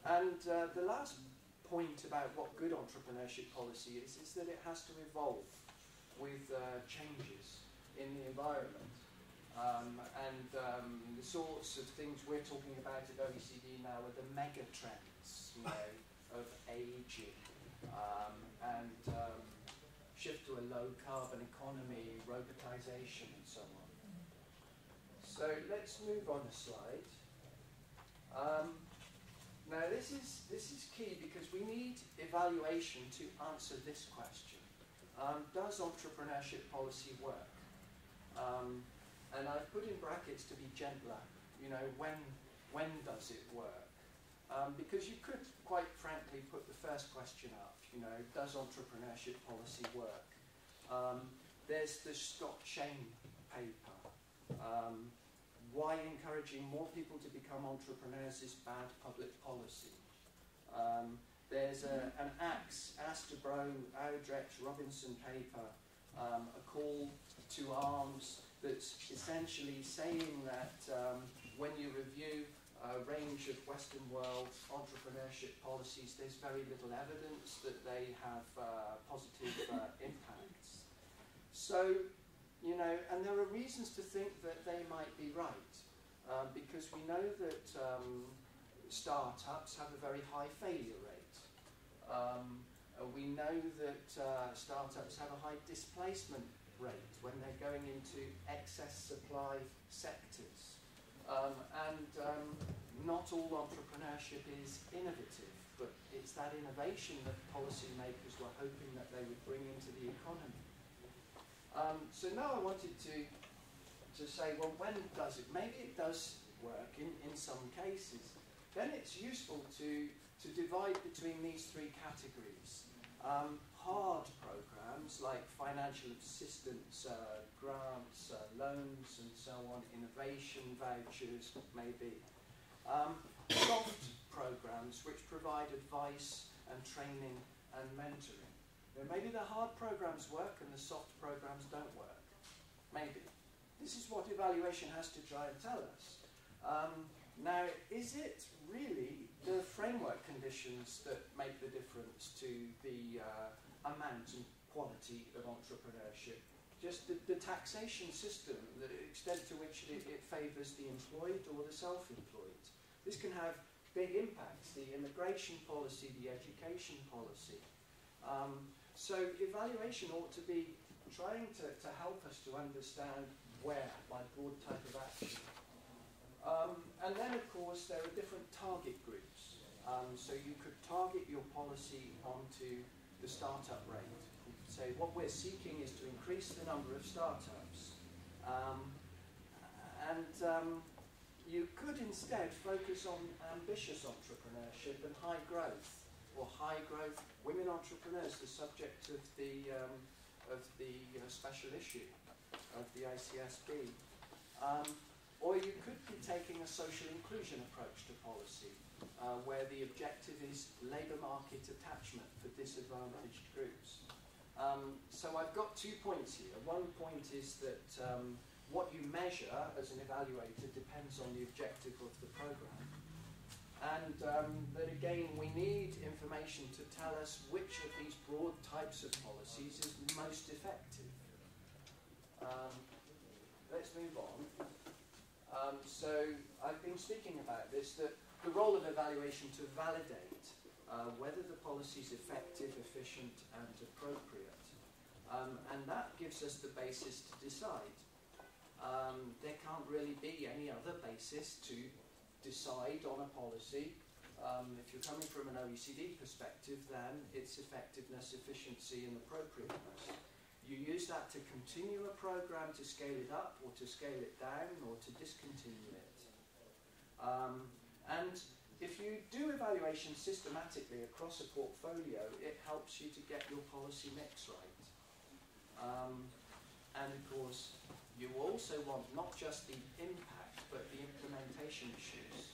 And the last point about what good entrepreneurship policy is that it has to evolve with changes in the environment. The sorts of things we're talking about at OECD now are the mega trends, you know, of aging shift to a low carbon economy, robotisation and so on. So let's move on a slide. Now this is key because we need evaluation to answer this question. Does entrepreneurship policy work? And I've put in brackets to be gentler, you know, when does it work? Because you could, quite frankly, put the first question up, you know, does entrepreneurship policy work? There's the Stop Shame paper. Why encouraging more people to become entrepreneurs is bad public policy. There's an Astebro, Audrecht, Robinson paper, a call to arms that's essentially saying that when you review a range of Western world entrepreneurship policies, there's very little evidence that they have positive impacts. So, you know, and there are reasons to think that they might be right, because we know that startups have a very high failure rate. We know that startups have a high displacement rate when they're going into excess supply sectors. Not all entrepreneurship is innovative, but it's that innovation that policymakers were hoping that they would bring into the economy. So now I wanted to say, well, when does it? Maybe it does work in some cases. Then it's useful to divide between these three categories. Hard programs like financial assistance, grants, loans and so on, innovation vouchers maybe. Soft programs which provide advice and training and mentoring. Maybe the hard programs work and the soft programs don't work. Maybe. This is what evaluation has to try and tell us. Now, is it really the framework conditions that make the difference to the amount and quality of entrepreneurship? Just the taxation system, the extent to which it favours the employed or the self-employed. This can have big impacts, the immigration policy, the education policy. So evaluation ought to be trying to help us to understand where, by broad type of action. And then, of course, there are different target groups. So you could target your policy onto the startup rate. You could say what we're seeking is to increase the number of startups. You could instead focus on ambitious entrepreneurship and high growth, or high growth women entrepreneurs, the subject of the special issue of the ICSB. Or you could be taking a social inclusion approach to policy, where the objective is labour market attachment for disadvantaged groups. So I've got 2 points here. One point is that what you measure as an evaluator depends on the objective of the programme. And that again, we need information to tell us which of these broad types of policies is most effective. Let's move on. So I've been speaking about this, that the role of evaluation to validate whether the policy is effective, efficient and appropriate. And that gives us the basis to decide. There can't really be any other basis to decide on a policy. If you're coming from an OECD perspective, then it's effectiveness, efficiency and appropriateness. You use that to continue a program, to scale it up or to scale it down or to discontinue it. And if you do evaluation systematically across a portfolio, it helps you to get your policy mix right. And of course, you also want not just the impact, but the implementation issues.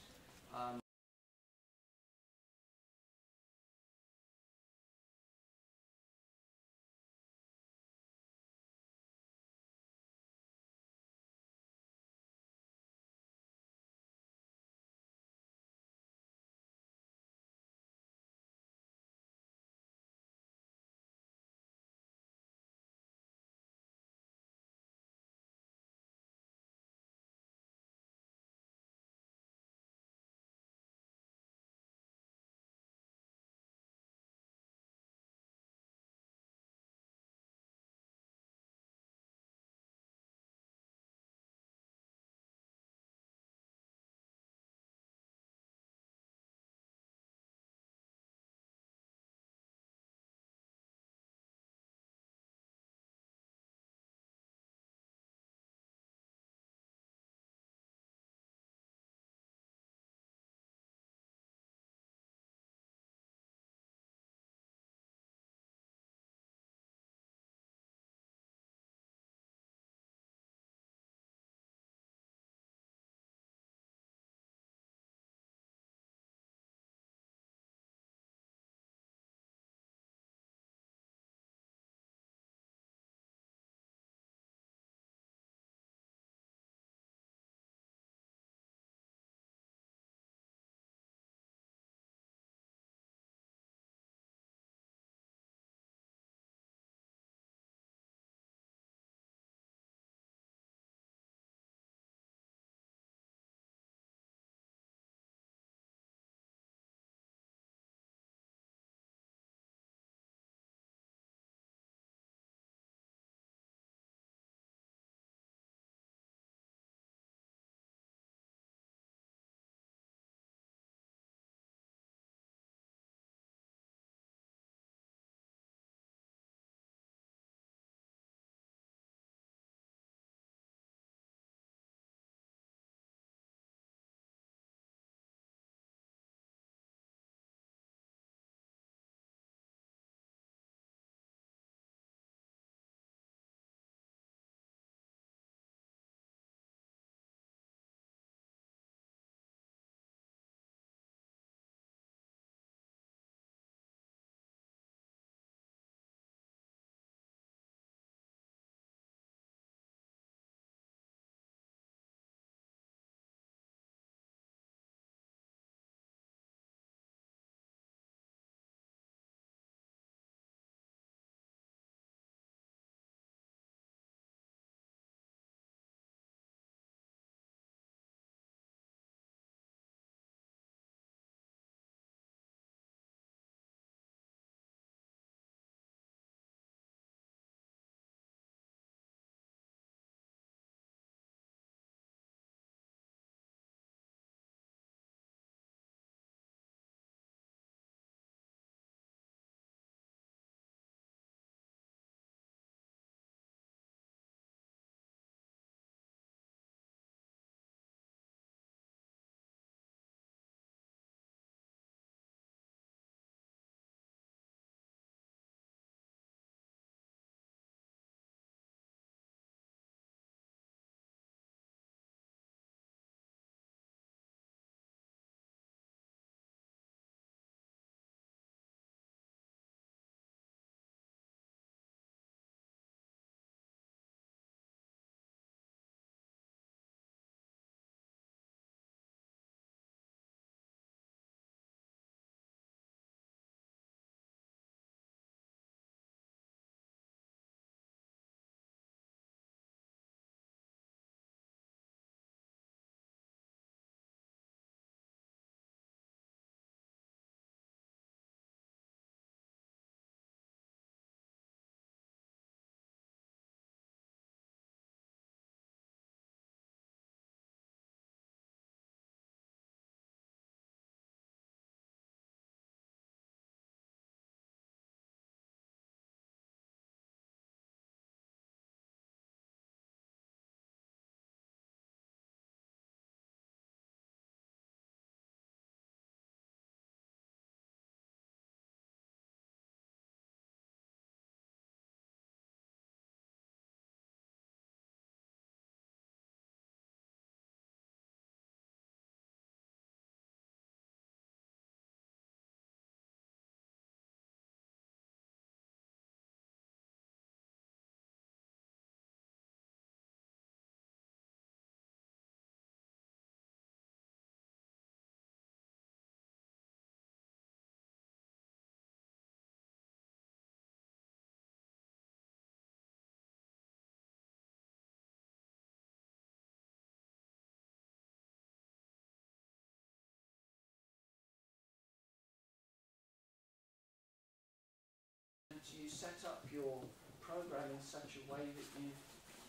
you set up your program in such a way that you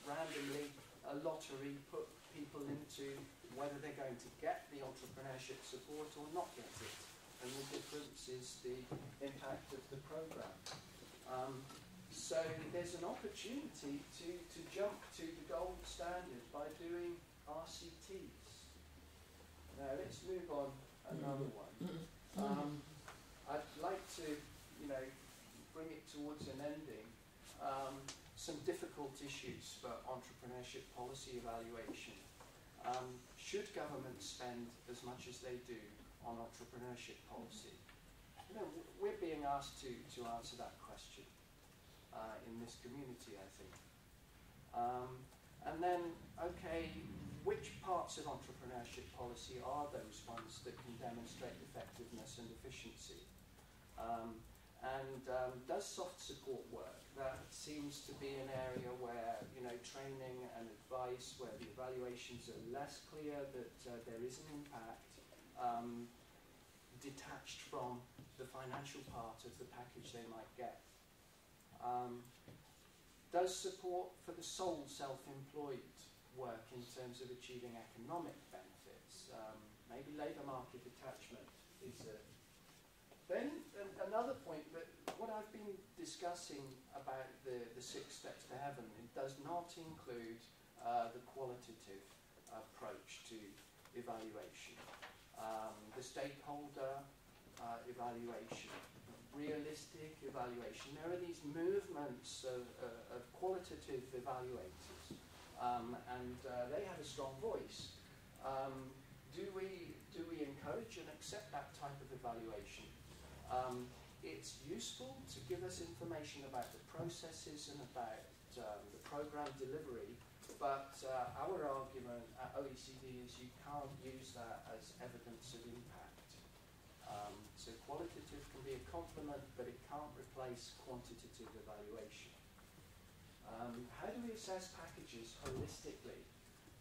randomly, a lottery, put people into whether they're going to get the entrepreneurship support or not get it. And the difference is the impact of the program. So there's an opportunity to jump to the gold standard by doing RCTs. Now let's move on another one. I'd like to, bring it towards an ending. Some difficult issues for entrepreneurship policy evaluation. Should governments spend as much as they do on entrepreneurship policy? We're being asked to answer that question in this community, I think. And then, okay, which parts of entrepreneurship policy are those ones that can demonstrate effectiveness and efficiency? Does soft support work? That seems to be an area where, training and advice, where the evaluations are less clear that there is an impact, detached from the financial part of the package they might get. Does support for the sole self-employed work in terms of achieving economic benefits? Maybe labour market attachment is a... Then another point, that what I've been discussing about the 6 steps to heaven, it does not include the qualitative approach to evaluation. The stakeholder evaluation, realistic evaluation. There are these movements of qualitative evaluators, and they have a strong voice. Do we encourage and accept that type of evaluation? It's useful to give us information about the processes and about the program delivery, but our argument at OECD is you can't use that as evidence of impact. So qualitative can be a complement, but it can't replace quantitative evaluation. How do we assess packages holistically?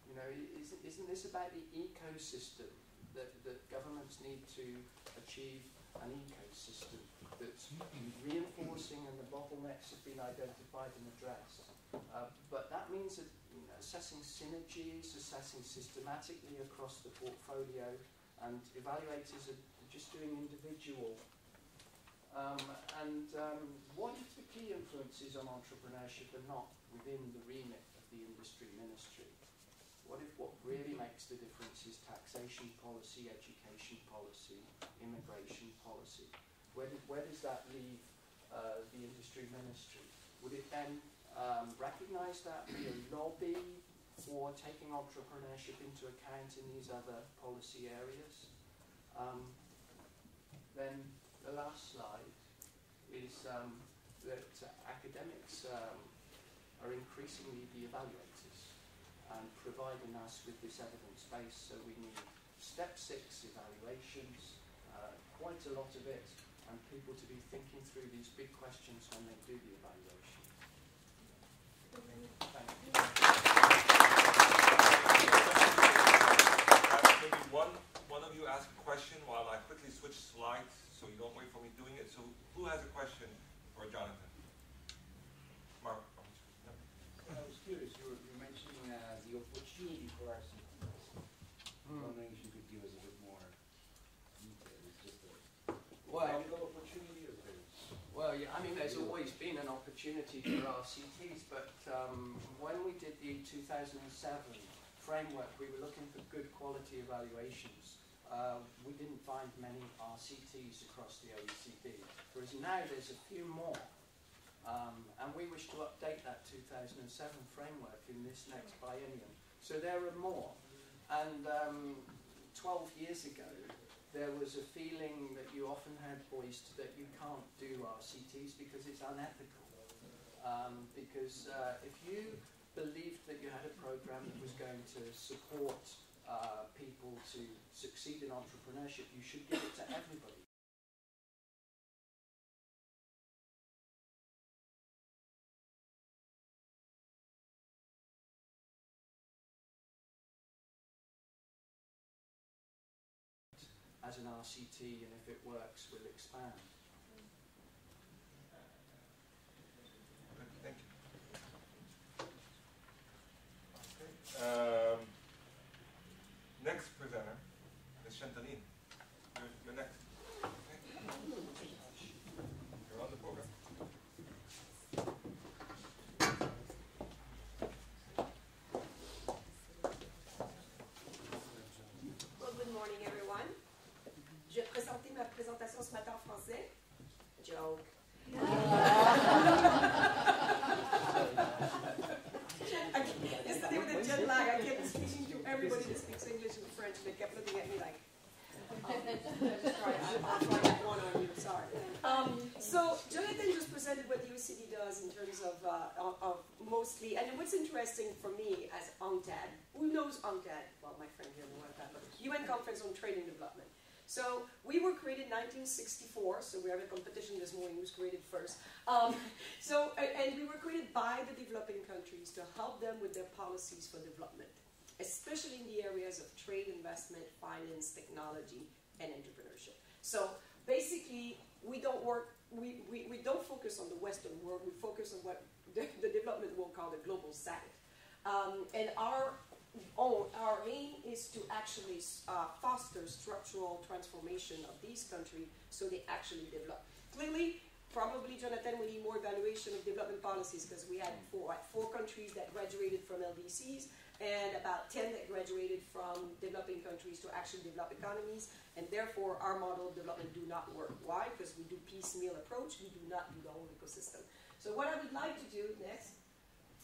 Isn't this about the ecosystem that governments need to achieve an ecosystem that's reinforcing and the bottlenecks have been identified and addressed? But that means that assessing synergies, assessing systematically across the portfolio, and evaluators are just doing individual. What if the key influences on entrepreneurship are not within the remit of the industry ministry? What if what really makes the difference is taxation policy, education policy, immigration policy? Where does that leave the industry ministry? Would it then recognise that, be a lobby for taking entrepreneurship into account in these other policy areas? Then the last slide is that academics are increasingly the evaluators and providing us with this evidence base. So we need step 6 evaluations, quite a lot of it, and people to be thinking through these big questions when they do the evaluation. Thank you. Maybe one of you ask a question while I quickly switch slides, so you don't wait for me doing it. So who has a question for Jonathan? Mark. I was curious, you were mentioning the opportunity for RCTs. I'm wondering if you could give us a bit more detail. It's just a technical opportunity, or there's always been an opportunity for RCTs, but when we did the 2007 framework, we were looking for good quality evaluations. We didn't find many RCTs across the OECD, whereas now there's a few more. And we wish to update that 2007 framework in this next biennium. So there are more. And 12 years ago, there was a feeling that you often had voiced that you can't do RCTs because it's unethical. Because if you believed that you had a program that was going to support people to succeed in entrepreneurship, you should give it to everybody. As an RCT, and if it works, we'll expand. Next presenter is Chantaline. You're next. Okay. You're on the program. Well, good morning, everyone. Je vais présenter ma présentation ce matin en français. Joke. Yesterday with the jet lag, I kept speaking to everybody that speaks English and French, and they kept looking at me like, I'll try that one on you, sorry. So Jonathan just presented what the OECD does in terms of mostly, and what's interesting for me as UNCTAD, who knows UNCTAD? Well, my friend here knows that, but UN Conference on Trade and Development. So we were created in 1964, so we have a competition this morning who's created first. And we were created by the developing countries to help them with their policies for development, especially in the areas of trade, investment, finance, technology, and entrepreneurship. So basically, we don't focus on the Western world, we focus on what the development world call the global South. And our aim is to actually foster structural transformation of these countries so they actually develop. Clearly, probably, Jonathan, we need more evaluation of development policies because we had four countries that graduated from LDCs and about 10 that graduated from developing countries to actually develop economies, and therefore our model of development do not work. Why? Because we do piecemeal approach, we do not do the whole ecosystem. So what I would like to do next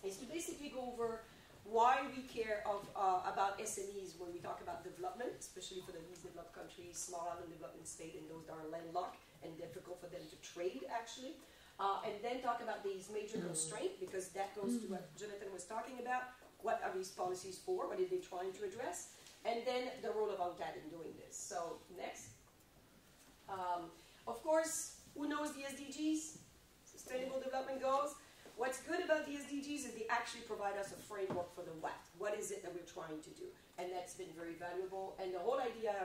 is to basically go over why we care about SMEs when we talk about development, especially for the least developed countries, small island development state, and those that are landlocked and difficult for them to trade, actually. And then talk about these major constraints, because that goes to what Jonathan was talking about. What are these policies for? What are they trying to address? And then the role of UNCTAD in doing this. So, next. Of course, who knows the SDGs? Sustainable Development Goals. What's good about the SDGs is they actually provide us a framework for the what. What is it that we're trying to do? And that's been very valuable. And the whole idea,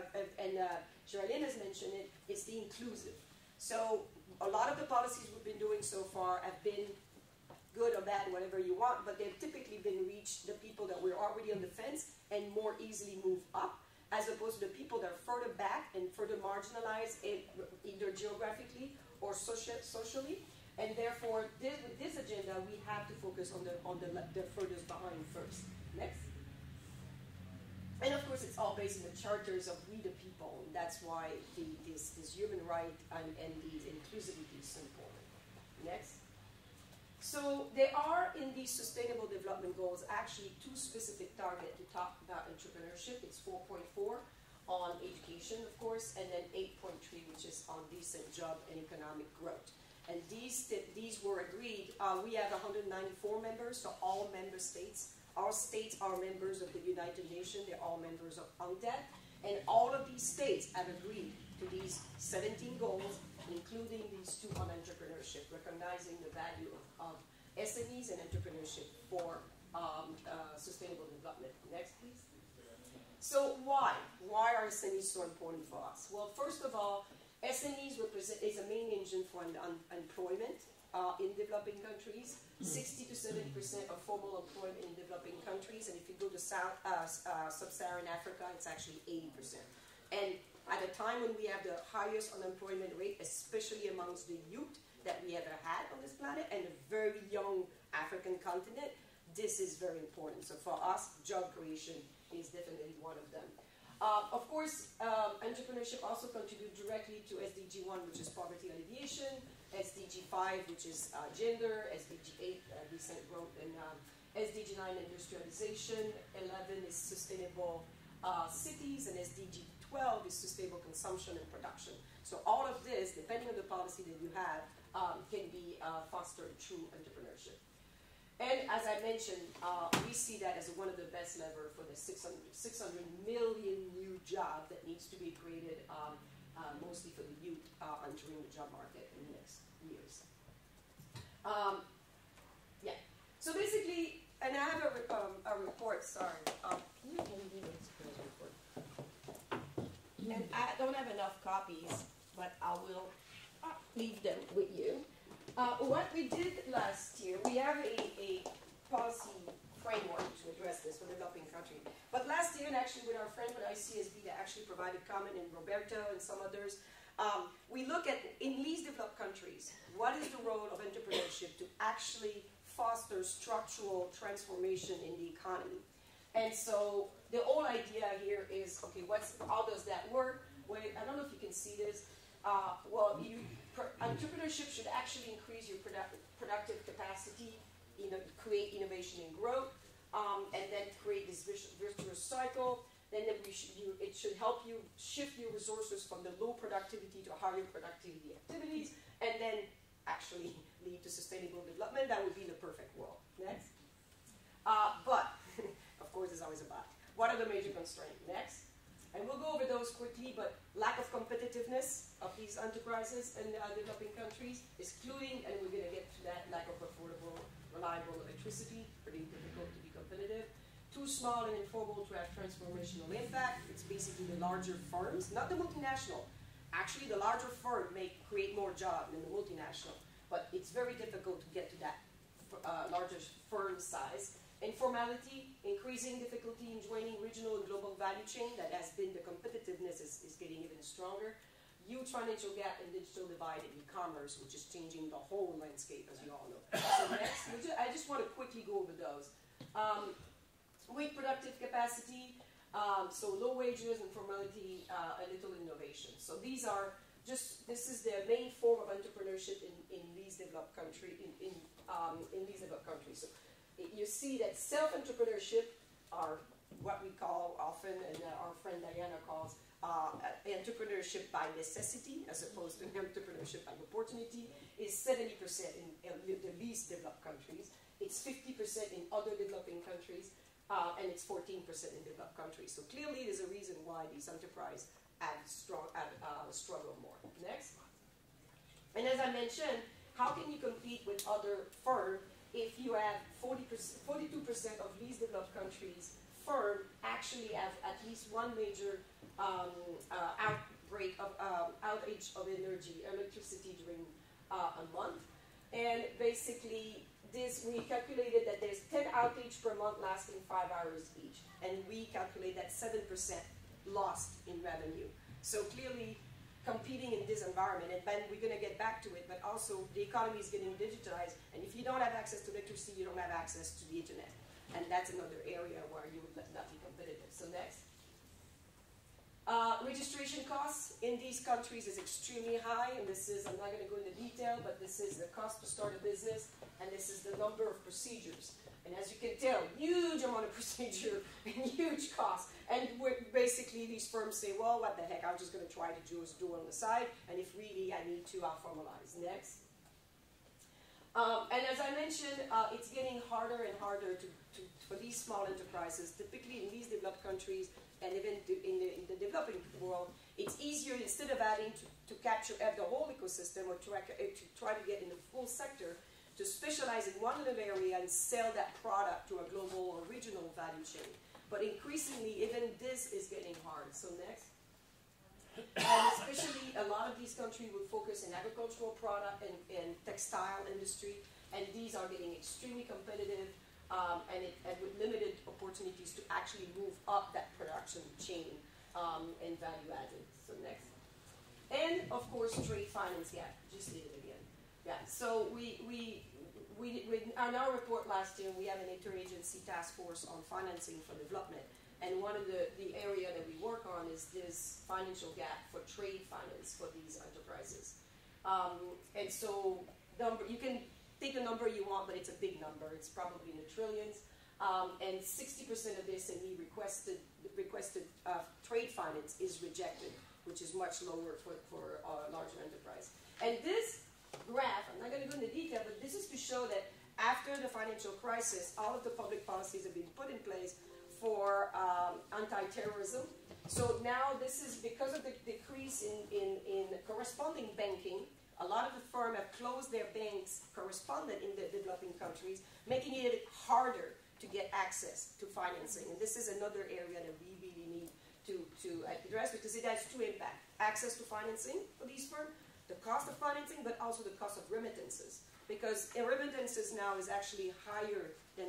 Geraldine has mentioned it, is the inclusive. So a lot of the policies we've been doing so far have been good or bad, whatever you want, but they've typically been reached the people that were already on the fence and more easily move up, as opposed to the people that are further back and further marginalized, either geographically or socially. And therefore, with this agenda, we have to focus on the furthest behind first. Next. And of course, it's all based on the charters of we the people. And that's why this human right and the inclusivity is so important. Next. So there are in these Sustainable Development Goals actually two specific targets to talk about entrepreneurship. It's 4.4 on education, of course, and then 8.3, which is on decent job and economic growth. And these were agreed. We have 194 members, so all member states. Our states are members of the United Nations. They're all members of UNCTAD. And all of these states have agreed to these 17 goals, including these two on entrepreneurship, recognizing the value of SMEs and entrepreneurship for sustainable development. Next, please. So why? Why are SMEs so important for us? Well, first of all, SMEs is a main engine for employment in developing countries. 60 to 70% of formal employment in developing countries, and if you go to sub-Saharan Africa, it's actually 80%. And at a time when we have the highest unemployment rate, especially amongst the youth that we ever had on this planet, and a very young African continent, this is very important. So for us, job creation is definitely one of them. Of course, entrepreneurship also contributes directly to SDG 1, which is poverty alleviation, SDG 5, which is gender, SDG 8, decent growth, and SDG 9, industrialization, 11 is sustainable cities, and SDG 12 is sustainable consumption and production. So all of this, depending on the policy that you have, can be fostered through entrepreneurship. And as I mentioned, we see that as one of the best levers for the 600 million new jobs that needs to be created, mostly for the youth entering the job market in the next years. Yeah. So basically, and I have a report. Sorry. Can you hand me this report? And I don't have enough copies, but I will leave them with you. What we did last year, we have a policy framework to address this for developing countries. But last year, and actually with our friend with ICSB that actually provided comment, and Roberto and some others, we look at, in least developed countries, what is the role of entrepreneurship to actually foster structural transformation in the economy. And so the whole idea here is, okay, how does that work? Well, I don't know if you can see this. Entrepreneurship should actually increase your productive capacity, create innovation and growth, and then create this virtuous cycle. Then it should help you shift your resources from the low productivity to higher productivity activities, and then actually lead to sustainable development. That would be the perfect world. Next. But, of course, there's always a but. What are the major constraints? Next. And we'll go over those quickly, but lack of competitiveness of these enterprises in developing countries, excluding, and we're going to get to that, lack of affordable, reliable electricity, pretty difficult to be competitive. Too small and informal to have transformational impact. It's basically the larger firms, not the multinational. Actually, the larger firm may create more jobs than the multinational, but it's very difficult to get to that larger firm size. Informality, increasing difficulty in joining regional and global value chain. That has been, the competitiveness is getting even stronger. Huge financial gap and digital divide in e-commerce, which is changing the whole landscape, as you all know. So next, I just want to quickly go over those. Weak productive capacity, so low wages, informality, a little innovation. So these are just, this is the main form of entrepreneurship in these developed countries. In these developed countries. So you see that self-entrepreneurship are what we call often, and our friend Diana calls entrepreneurship by necessity, as opposed to entrepreneurship by opportunity, is 70% in the least developed countries. It's 50% in other developing countries, and it's 14% in developed countries. So clearly there's a reason why these enterprises struggle more. Next. And as I mentioned, how can you compete with other firms if you have 42% of least developed countries firm actually have at least one major outbreak of outage of electricity during a month. And basically, we calculated that there's 10 outages per month lasting 5 hours each. And we calculate that 7% lost in revenue. So clearly, competing in this environment, and then we're going to get back to it, but also the economy is getting digitized, and if you don't have access to electricity, you don't have access to the internet. And that's another area where you would not be competitive. So next. Registration costs in these countries is extremely high, and this is, I'm not going to go into detail, but this is the cost to start a business, and this is the number of procedures. And as you can tell, huge amount of procedure and huge cost. And basically these firms say, well, what the heck, I'm just going to try to do on the side, and if really I need to, I'll formalize. Next. And as I mentioned, it's getting harder and harder for these small enterprises, typically in these developed countries, and even in the developing world, it's easier, instead of having to capture the whole ecosystem or to try to get in the full sector, to specialize in one little area and sell that product to a global or regional value chain. But increasingly, even this is getting hard. So next. And especially, a lot of these countries will focus in agricultural product and textile industry, and these are getting extremely competitive, and with limited opportunities to actually move up that production chain and value added. So next. And of course, trade finance gap. Just did it again. Yeah. So on our report last year, we have an interagency task force on financing for development. And one of the area that we work on is this financial gap for trade finance for these enterprises. And so you can take the number you want, but it's a big number. It's probably in the trillions. And 60% of the SME requested trade finance is rejected, which is much lower for a larger enterprise. And this graph, I'm not going to go into detail, but this is to show that after the financial crisis, all of the public policies have been put in place for anti-terrorism. So now this is because of the decrease in corresponding banking. A lot of the firms have closed their banks correspondent in the developing countries, making it a bit harder to get access to financing. And this is another area that we really need to address, because it has two impacts. Access to financing for these firms, the cost of financing, but also the cost of remittances. Because remittances now is actually higher than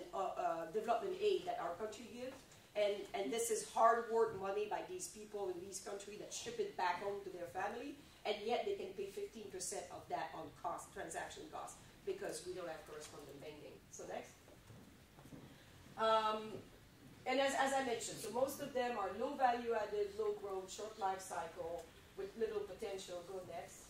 development aid that our country gives. And this is hard work money by these people in these countries that ship it back home to their family, and yet they can pay 15% of that on cost, transaction costs, because we don't have correspondent banking. So next. And as I mentioned, so most of them are low value added, low growth, short life cycle, with little potential. Go next.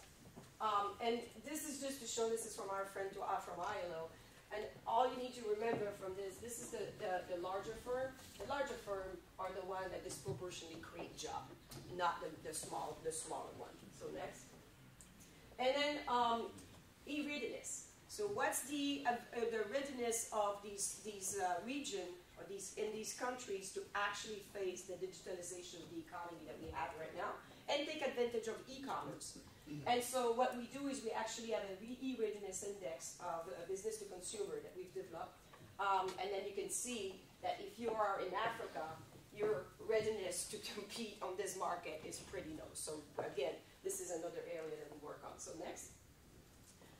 And this is just to show, this is from our friend from ILO. And all you need to remember from this is the larger firm. The larger firm are the ones that disproportionately create jobs, not the smaller one. So next. And then e-readiness. So what's the readiness of these region or in these countries to actually face the digitalization of the economy that we have right now and take advantage of e-commerce? And so what we do is we actually have an e-readiness index of business to consumer that we've developed. And then you can see that if you are in Africa, your readiness to compete on this market is pretty low. So again, this is another area that we work on. So next.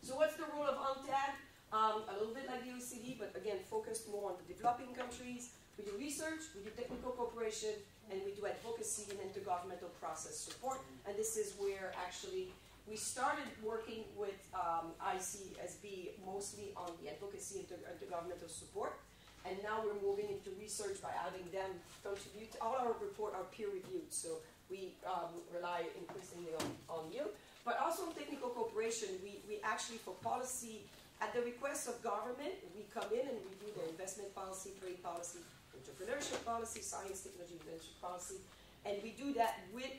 So what's the role of UNCTAD? A little bit like the OECD, but again, focused more on the developing countries. We do research, we do technical cooperation, and we do advocacy and intergovernmental process support. And this is where actually we started working with ICSB mostly on the advocacy and intergovernmental support. And now we're moving into research by having them contribute. All our reports are peer reviewed, so we rely increasingly on you. But also in technical cooperation, we actually, for policy, at the request of government, we come in and review their investment policy, trade policy, entrepreneurship policy, science, technology, invention policy. And we do that with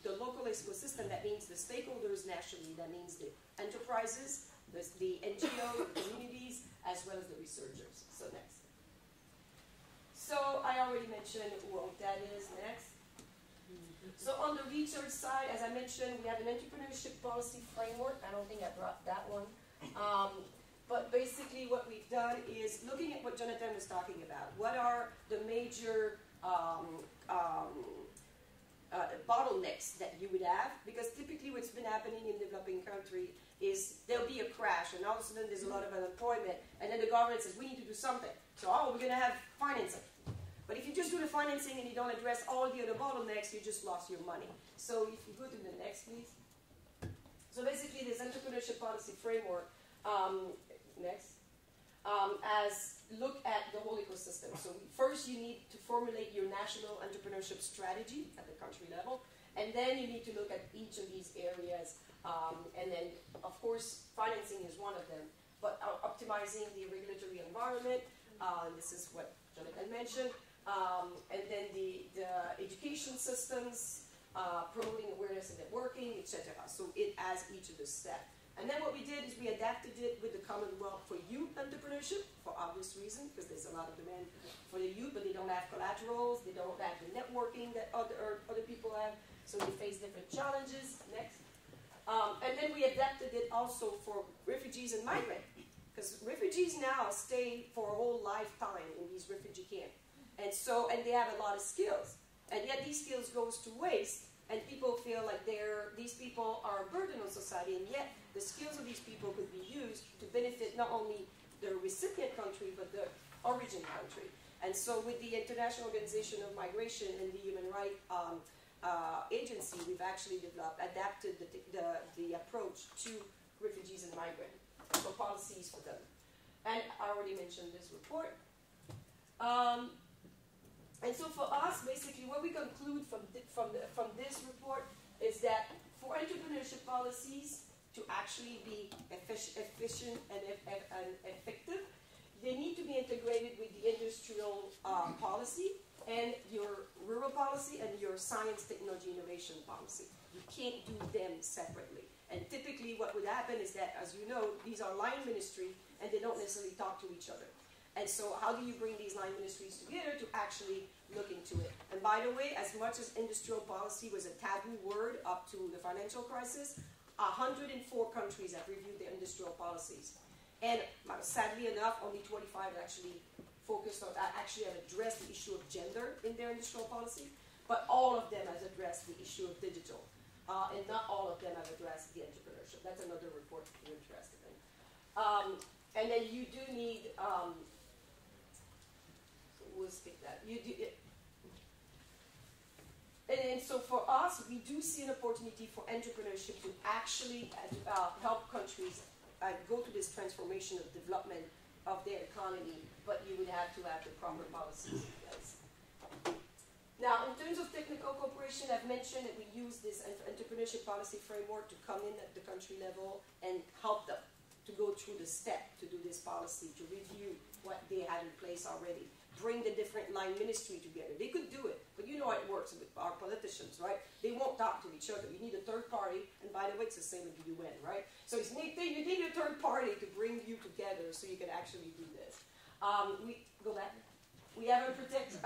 the local ecosystem. That means the stakeholders nationally, that means the enterprises, the NGO, the communities, as well as the researchers. So next. So I already mentioned what that is. Next. So on the research side, as I mentioned, we have an entrepreneurship policy framework. I don't think I brought that one. But basically what we've done is looking at what Jonathan was talking about. What are the major bottlenecks that you would have? Because typically what's been happening in developing country is there'll be a crash, and all of a sudden there's a lot of unemployment, and then the government says, we need to do something. So, we're going to have financing. But if you just do the financing and you don't address all the other bottlenecks, you just lost your money. So if you go to the next, please. So basically this entrepreneurship policy framework, next, as look at the whole ecosystem. So first you need to formulate your national entrepreneurship strategy at the country level, and then you need to look at each of these areas, and then of course financing is one of them, but optimizing the regulatory environment, this is what Jonathan mentioned, and then the education systems, promoting awareness and networking, etc. So it has each of the steps. And then what we did is we adapted it with the Commonwealth for youth entrepreneurship, for obvious reasons, because there's a lot of demand for the youth, but they don't have collaterals, they don't have the networking that other people have, so they face different challenges. Next. And then we adapted it also for refugees and migrants, because refugees now stay for a whole lifetime in these refugee camps. And they have a lot of skills, and yet these skills goes to waste, and people feel like these people are a burden on society, and yet the skills of these people could be used to benefit not only the recipient country, but the origin country. And so with the International Organization of Migration and the Human Rights Agency, we've actually adapted the approach to refugees and migrants for policies for them. And I already mentioned this report. And so for us, basically, what we conclude from this report is that for entrepreneurship policies to actually be efficient and effective, they need to be integrated with the industrial policy and your rural policy and your science, technology, innovation policy. You can't do them separately. And typically what would happen is that, as you know, these are line ministry and they don't necessarily talk to each other. And so how do you bring these line ministries together to actually look into it? And by the way, as much as industrial policy was a taboo word up to the financial crisis, 104 countries have reviewed their industrial policies. And sadly enough, only 25 actually focused on, actually have addressed the issue of gender in their industrial policy, but all of them has addressed the issue of digital. and not all of them have addressed the entrepreneurship. That's another report if you're interested in. And then you do need, so we'll skip that. You do, and so for us, we do see an opportunity for entrepreneurship to actually help countries go to this transformation of development of their economy, but you would have to have the proper policies in place. Now, in terms of technical cooperation, I've mentioned that we use this entrepreneurship policy framework to come in at the country level and help them to go through the step to do this policy, to review what they had in place already, bring the different line ministry together. They could do it, but you know how it works with our politicians, right? They won't talk to each other. You need a third party, and by the way, it's the same with the UN, right? So you need a third party to bring you together so you can actually do this. Go back. We have a protect.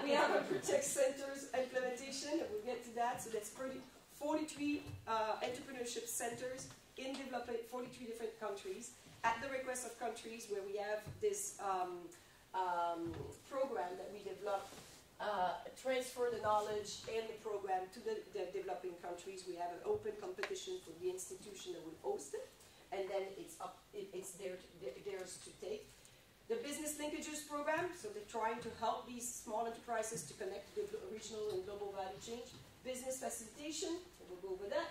We have a protect centers implementation, and we'll get to that. So that's 43 entrepreneurship centers in 43 different countries. At the request of countries, where we have this program that we develop, transfer the knowledge and the program to the developing countries. We have an open competition for the institution that will host it, and then it's theirs to take. The business linkages program, so they're trying to help these small enterprises to connect to the regional and global value chain. Business facilitation, we'll go over that.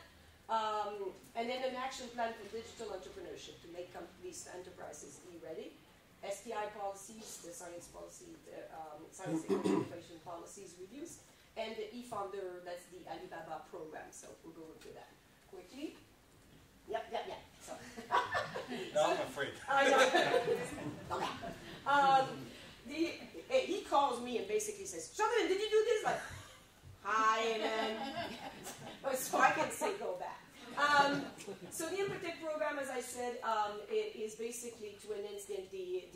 And then an action plan for digital entrepreneurship to make these enterprises e-ready. STI policies, the science policy, the science and innovation policies reviews. And the e-founder, that's the Alibaba program. So we'll go into that quickly. Yep. So. Now I'm afraid. I know. He calls me and basically says, Jonathan, did you do this? Like, hi, man. So I can say go back. So the IPAG program, as I said, it is basically to enhance the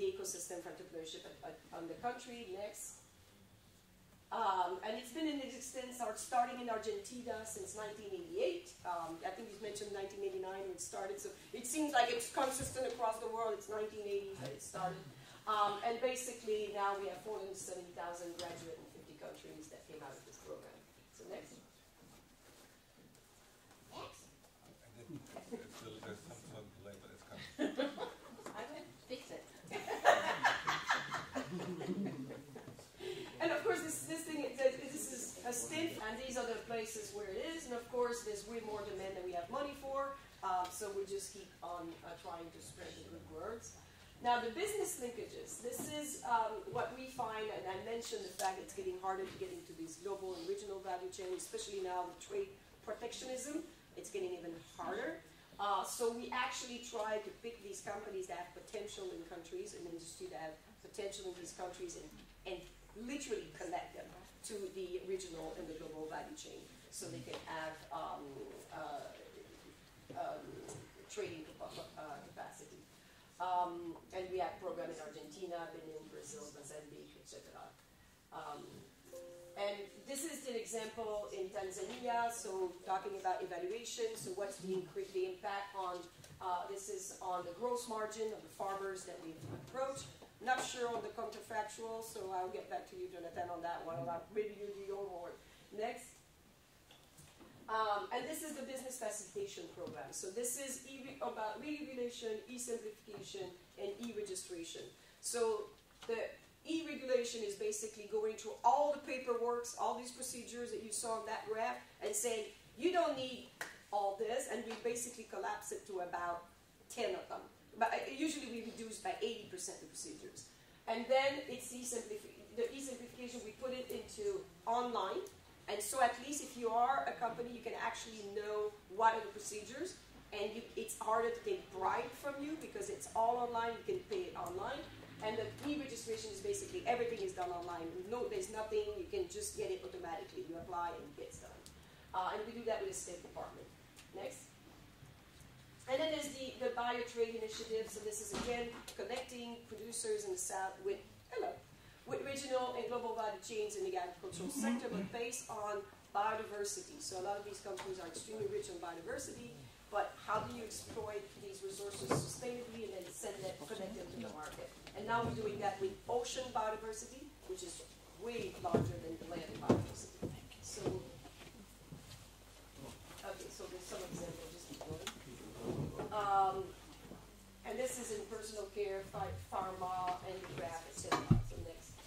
ecosystem for entrepreneurship on the country. Next. And it's been in existence, starting in Argentina since 1988. I think you mentioned 1989 when it started, so it seems like it's consistent across the world. It's 1980 that it started. And basically now we have 470,000 graduates in 50 countries that came out of this program. So next. There's some delay, but it's coming. I will fix it. And of course, this is a stint, and these are the places where it is. And of course, there's way more demand than we have money for. So we just keep on trying to spread the good words. Now, the business linkages. This is what we find, and I mentioned the fact that it's getting harder to get into these global and regional value chains, especially now with trade protectionism. It's getting even harder. So we actually try to pick these companies that have potential in countries, an industry that have potential in these countries, and literally connect them to the regional and the global value chain, so they can have trading capacity. And we have programs in Argentina, Benin, Brazil, Mozambique, etc. And this is an example in Tanzania, so talking about evaluation, so what's the impact on, this is on the gross margin of the farmers that we've approached. Not sure on the counterfactual, so I'll get back to you, Jonathan, on that one. Maybe you do your homework. Next. And this is the business facilitation program. So this is about re-regulation, e-simplification, and e-registration. So the e-regulation is basically going through all the paperwork, all these procedures that you saw on that graph, and saying, you don't need all this, and we basically collapse it to about 10 of them. But usually we reduce by 80% the procedures. And then it's the e-simplification, we put it into online. And so at least if you are a company, you can actually know what are the procedures. And it's harder to take bribe from you because it's all online, you can pay it online. And the e-registration is basically everything is done online. No, there's nothing, you can just get it automatically. You apply and it gets done. And we do that with the State Department. Next. And then there's the bio-trade initiative. So this is, again, connecting producers in the South with regional and global value chains in the agricultural sector, but based on biodiversity. So a lot of these countries are extremely rich in biodiversity, but how do you exploit these resources sustainably and then connect them to the market? And now we're doing that with ocean biodiversity, which is way larger than land biodiversity. So personal care, pharma, handicraft, etc. So next.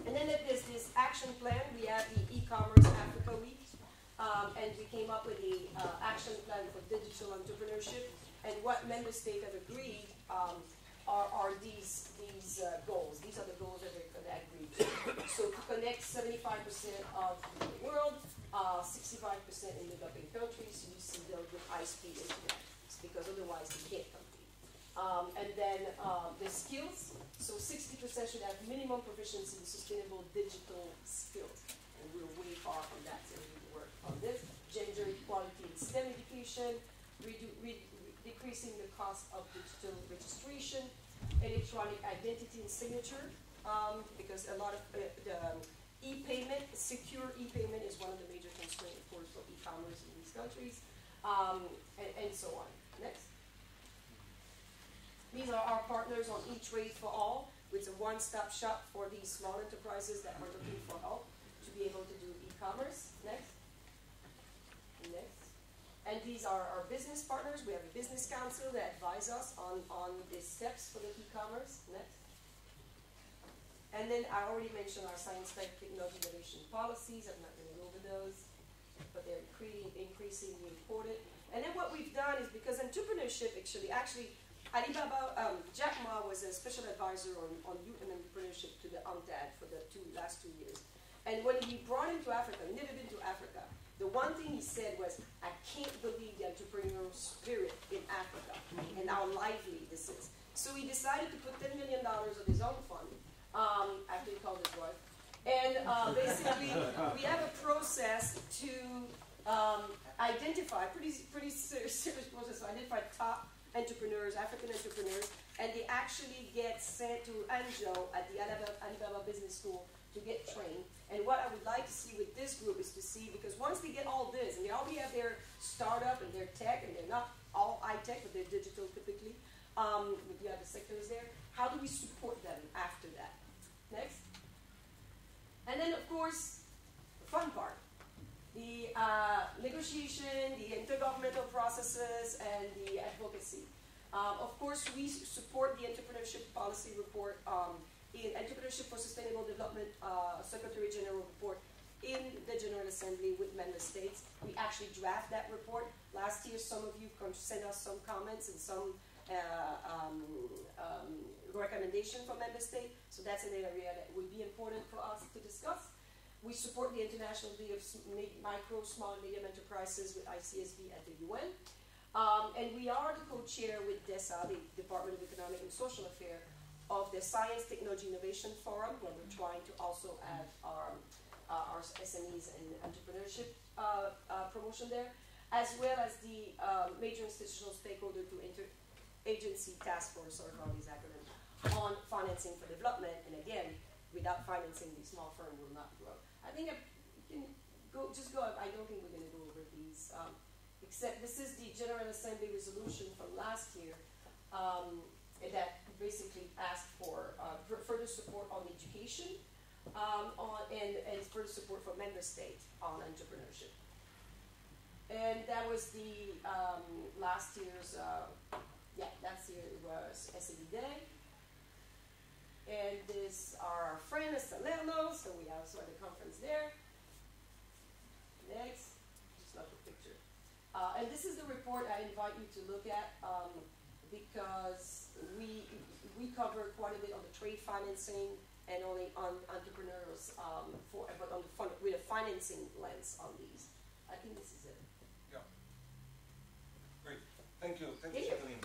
And then there's this action plan. We have the e-commerce Africa Week. And we came up with the action plan for digital entrepreneurship. And what member states have agreed are these goals. These are the goals that they agreed to. So to connect 75% of the world, 65% in developing countries, you see those with high-speed internet, because otherwise they can't compete. And then the skills. So 60% should have minimum proficiency in sustainable digital skills. And we're way far from that. So on this, gender equality in STEM education, decreasing the cost of digital registration, electronic identity and signature, because a lot of the e-payment, secure e-payment is one of the major constraints, of course, for e-commerce in these countries, and so on. Next. These are our partners on E-Trade for All, which is a one-stop shop for these small enterprises that are looking for help to be able to do e-commerce. Next. Next. And these are our business partners. We have a business council that advise us on the steps for the e-commerce. Next. And then I already mentioned our science, tech, technology, innovation policies. I'm not going to go over those, but they're increasingly important. And then what we've done is, because entrepreneurship actually Alibaba, Jack Ma was a special advisor on youth and entrepreneurship to the UNCTAD for the last 2 years. And when he brought him to Africa, he never been to Africa, the one thing he said was, I can't believe the entrepreneurial spirit in Africa and how lively this is. So he decided to put $10 million of his own fund, after he called his wife. And basically, we have a process to identify, pretty serious process to identify top entrepreneurs, African entrepreneurs, and they actually get sent to Hangzhou at the Alibaba Business School to get trained. And what I would like to see with this group is to see, because once they get all this, and they already have their startup and their tech, and they're not all high-tech, but they're digital typically, with the other sectors there, how do we support them after that? Next. And then, of course, the fun part. The negotiation, the intergovernmental processes, and the advocacy. Of course, we support the entrepreneurship policy report, in Entrepreneurship for Sustainable Development Secretary General report in the General Assembly with member states. We actually draft that report. Last year, some of you sent us some comments and some recommendation from member states. So that's an area that would be important for us to discuss. We support the International League of Micro, Small, and Medium Enterprises with ICSB at the UN. And we are the co-chair with DESA, the Department of Economic and Social Affairs, of the Science, Technology, Innovation Forum, where we're trying to also have our SMEs and entrepreneurship promotion there, as well as the major institutional stakeholder to interagency task force, or all these acronyms, on financing for development. And again, without financing, the small firm will not grow. I think you can just go. I don't think we're going to go over these, except this is the General Assembly resolution from last year that basically asked for further support on education and further support for member states on entrepreneurship. And that was the last year's, last year it was SAD Day. And this are our friend Salerno, so we also had a conference there. Next, just not the picture. And this is the report I invite you to look at because we cover quite a bit on the trade financing and only on entrepreneurs, but on the with a financing lens on these. I think this is it. Yeah. Great. Thank you. Thank you, Jacqueline.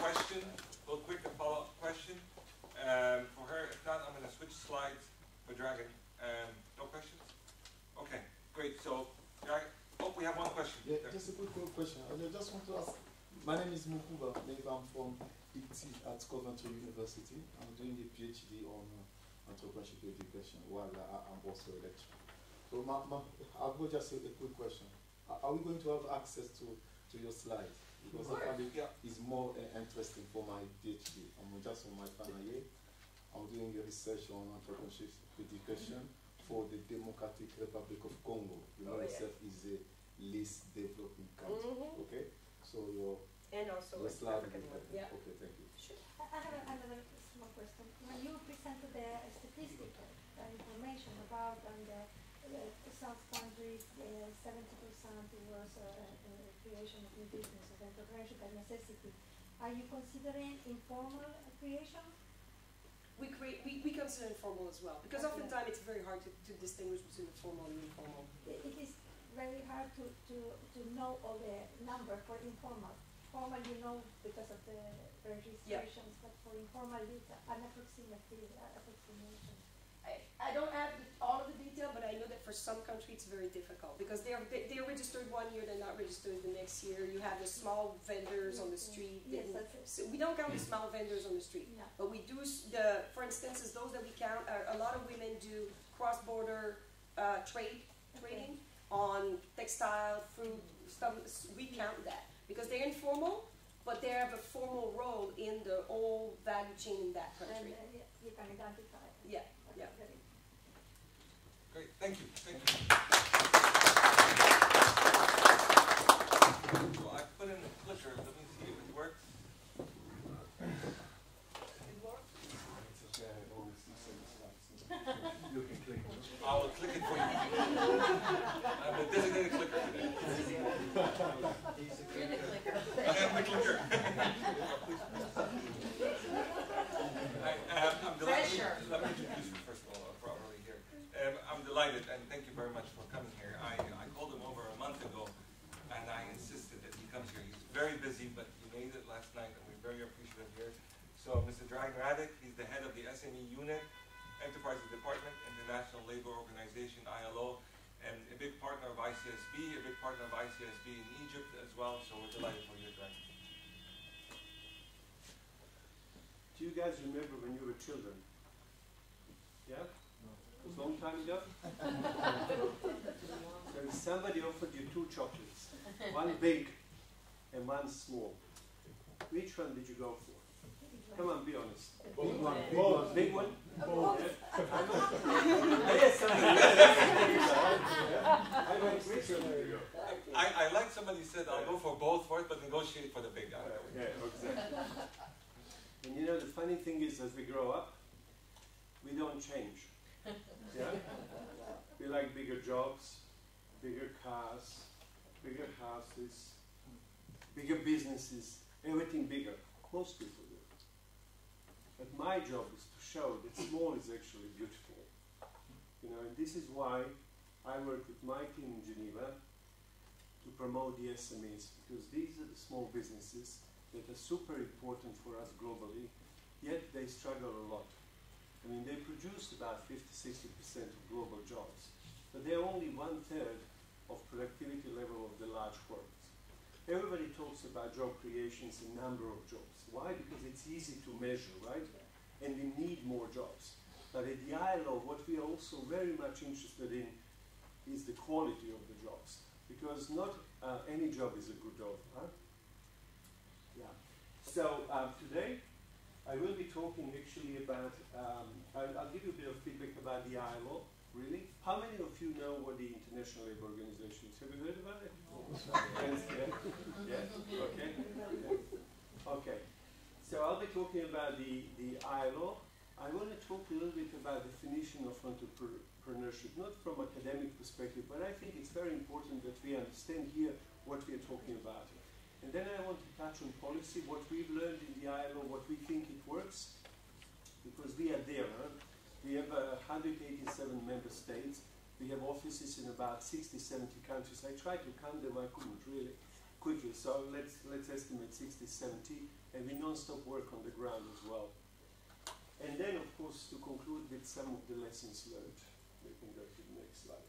Question, a little quick follow-up question for her. If not, I'm going to switch slides for Dragon. No questions? Okay, great. So, Dragon, we have one question. Yeah, just a quick question. I just want to ask. My name is Mukuba. I'm from IT at Coventry University. I'm doing a PhD on entrepreneurship education while I'm also a lecturer. So, I'll go just a quick question. Are we going to have access to your slides? Because I find it is more interesting for my PhD. I'm just on my final year. I'm doing a research on entrepreneurship education for the Democratic Republic of Congo. You know, itself is a least developing country. Mhm. Okay, so your And also your West slide African will one. be- Yeah. Okay, thank you. I have another small question. When you presented the statistical information about the South countries, 70% was creation of new business, of entrepreneurship by necessity. Are you considering informal creation? We consider informal as well, because Okay. oftentimes it's very hard to distinguish between the formal and informal. It is very hard to know all the number for informal. Formal you know because of the registrations, but for informal it's an approximation. I don't have all of the detail, but I know that for some countries it's very difficult because they're registered one year, they're not registered the next year. You have the small vendors on the street. Yes, that's it. So we don't count the small vendors on the street, No. but we do for instance, is those that we count. A lot of women do cross-border trading on textile, fruit, stuff. We count that because they're informal, but they have a formal role in the whole value chain in that And country. you can identify. Yeah, yeah. Very Great, thank you. Thank you. So I put in the clicker. Let me see if it works. It's okay, I always see some slides. You can click. I will click it for you. I'm a designated clicker today. I am the clicker. I'm delighted. Let me introduce you first of all properly here. I'm delighted and thank you very much for coming here. I called him over a month ago and I insisted that he comes here. He's very busy, but he made it last night and we're very appreciative here. So Mr. Dragan Radic, he's the head of the SME unit, Enterprises Department, International Labour Organization, ILO, and a big partner of ICSB, a big partner of ICSB in Egypt as well, so we're delighted for you, Dragan. Do you guys remember when you were children? Yeah? It was a long time ago? So if somebody offered you 2 chocolates, one big and one small, which one did you go for? Come on, be honest. Big one, big Both. one. Big one? Both. Yes, I went richer. I like somebody said, I'll go for both first, but negotiate for the big guy. Yeah, exactly. And you know, the funny thing is, as we grow up, we don't change. Yeah? We like bigger jobs, bigger cars, bigger houses, bigger businesses, everything bigger. Most people do. But my job is to show that small is actually beautiful. You know, and this is why I work with my team in Geneva to promote the SMEs, because these are the small businesses that are super important for us globally, yet they struggle a lot. I mean, they produce about 50–60% of global jobs, but they're only 1/3 of productivity level of the large firms. Everybody talks about job creations and number of jobs. Why? Because it's easy to measure, right? And we need more jobs. But at the ILO, what we are also very much interested in is the quality of the jobs. Because not any job is a good job, huh? Yeah. So today, I will be talking actually about, I'll give you a bit of feedback about the ILO, really. How many of you know what the International Labour Organization is? Have you heard about it? Yes, yeah? Yeah? Okay. Yeah. Okay. So I'll be talking about the ILO. I want to talk a little bit about the definition of entrepreneurship, not from academic perspective, but I think it's very important that we understand here what we are talking about. And then I want to touch on policy, what we've learned in the ILO, what we think it works, because we are there. Huh? We have 187 member states. We have offices in about 60–70 countries. I tried to count them, I couldn't really quickly. So let's estimate 60–70, and we non-stop work on the ground as well. And then, of course, to conclude with some of the lessons learned. We can go to the next slide.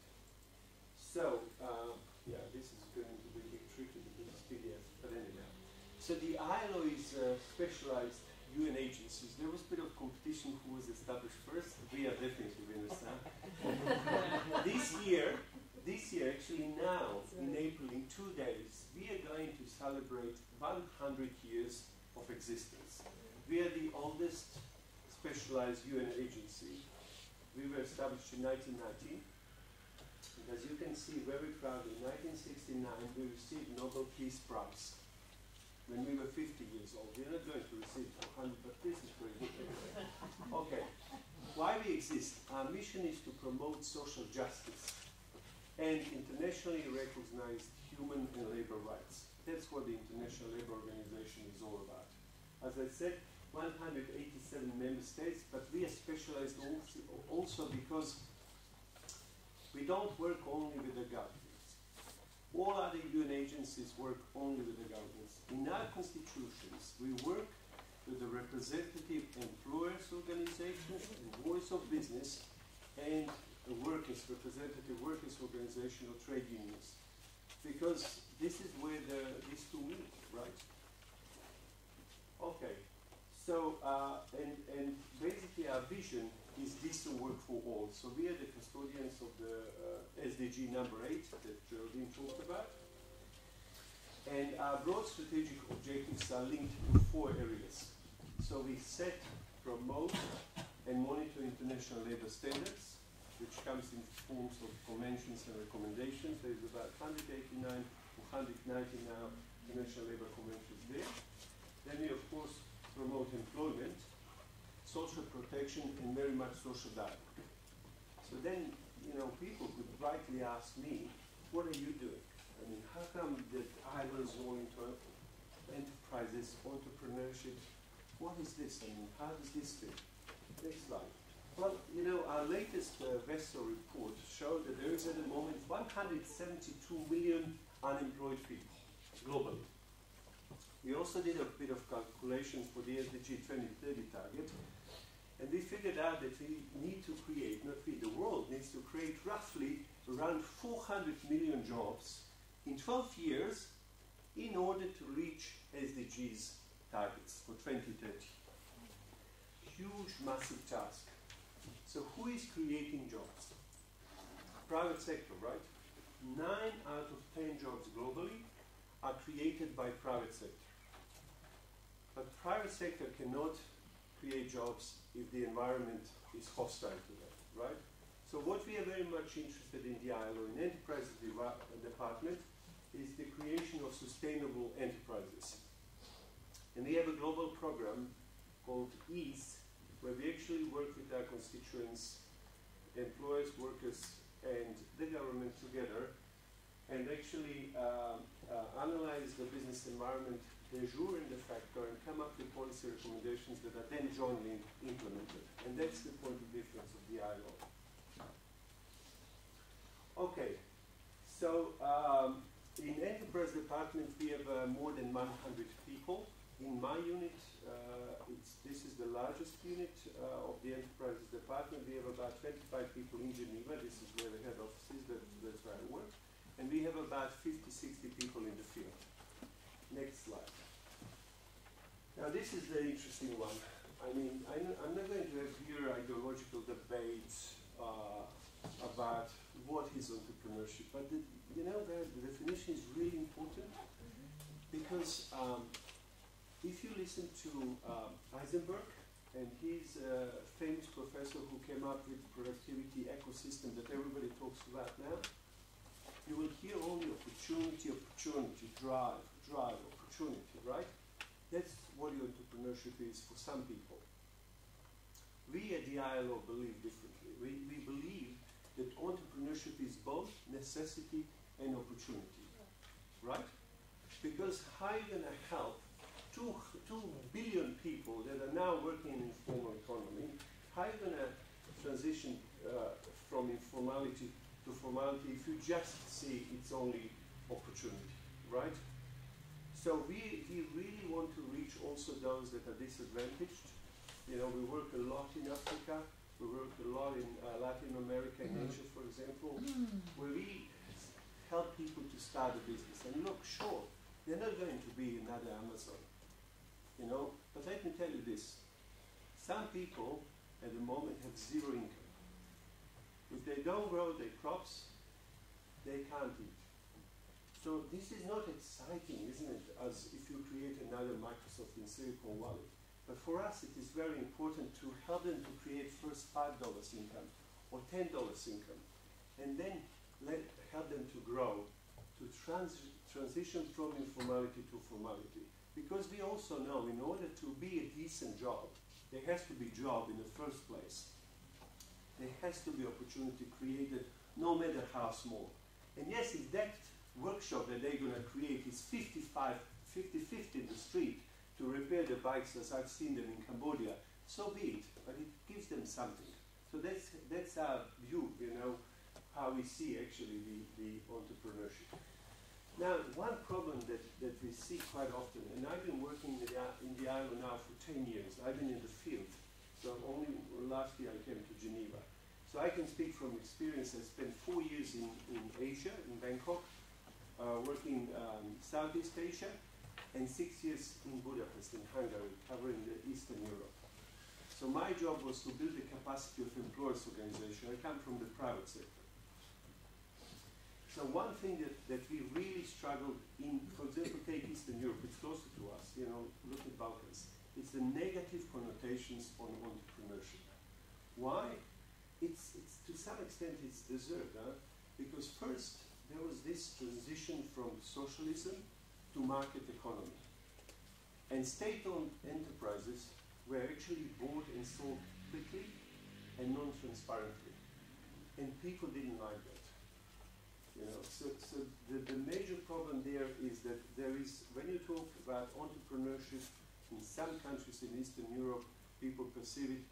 So, yeah, this is going to be a bit tricky because it's PDF, but anyhow. So the ILO is specialized UN agencies. There was a bit of competition who was established first. We are definitely winners now. This year, actually now, in April, in 2 days, we are going to celebrate 100 years of existence. We are the oldest specialized UN agency. We were established in 1990. And as you can see very proudly, in 1969 we received Nobel Peace Prize. When we were 50 years old. We're not going to receive 200, but this is pretty good. Okay. Why we exist? Our mission is to promote social justice and internationally recognized human and labor rights. That's what the International Labour Organization is all about. As I said, 187 member states, but we are specialized also because we don't work only with the governments. All other UN agencies work only with the governments. In our constitutions, we work with the representative employers organizations, the voice of business, and the representative workers organization or trade unions. Because this is where these two meet, right? Okay, so, and basically our vision is decent work for all. So we are the custodians of the SDG number 8 that Geraldine talked about. And our broad strategic objectives are linked to 4 areas. So we set, promote, and monitor international labor standards, which comes in forms of conventions and recommendations. There's about 189 or 190 now international labor conventions there. Then we, of course, promote employment, social protection, and very much social dialogue. So then, you know, people could rightly ask me, what are you doing? I mean, how come that I was all into enterprises, entrepreneurship? What is this? I mean, how does this fit? Next slide. Well, you know, our latest VESO report showed that there is at the moment 172 million unemployed people globally. We also did a bit of calculations for the SDG 2030 target, and we figured out that we need to create, not we, the world needs to create roughly around 400 million jobs in 12 years in order to reach SDGs targets for 2030. Huge, massive task. So who is creating jobs? Private sector, right? 9 out of 10 jobs globally are created by private sector. But private sector cannot create jobs if the environment is hostile to them, right? So what we are very much interested in the ILO, in Enterprise Department, is the creation of sustainable enterprises. And we have a global program called EASE, where we actually work with our constituents, employers, workers, and the government together, and actually analyze the business environment de jure and de facto, and come up with policy recommendations that are then jointly implemented. And that's the point of difference of the ILO. Okay, so in Enterprise Department we have more than 100 people. In my unit, this is the largest unit of the Enterprise Department. We have about 25 people in Geneva. This is where the head office is, that's where I work. And we have about 50, 60 people in the field. Next slide. Now this is the interesting one. I mean, I'm not going to have here ideological debates about what is entrepreneurship, but you know, the definition is really important because if you listen to Heisenberg, and he's a famous professor who came up with the productivity ecosystem that everybody talks about now, you will hear only opportunity, opportunity, drive, drive, opportunity, right? That's what entrepreneurship is for some people. We at the ILO believe differently. We believe that entrepreneurship is both necessity and opportunity, right? Because how are you going to help 2 billion people that are now working in informal economy? How are you going to transition from informality to formality if you just see it's only opportunity, right? So we really want to reach also those that are disadvantaged. You know, we work a lot in Africa, we work a lot in Latin America, in Asia, for example, where we help people to start a business. And look, sure, they're not going to be another Amazon, you know, but let me tell you this. Some people at the moment have 0 income. If they don't grow their crops, they can't eat. So this is not exciting, isn't it, as if you create another Microsoft in Silicon Valley. But for us, it is very important to help them to create first $5 income or $10 income, and then help them to grow, to transition from informality to formality. Because we also know in order to be a decent job, there has to be job in the first place. There has to be opportunity created, no matter how small. And yes, if that workshop that they're going to create is 50-50 in the street to repair the bikes as I've seen them in Cambodia, so be it, but it gives them something. So that's our view, how we see actually the entrepreneurship. Now, one problem that we see quite often, and I've been working in the island now for 10 years, I've been in the field, so only last year I came to Geneva. So I can speak from experience. I spent 4 years in Asia, in Bangkok, working Southeast Asia, and 6 years in Budapest, in Hungary, covering the Eastern Europe. So my job was to build the capacity of employers' organization. I come from the private sector. So one thing that we really struggled in, for example, take Eastern Europe, it's closer to us, look at Balkans. It's the negative connotations on entrepreneurship. Why? It's to some extent it's deserved, because first there was this transition from socialism to market economy. And state-owned enterprises were actually bought and sold quickly and non-transparently. And people didn't like that. So the major problem there is that there is, when you talk about entrepreneurship in some countries in Eastern Europe, people perceive it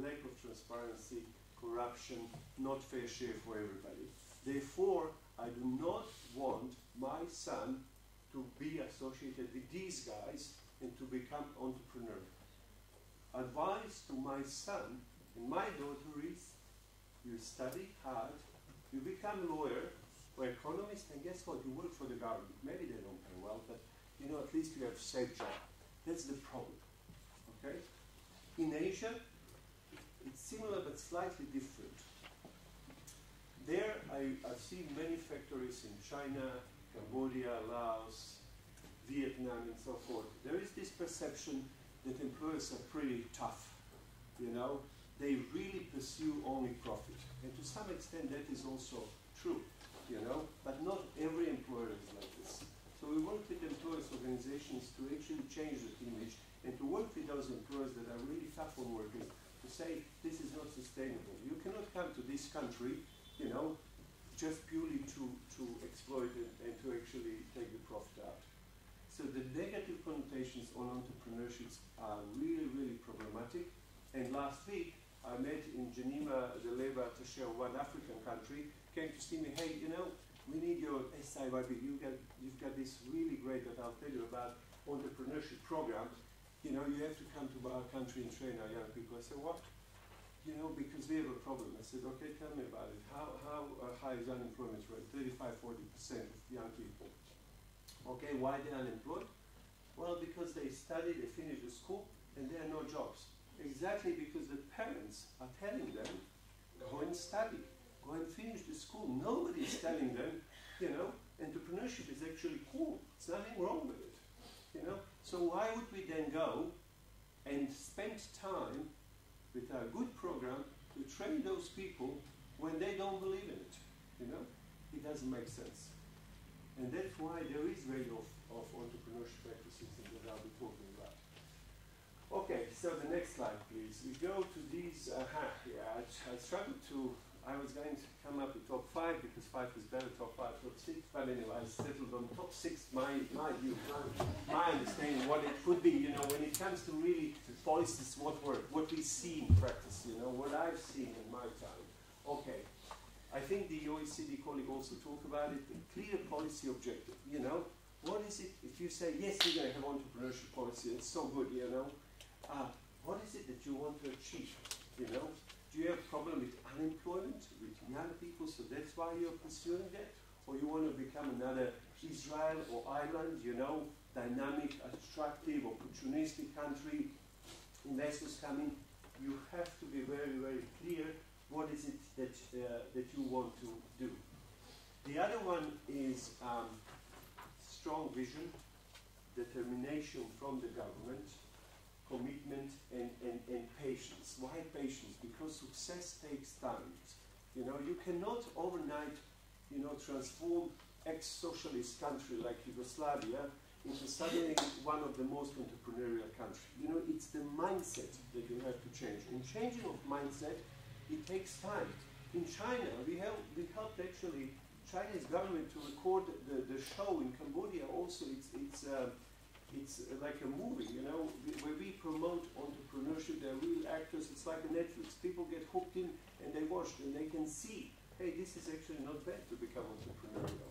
lack of transparency, corruption, not fair share for everybody. Therefore, I do not want my son to be associated with these guys and to become entrepreneur. Advice to my son and my daughter is, you study hard, you become a lawyer, or economist, and guess what? You work for the government. Maybe they don't pay well, but at least you have a safe job. That's the problem. Okay? In Asia, it's similar but slightly different. There, I've seen many factories in China, Cambodia, Laos, Vietnam, and so forth. There is this perception that employers are pretty tough. They really pursue only profit. And to some extent, that is also true. But not every employer is like this. So we work with employers' organizations to actually change that image and to work with those employers that are really tough on workers to say, this is not sustainable. You cannot come to this country, just purely to exploit it and to actually take the profit out. So the negative connotations on entrepreneurship are really, really problematic. And last week, I met in Geneva the labor attaché of one African country, came to see me, hey, we need your SIYB. You've got this really great that I'll tell you about entrepreneurship program. You have to come to our country and train our young people. I said, what? Because we have a problem. I said, okay, tell me about it. How high is unemployment rate? 35-40% of young people. Okay, why they're unemployed? Well, because they study, they finish the school, and there are no jobs. Exactly because the parents are telling them, go and study, go and finish the school. Nobody is telling them, entrepreneurship is actually cool. There's nothing wrong with it. So why would we then go and spend time with a good program to train those people when they don't believe in it? It doesn't make sense. And that's why there is way of entrepreneurship practices that I'll be talking about. Okay, so the next slide, please. We go to these, I struggled to, I was going to come up with top 5 because 5 is better, top 5, top 6, but anyway, I settled on top 6, my view, my understanding what it could be, when it comes to really policies, what work, what we see in practice, what I've seen in my time. Okay, I think the OECD colleague also talked about it, the clear policy objective, what is it, if you say, yes, we're going to have entrepreneurship policy, it's so good, what is it that you want to achieve? Do you have a problem with unemployment, with young people, so that's why you're pursuing that? Or you want to become another Israel or Ireland, dynamic, attractive, opportunistic country, investors coming? You have to be very, very clear what is it that you want to do. The other one is strong vision, determination from the government, commitment and patience. Why patience? Because success takes time. You cannot overnight transform ex-socialist country like Yugoslavia into suddenly one of the most entrepreneurial countries. It's the mindset that you have to change. And changing of mindset, it takes time. In China, we helped actually Chinese government to record the show in Cambodia. Also, it's like a movie, where we promote entrepreneurship. They're real actors. It's like a Netflix. People get hooked in and they watch and they can see, hey, this is actually not bad to become entrepreneurial.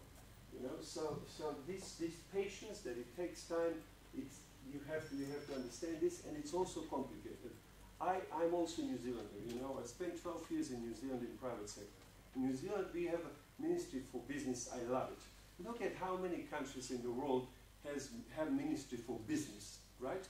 So this patience that it takes time. You have to understand this, and it's also complicated. I'm also a New Zealander. I spent 12 years in New Zealand in private sector. In New Zealand, we have a Ministry for Business. I love it. Look at how many countries in the world have Ministry for Business, right?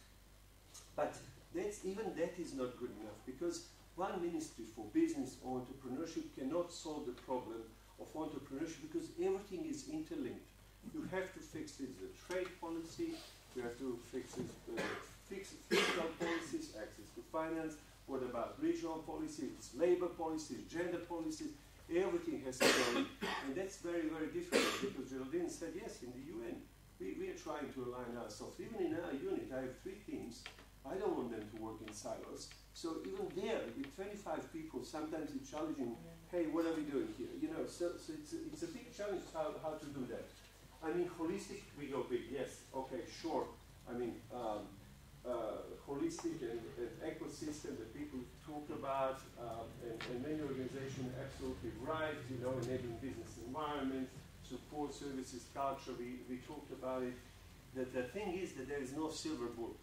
But even that is not good enough, because one Ministry for Business or entrepreneurship cannot solve the problem of entrepreneurship, because everything is interlinked. You have to fix the trade policy, you have to fix fiscal policies, access to finance. What about regional policy? It's labor policy, gender policies. Everything has to go in. And that's very, very difficult, because Geraldine said, yes, in the UN, we are trying to align ourselves. Even in our unit, I have 3 teams. I don't want them to work in silos. So even there, with 25 people, sometimes it's challenging, hey, what are we doing here? So it's a big challenge how to do that. I mean, holistic, we go big, yes, okay, sure. I mean, holistic and ecosystem that people talk about, and many organizations absolutely right, enabling business environment, support services, culture, we talked about it. The thing is that there is no silver bullet.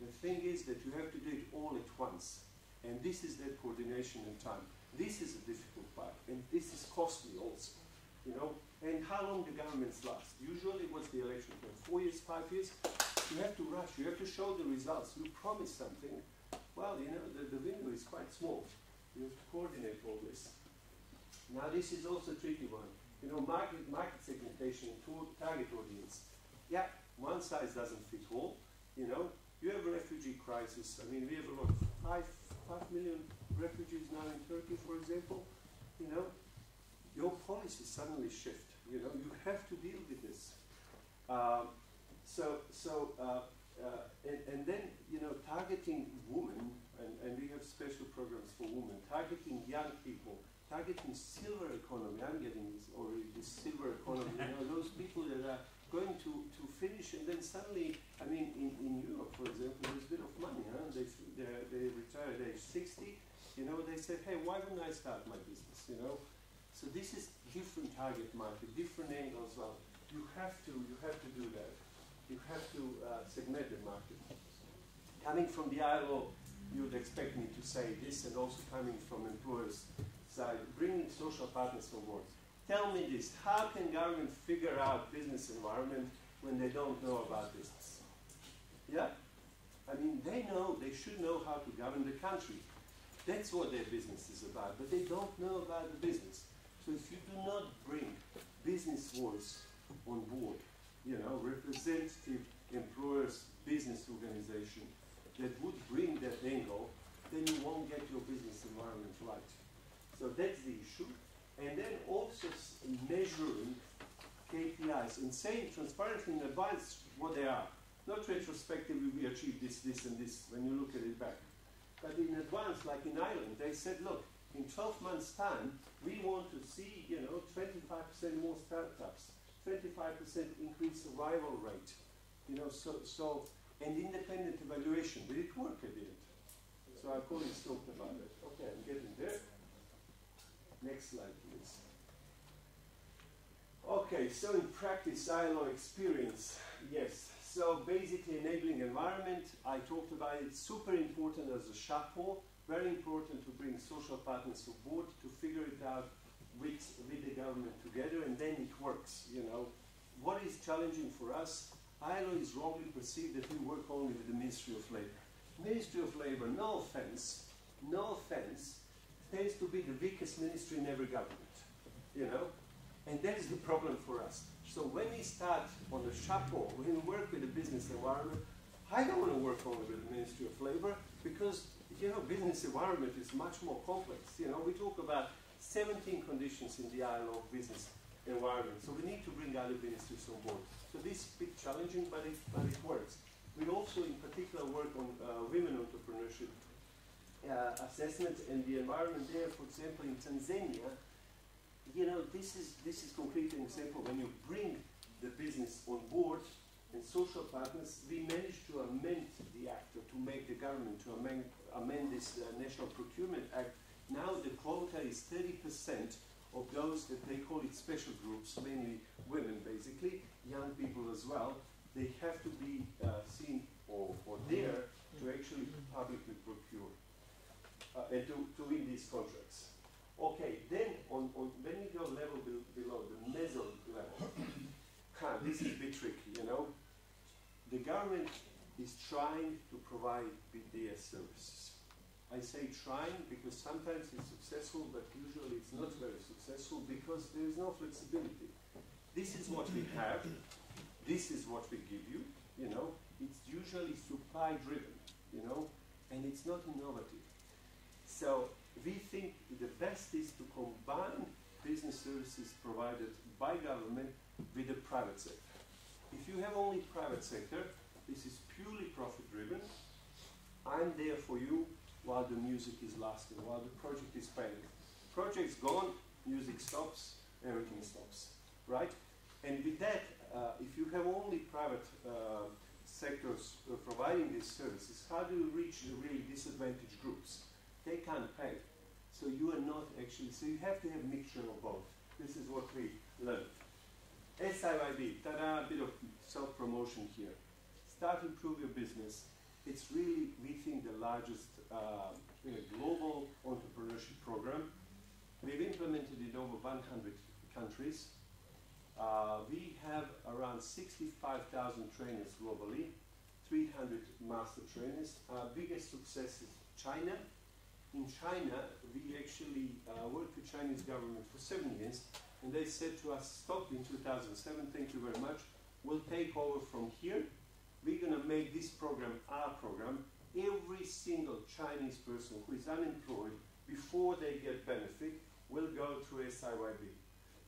The thing is that you have to do it all at once. And this is that coordination and time. This is a difficult part, and this is costly also. And how long the governments last? Usually, what's the election term? 4 years, 5 years? You have to rush. You have to show the results. You promise something. Well, the window is quite small. You have to coordinate all this. Now, this is also a tricky one. Market segmentation, target audience. Yeah, one size doesn't fit all. You have a refugee crisis. I mean, we have about 5 million refugees now in Turkey, for example. Your policies suddenly shift. You have to deal with this. And then, targeting women, and we have special programs for women, targeting young people, targeting silver economy. I'm getting this silver economy. Those people that are going to finish, and then suddenly, I mean, in Europe, for example, there's a bit of money. Huh? They retire at age 60. They said, hey, why wouldn't I start my business? So this is different target market, different angles. Well, you have to do that. You have to segment the market. Coming from the ILO, you would expect me to say this, and also coming from employers' side, bringing social partners on board. Tell me this, how can government figure out business environment when they don't know about business? Yeah? I mean, they should know how to govern the country. That's what their business is about, but they don't know about the business. So if you do not bring business voice on board, representative employers, business organization that would bring that angle, then you won't get your business environment right. So that's the issue. And then also measuring KPIs and saying transparently in advance what they are. Not retrospectively, we achieved this, this, and this when you look at it back. But in advance, like in Ireland, they said, look, in 12 months' time, we want to see, 25% more startups, 25% increased arrival rate, and independent evaluation. Did it work at the end? So our colleagues talked about it. Okay, I'm getting there. Next slide, please. Okay, so in practice, ILO experience, yes. So basically enabling environment, I talked about it, super important as a chapeau, very important to bring social partners on board to figure it out with the government together, and then it works, What is challenging for us, ILO is wrongly perceived that we work only with the Ministry of Labor. Ministry of Labor, no offense, tends to be the weakest ministry in every government, And that is the problem for us. So when we start on the chapeau, when we work with the business environment, I don't want to work only with the Ministry of Labor because, business environment is much more complex. We talk about 17 conditions in the ILO business. environment. So we need to bring other ministries on board. So this is a bit challenging, but it works. We also, in particular, work on women entrepreneurship assessment and the environment there. For example, in Tanzania, you know, this is completely an example. When you bring the business on board and social partners, we managed to amend the act, or to make the government to amend this National Procurement Act. Now the quota is 30% of those that they call it special groups, mainly women basically, young people as well. They have to be seen or dare to actually publicly procure and to win these contracts. Okay, then when you go level below, the meso level, this is a bit tricky, you know. The government is trying to provide BDS services. I say trying because sometimes it's successful, but usually it's not very successful because there is no flexibility. This is what we have. This is what we give you, you know. It's usually supply driven, you know, and it's not innovative. So we think the best is to combine business services provided by government with the private sector. If you have only private sector, this is purely profit driven. I'm there for you while the music is lasting, while the project is paying. Project's gone, music stops, everything stops, right? And with that, if you have only private sectors providing these services, how do you reach the really disadvantaged groups? They can't pay. So you are not actually, so you have to have a mixture of both. This is what we learned. SIYB, ta-da, a bit of self-promotion here. Start Improve Your Business. It's really, we think, the largest global entrepreneurship program. We've implemented it in over 100 countries. We have around 65,000 trainers globally, 300 master trainers. Our biggest success is China. In China, we actually worked with Chinese government for 7 years, and they said to us, stop in 2007, thank you very much, we'll take over from here. We're going to make this program our program. Every single Chinese person who is unemployed, before they get benefit, will go through SIYB.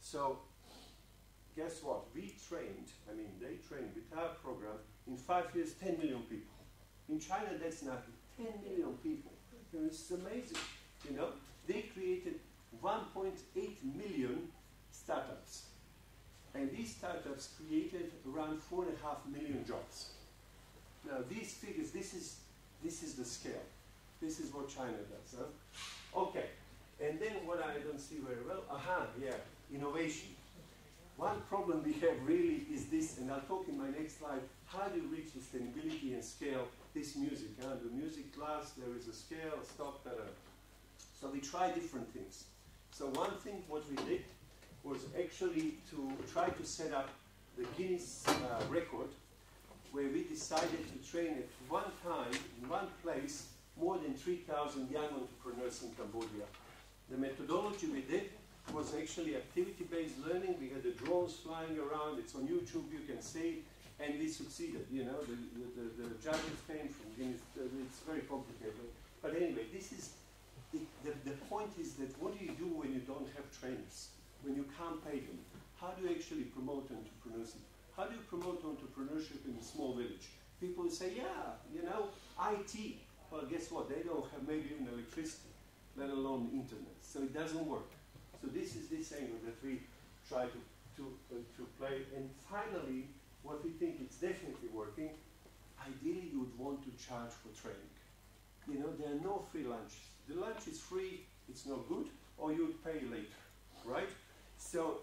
So, guess what? We trained, they trained with our program, in 5 years, 10 million people. In China, that's nothing. 10 million people. It's amazing, you know. They created 1.8 million startups. And these startups created around 4.5 million jobs. Now these figures, this is the scale. This is what China does. Huh? Okay, and then what I don't see very well, innovation. One problem we have really is this, and I'll talk in my next slide, how do you reach sustainability and scale this music? The music class, there is a scale, a stop, So we try different things. So one thing what we did was actually to try to set up the Guinness record, where we decided to train at one time, in one place, more than 3,000 young entrepreneurs in Cambodia. The methodology we did was actually activity-based learning. We had the drones flying around. It's on YouTube, you can see, and we succeeded. You know, the judges came from Guinness. It's very complicated. But anyway, this is the point is that what do you do when you don't have trainers, when you can't pay them? How do you actually promote entrepreneurship? How do you promote entrepreneurship in a small village? People say, yeah, you know, IT. Well, guess what? They don't have maybe even electricity, let alone internet. So it doesn't work. So this is this angle that we try to play. And finally, what we think is definitely working, ideally you would want to charge for training. You know, there are no free lunches. The lunch is free, it's no good, or you would pay later, right? So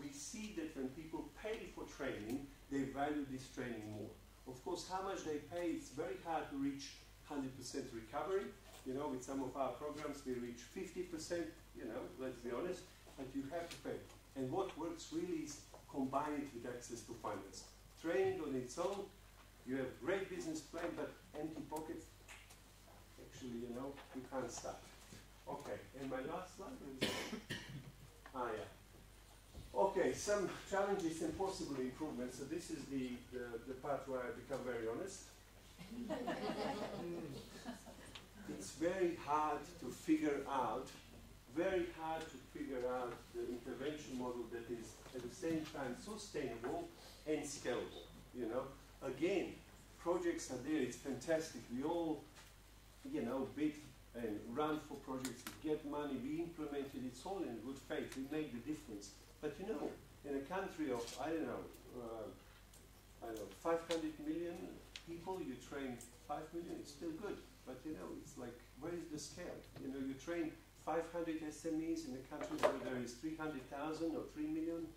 we see that when people pay for training, they value this training more. Of course, how much they pay, it's very hard to reach 100% recovery. You know, with some of our programs, we reach 50%, you know, let's be honest, but you have to pay. And what works really is combine it with access to finance. Training on its own, you have great business plan, but empty pockets, actually, you know, you can't start. Okay, and my last slide is, Okay, some challenges and possible improvements. So this is the part where I become very honest. It's very hard to figure out the intervention model that is at the same time sustainable and scalable. You know, again, projects are there. It's fantastic. We all, you know, bid and run for projects. We get money. We implement it. It's all in good faith. We make the difference. But you know, in a country of I don't know, 500 million people, you train 5 million. It's still good. But you know, it's like, where is the scale? You know, you train 500 SMEs in a country where there is 300,000 or 3 million.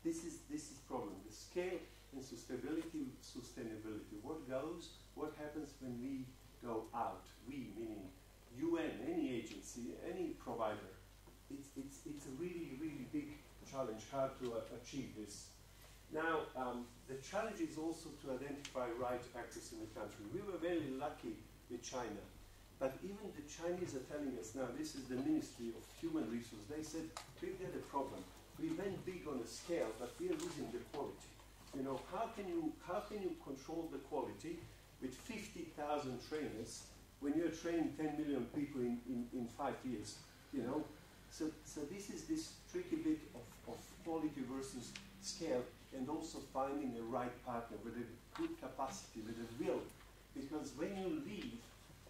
This is problem. The scale and sustainability. What goes? What happens when we go out? We, meaning UN, any agency, any provider. It's a really, really big challenge how to achieve this. Now, the challenge is also to identify right actors in the country. We were very lucky with China. But even the Chinese are telling us now, this is the Ministry of Human Resources, they said, we've got a problem. We went big on a scale, but we are losing the quality. You know, how can you control the quality with 50,000 trainers when you're training 10 million people in 5 years? You know, so this is this tricky bit of quality versus scale, and also finding the right partner with a good capacity, with a will. Because when you leave,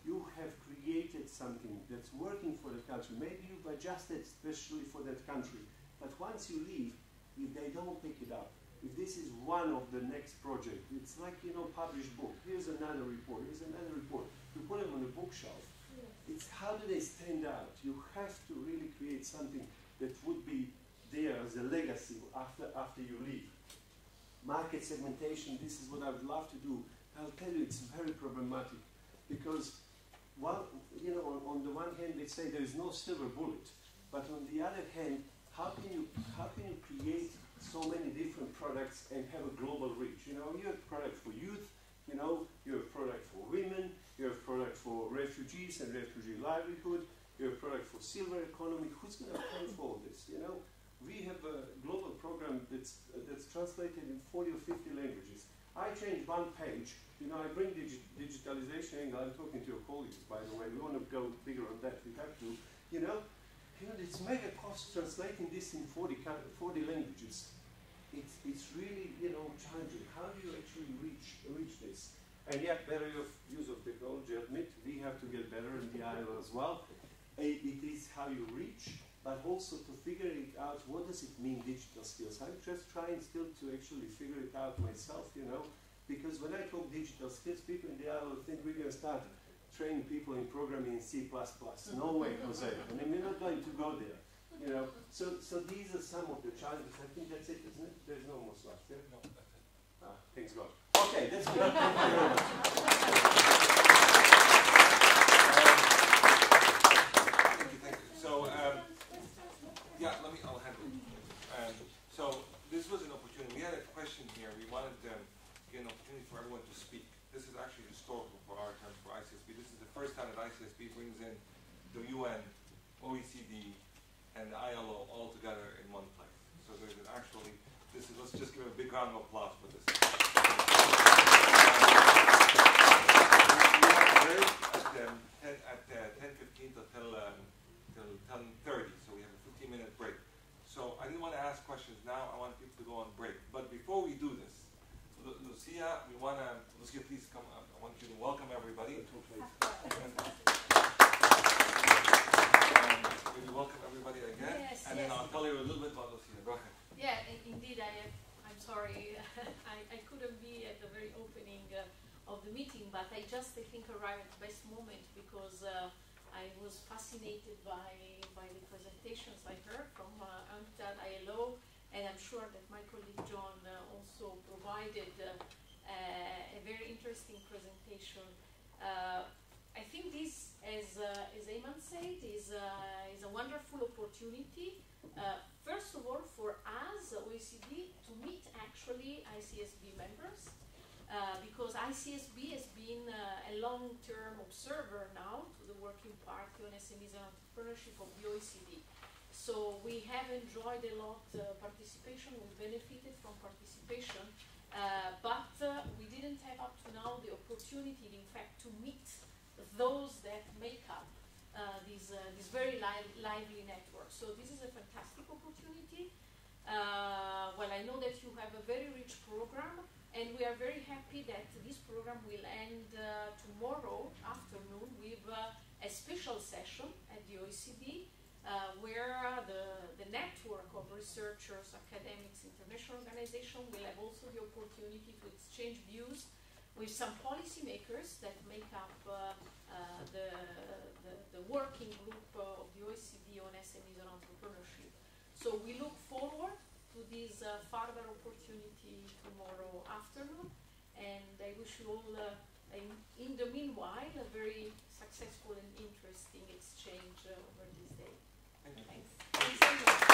you have created something that's working for the country. Maybe you've adjusted especially for that country. But once you leave, if they don't pick it up, if this is one of the next project, it's like, you know, published book. Here's another report, here's another report. You put them on a bookshelf. It's how do they stand out? You have to really create something that would be there as a legacy after you leave. Market segmentation, this is what I would love to do. I'll tell you, it's very problematic because, well, you know, on the one hand, they say there is no silver bullet, but on the other hand, how can you create so many different products and have a global reach? You know, you have a product for youth, you know, you have a product for women, you have a product for refugees and refugee livelihood, you have a product for silver economy. Who's going to pay for all this? You know, we have a global program that's translated in 40 or 50 languages. I change one page. You know, I bring digitalization angle. I'm talking to your colleagues, by the way. We want to go bigger on that. We have to. You know, it's mega cost translating this in 40 languages. It's really, you know, challenging. How do you actually reach this? And yet, better use of technology. Admit we have to get better in the ILO as well. It is how you reach, but also to figure it out. What does it mean, digital skills? I'm just trying still to actually figure it out myself. You know. Because when I talk digital skills, people in the ILO think we're going to start training people in programming in C++. No way, Jose. I mean, we're not going to go there. You know. So these are some of the challenges. I think that's it, isn't it? There's no more slides. Yeah? No, that's it. Thanks God. Okay, that's good. Thank you very much. Thank you. So, yeah, I'll handle it. So this was an opportunity. We had a question here. We wanted an opportunity for everyone to speak. This is actually historical for our terms for ICSB. This is the first time that ICSB brings in the UN, OECD, and the ILO all together in one place. So there's an actually, let's just give a big round of applause for this. We have a break at 10:15 till 10:30, so we have a 15-minute break. So I didn't want to ask questions now. I want people to go on break. But before we do this, Lucia, Lucia, please come up. I want you to welcome everybody. Will you welcome everybody again? Yes, and then I'll tell you a little bit about Lucia. Go ahead. Yeah, indeed, I'm sorry. I couldn't be at the very opening of the meeting, but I think arrived at the best moment because I was fascinated by the presentations I heard from UNCTAD, ILO, and I'm sure that my colleague John also provided a very interesting presentation. I think this, as Ayman said, is a wonderful opportunity. First of all, for us, OECD, to meet actually ICSB members, because ICSB has been a long-term observer now to the Working Party on SMEs and Entrepreneurship of the OECD. So we have enjoyed a lot participation, we benefited from participation, but we didn't have up to now the opportunity, in fact, to meet those that make up this very lively network. So this is a fantastic opportunity. I know that you have a very rich program, and we are very happy that this program will end tomorrow afternoon with a special session at the OECD, where the network of researchers, academics, international organizations will have also the opportunity to exchange views with some policymakers that make up the working group of the OECD on SMEs and entrepreneurship. So we look forward to this further opportunity tomorrow afternoon, and I wish you all, in the meanwhile, a very successful and interesting exchange over this day. Thanks. Thanks so much.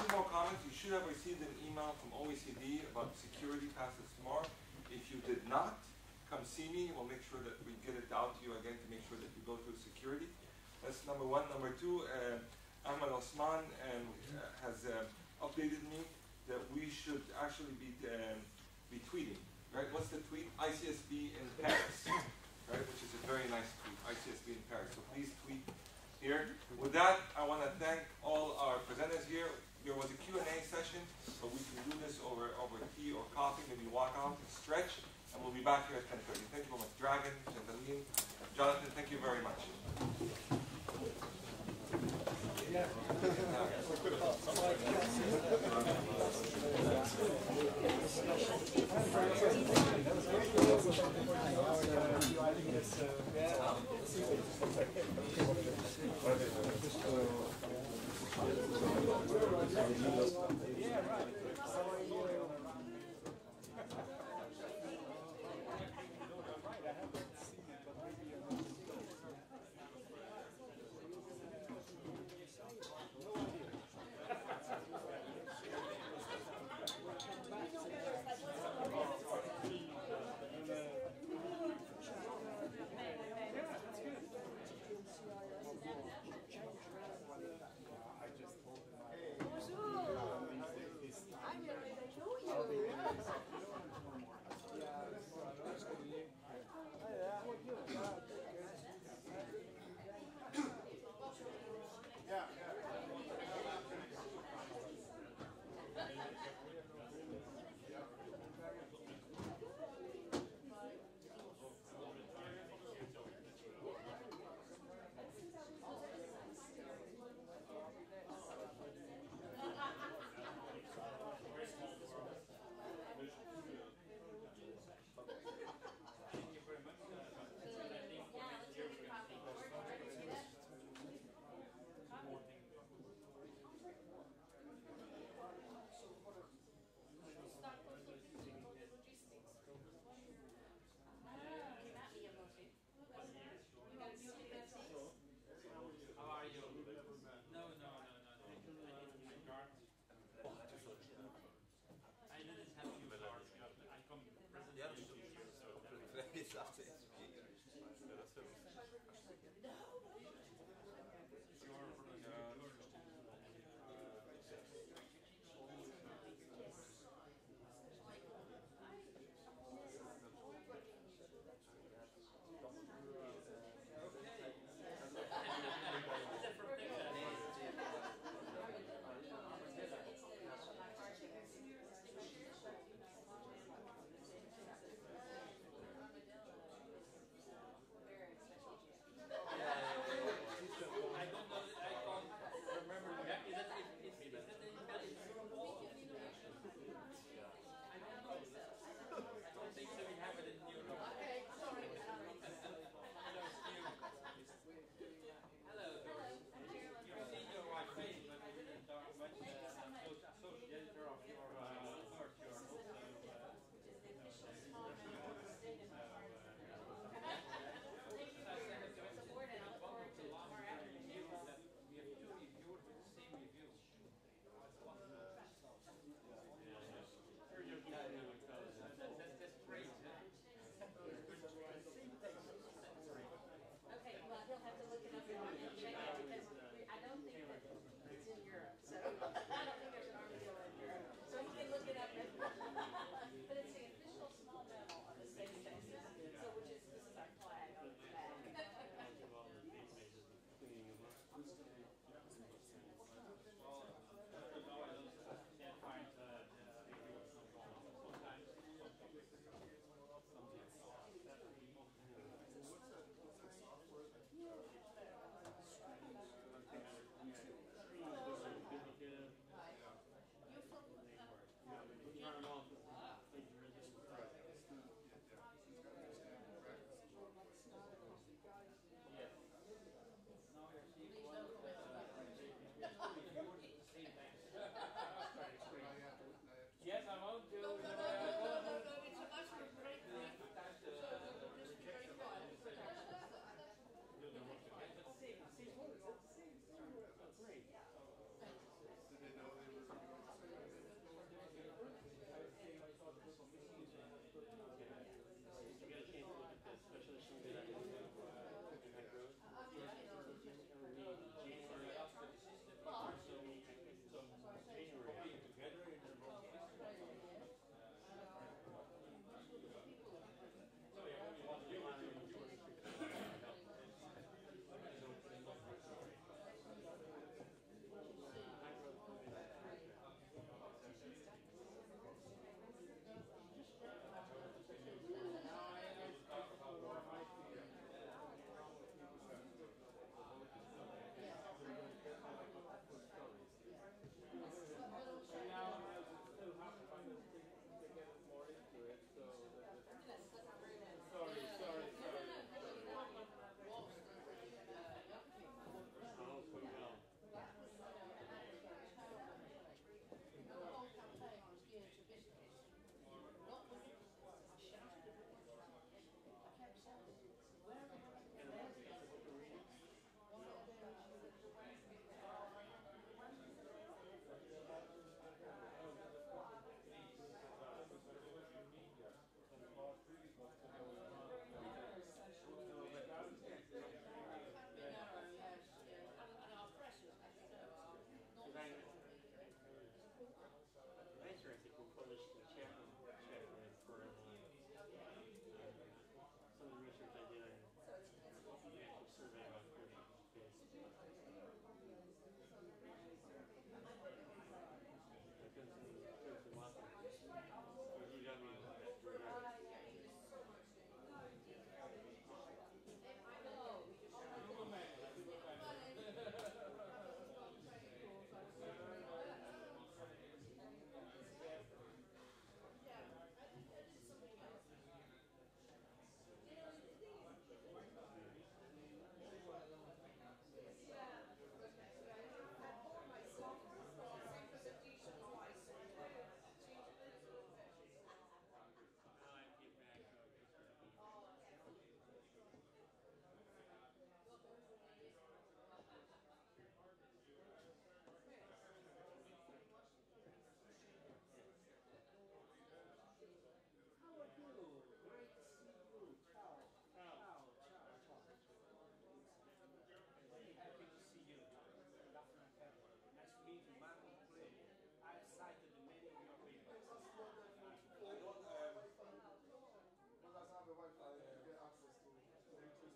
Two more comments. You should have received an email from OECD about security passes tomorrow. If you did not, come see me. We'll make sure that we get it out to you again to make sure that you go through security. That's number one. Number two, Ahmed Osman has updated me that we should actually be tweeting. Right? What's the tweet? ICSB in Paris. Right? Which is a very nice tweet. ICSB in Paris. So please tweet here. With that, I want to thank all our presenters here. There was a Q&A session, but we can do this over tea or coffee. Maybe walk out and stretch, and we'll be back here at 10:30. Thank you very much, Dragan, Chantaline, Jonathan. Thank you very much.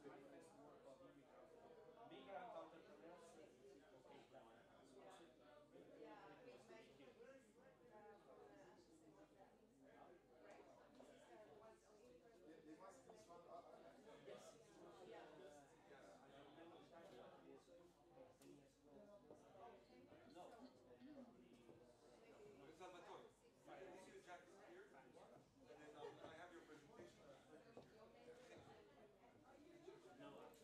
Migrant entrepreneurs They must be this one. Yes. Salvatore, I can give you the jacket here, and then I have your presentation. No.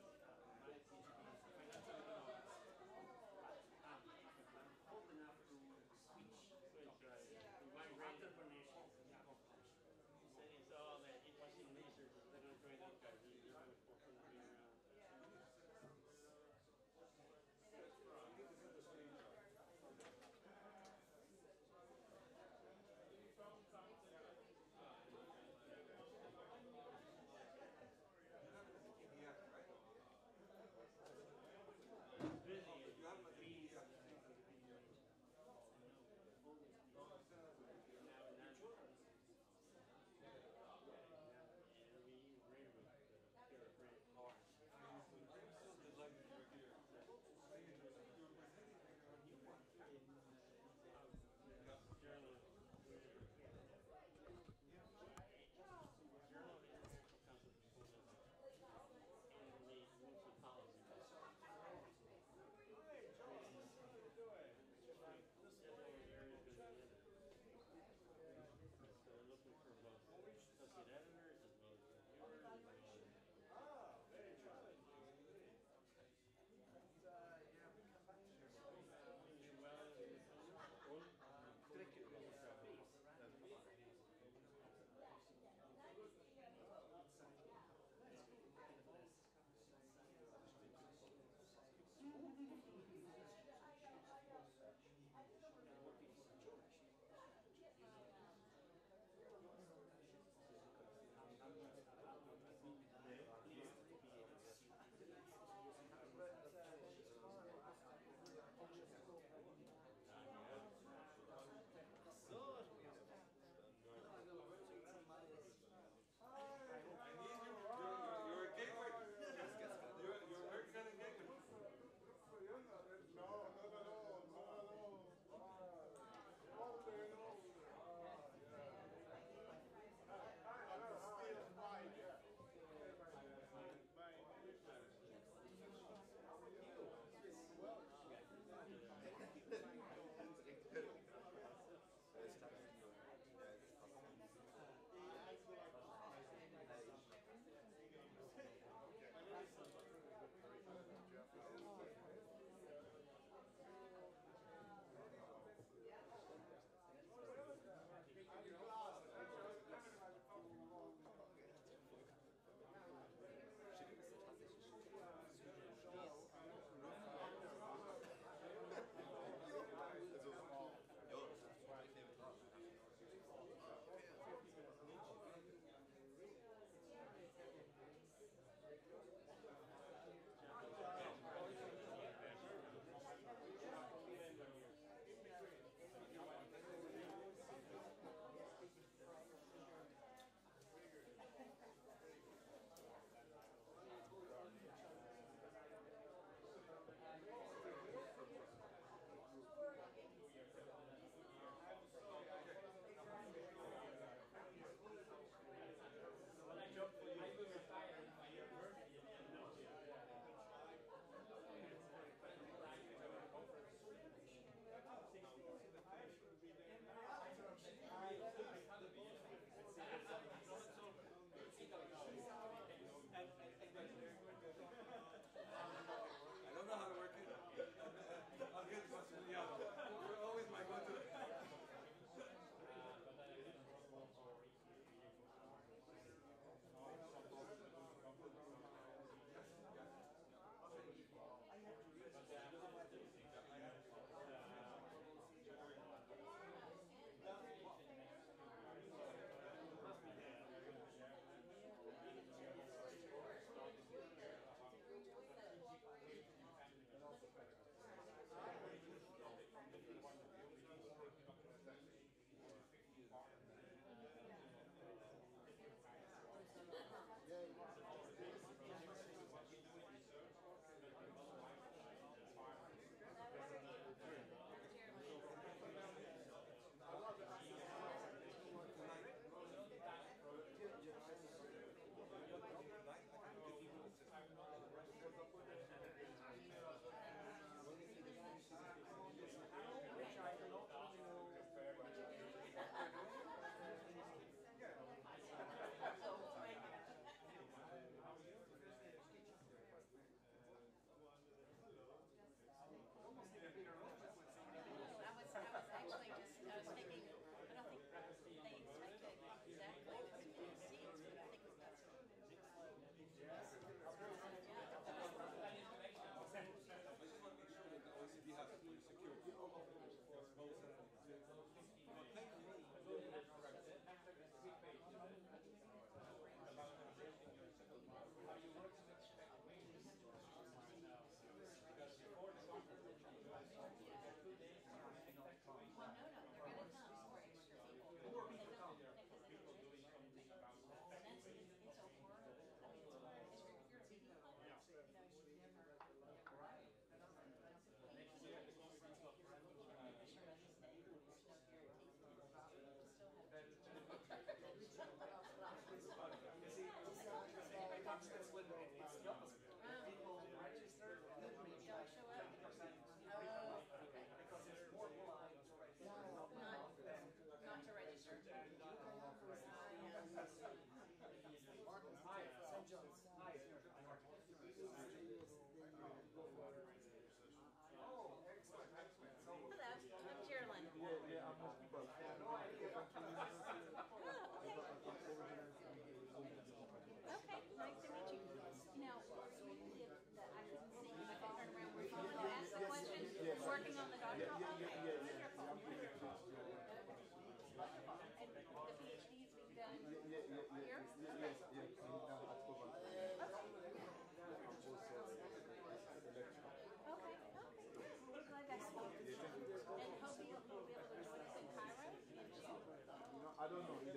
don't know. You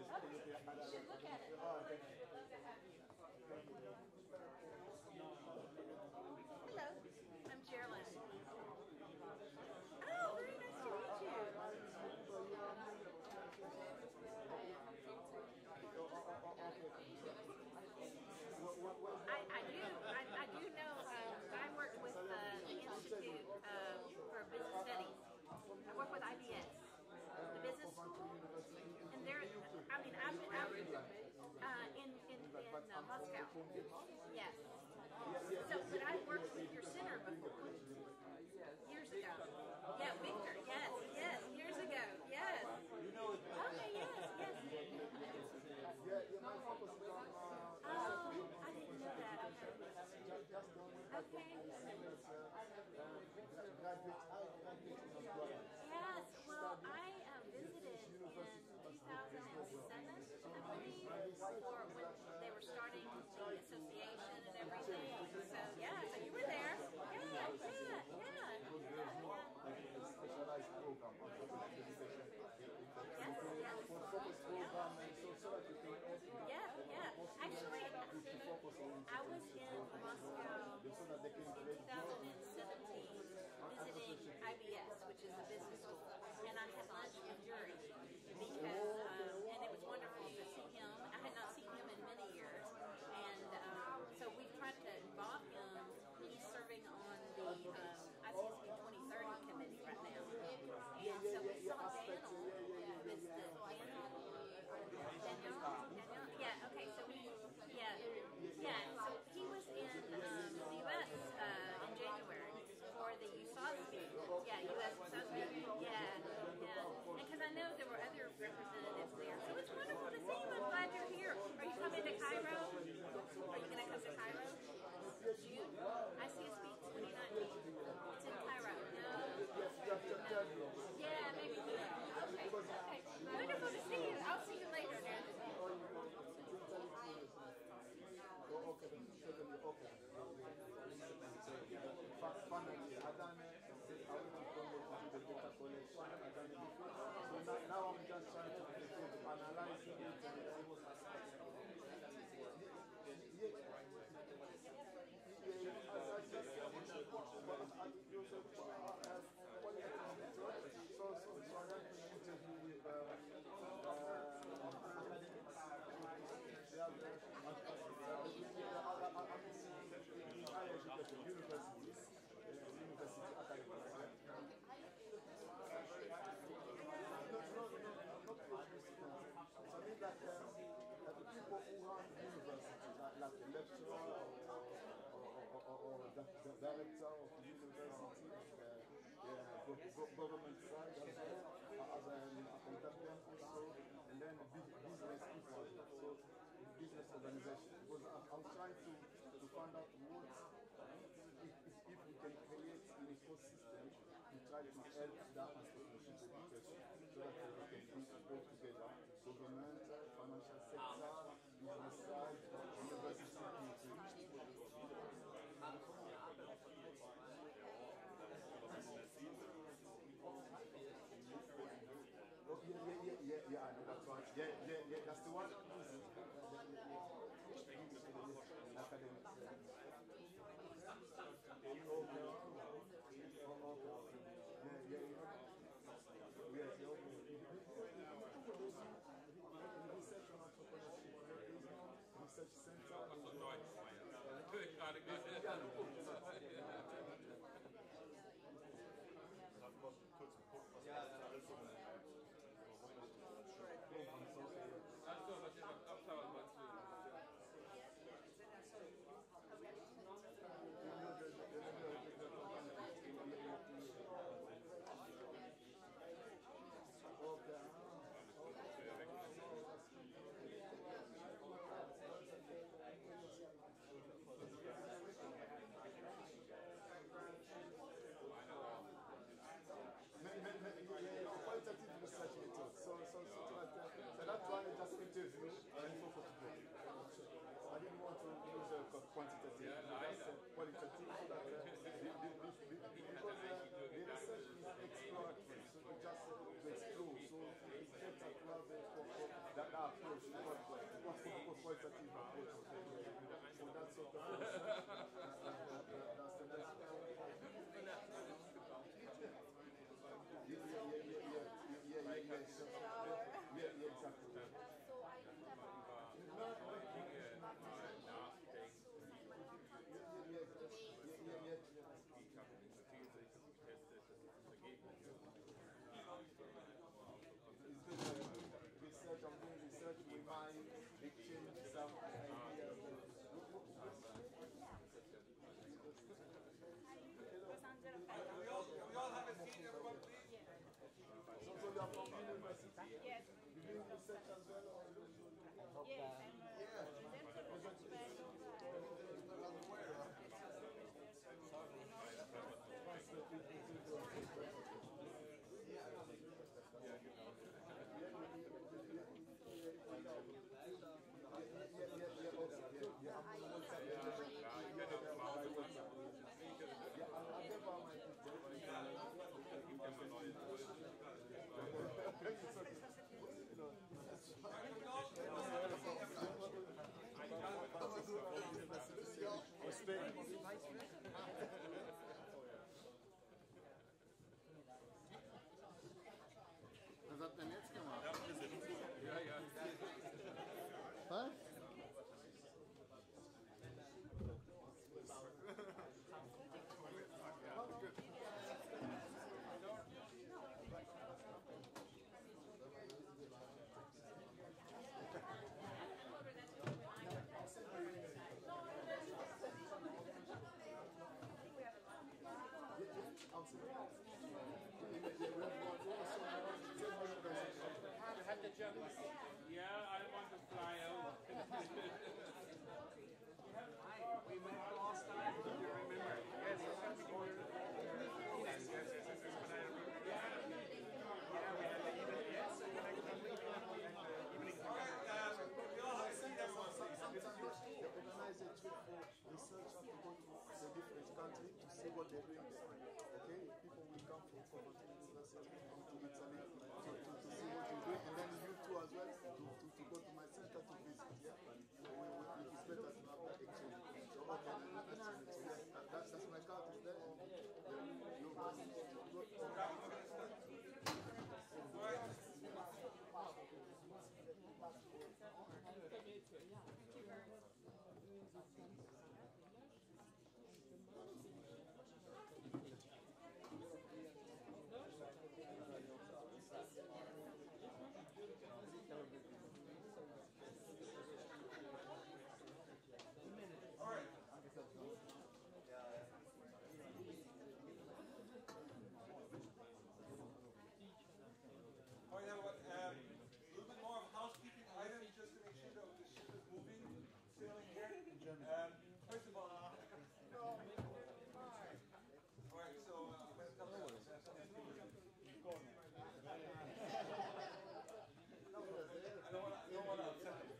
should look at it. Oh, thank you. Hello, I'm Geraldine. Oh, very nice to meet you. I do know, I worked with the Institute for Business Studies. I work with IBS, the business school, and they're, I mean, I'm in Moscow. Yes. So, but I worked with your center before, years ago. Yeah, Victor, yes, years ago, yes. Okay, yes. Oh, I didn't know that, okay. Yes, well, I visited in 2007, I believe, for when they were starting the association and everything. So, yeah, so you were there. Yeah. Specialized program on Yeah. Actually, I was in Moscow in 2017 visiting IBS, which is the business school, and I had lunch with Yuri because, and it was wonderful to see him. I had not seen him in many years, and so we tried to involve him. He's serving on the ICSB 2030 committee right now, and so we saw Daniel. Yeah, okay, so so he was in the U.S. In January for the USASB. Yeah, US USASB. Yeah. And because I know there were other representatives there. So it's wonderful to see you. I'm glad you're here. Are you coming to Cairo? Are you going to come to Cairo? June? ICSB 2019. It's in Cairo. No. Yeah, maybe. Okay. Wonderful to see you. I'll see you later. So now I'm just trying to analyze it. I mean that the people who run universities, like the lecturer or the director of the university, government side as well, as an entrepreneur also, and then business people, so business organization. Because I'm trying to find out what if we can create an ecosystem to try to help that entrepreneurship education so that we can work together, government, financial sector, business side, university. Yeah, I know that's right. Yeah, that's the one. Academics. Research on entrepreneurship, research center. Qualitative research method. So that's why I just interview and for today. I didn't want to use a quantitative, just qualitative, so that because the research is exploratory, so you just to explore. So it's better to have qualitative approach. So that's sort of that's the next step. Yeah, exactly. So I think Research, I'm doing research, we might exchange some ideas. Can we all have a seat, everyone, please? So you are from university? yes. You doing research as well? Or? Yes, Was hat denn jetzt gemacht? Ja, ja. Was? Yeah, I want to fly out. We met last time, do you remember? Yes, yes, but I remember. Yeah, we had the evening, yes, so when I come evening. Sometimes they organize a trip for researchers to go to the different countries to see what they're doing there. Okay? People will come from Coventry University, come to Italy to see what you're doing, and then you too as well to go to my center to visit. Yeah? It's better to have that exchange. So, okay, so yeah, that's my card is there. All right. All right, everyone. A little bit more of housekeeping items just to make sure that the ship is moving, sailing here. First of all, all right, so I'm going to tell you. I don't want to upset them.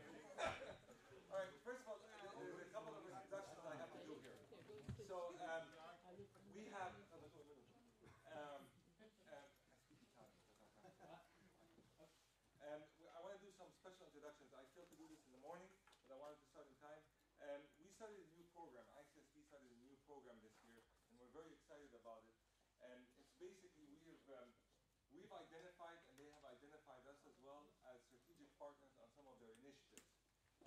All right, first of all, there's a couple of introductions I have to do here. So we have. I want to do some special introductions. I failed to do this in the morning, but I wanted to start in time. We started a new program. ICSB started a new program this year, and we're very excited about it. And it's basically we've identified, and they have identified us as well as strategic partners on some of their initiatives.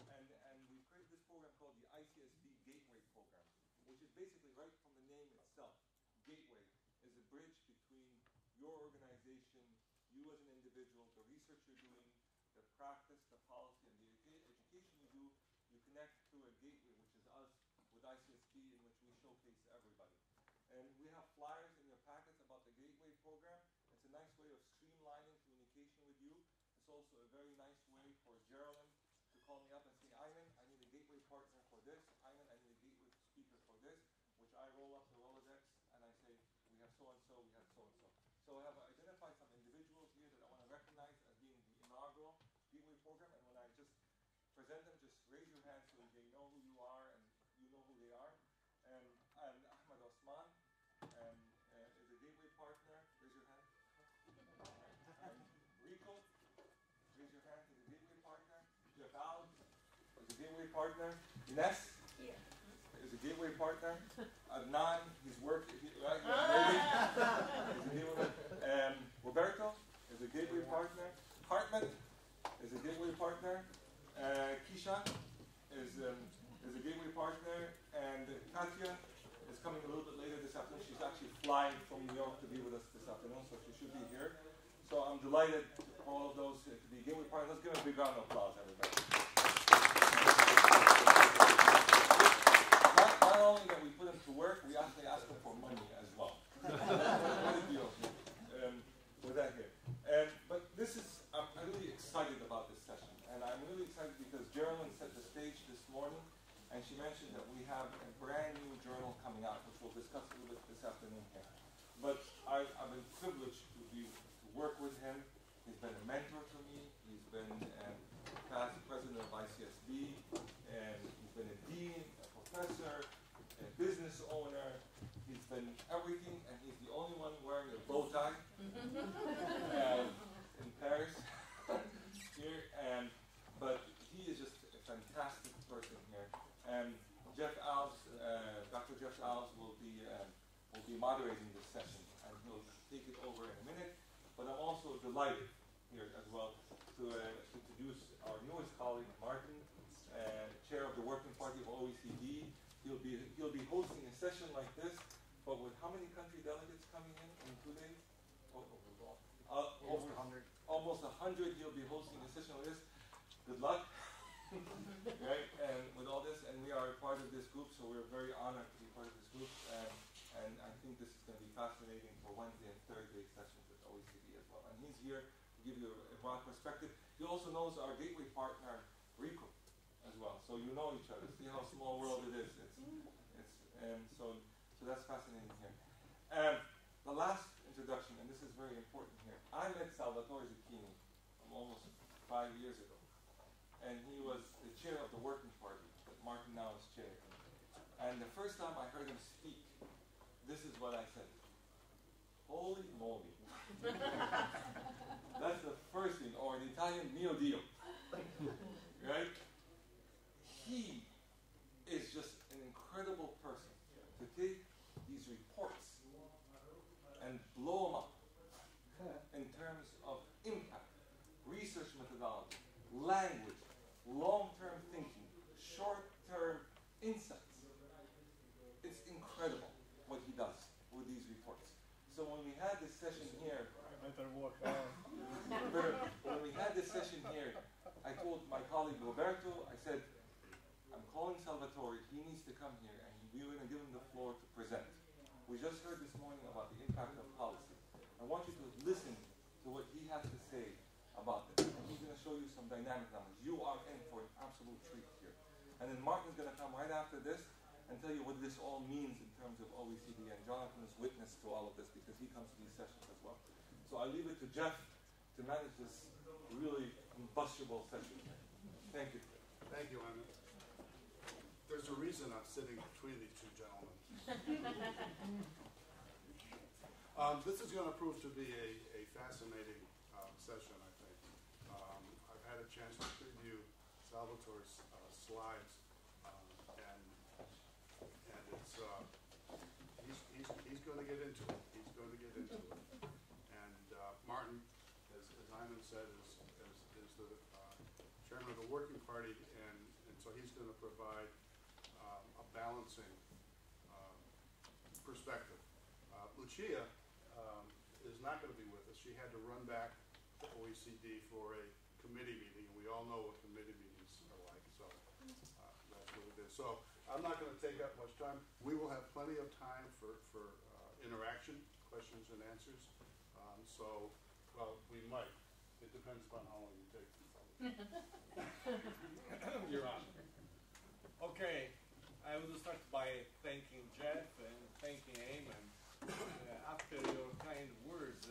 And we've created this program called the ICSB Gateway Program, which is basically right from the name itself. Gateway is a bridge between your organization, you as an individual, the research you're doing, the practice, the policy, and the education you do. You connect through a gateway, which is us, with ICSB, in which we showcase everybody. And we have flyers in your packets about the Gateway program. It's a nice way of streamlining communication with you. It's also a very nice way for Geraldine to call me up and say, Ayman, I need a gateway partner for this. Ayman, I need a gateway speaker for this, which I roll up the Rolodex and I say, we have so-and-so, we have so-and-so. So I have identified some individuals here that I want to recognize as being the inaugural gateway program, and when I just present them, just raise your hand so they know who you are and you know who they are. And Ahmed Osman is a gateway partner. Raise your hand. And Rico, raise your hand, is a gateway partner. Jabal is a gateway partner. Ines is a gateway partner. Adnan, his work, right? Roberto is a gateway partner. Hartman is a gateway partner. Keisha is a gateway partner, and Katya is coming a little bit later this afternoon. She's actually flying from New York to be with us this afternoon, so she should be here. So I'm delighted for all of those to be gateway partners. Let's give them a big round of applause, everybody. Not only that we put them to work, we actually ask them for money as well. What a deal with that here. But this is, I'm really excited about this session. And I'm really excited because Geraldine set the stage this morning, and she mentioned that we have a brand new journal coming out, which we'll discuss a little bit this afternoon here. But I've been privileged to work with him. He's been a mentor to me. He's been past president of ICSB, and he's been a dean, a professor, a business owner. He's been everything, and he's the only one wearing a bow tie in Paris here. But he is just a fantastic person here. Jeff Alves, Dr. Jeff Alves will be moderating this session, and he'll take it over in a minute. But I'm also delighted here as well to introduce our newest colleague, Martin, chair of the Working Party of OECD. He'll be hosting a session like this, but with how many country delegates coming in 2 days? Over 100. Almost 100. He'll be hosting a session like this. Good luck. Right? And with all this, and we are part of this group, so we're very honored to be part of this group. And I think this is going to be fascinating for Wednesday and Thursday sessions with OECD as well. And he's here to give you a broad perspective. He also knows our gateway partner, Rico, as well. So you know each other. See how small world it is. So that's fascinating here. The last introduction, and this is very important here. I met Salvatore Zucchini almost 5 years ago. And he was the chair of the Working Party that Martin now is chairing. And the first time I heard him speak, this is what I said. Holy moly. That's the first thing, or the Italian mio Dio. Right? He is just an incredible person to take these reports and blow them up in terms of impact, research methodology, language, long-term thinking, short-term insights. It's incredible what he does with these reports. So when we had this session here, when we had this session here, I told my colleague Roberto, I said, I'm calling Salvatore, he needs to come here, and we're going to give him the floor to present. We just heard this morning about the impact of policy. I want you to listen to what he has to say about this. And he's going to show you some dynamic numbers. You are in for an absolute treat here. And then Martin's going to come right after this and tell you what this all means in terms of OECD. And Jonathan is witness to all of this because he comes to these sessions as well. So I'll leave it to Jeff to manage this really combustible session. Thank you. Thank you, Emmett. There's a reason I'm sitting between these two gentlemen. This is going to prove to be a fascinating session, I think. I've had a chance to preview Salvatore's slides, and it's he's going to get into it. He's going to get into it. And Martin, as Iman said, is the chairman of the Working Party, and so he's going to provide a balancing perspective. Lucia is not going to be with us. She had to run back to OECD for a committee meeting, and we all know what committee meetings are like, so that's what it is. So I'm not going to take up much time. We will have plenty of time for interaction, questions and answers. Well, we might. It depends upon how long you take. You're on. Okay, I will start by thanking Jeff and thanking Eamon. After your kind words,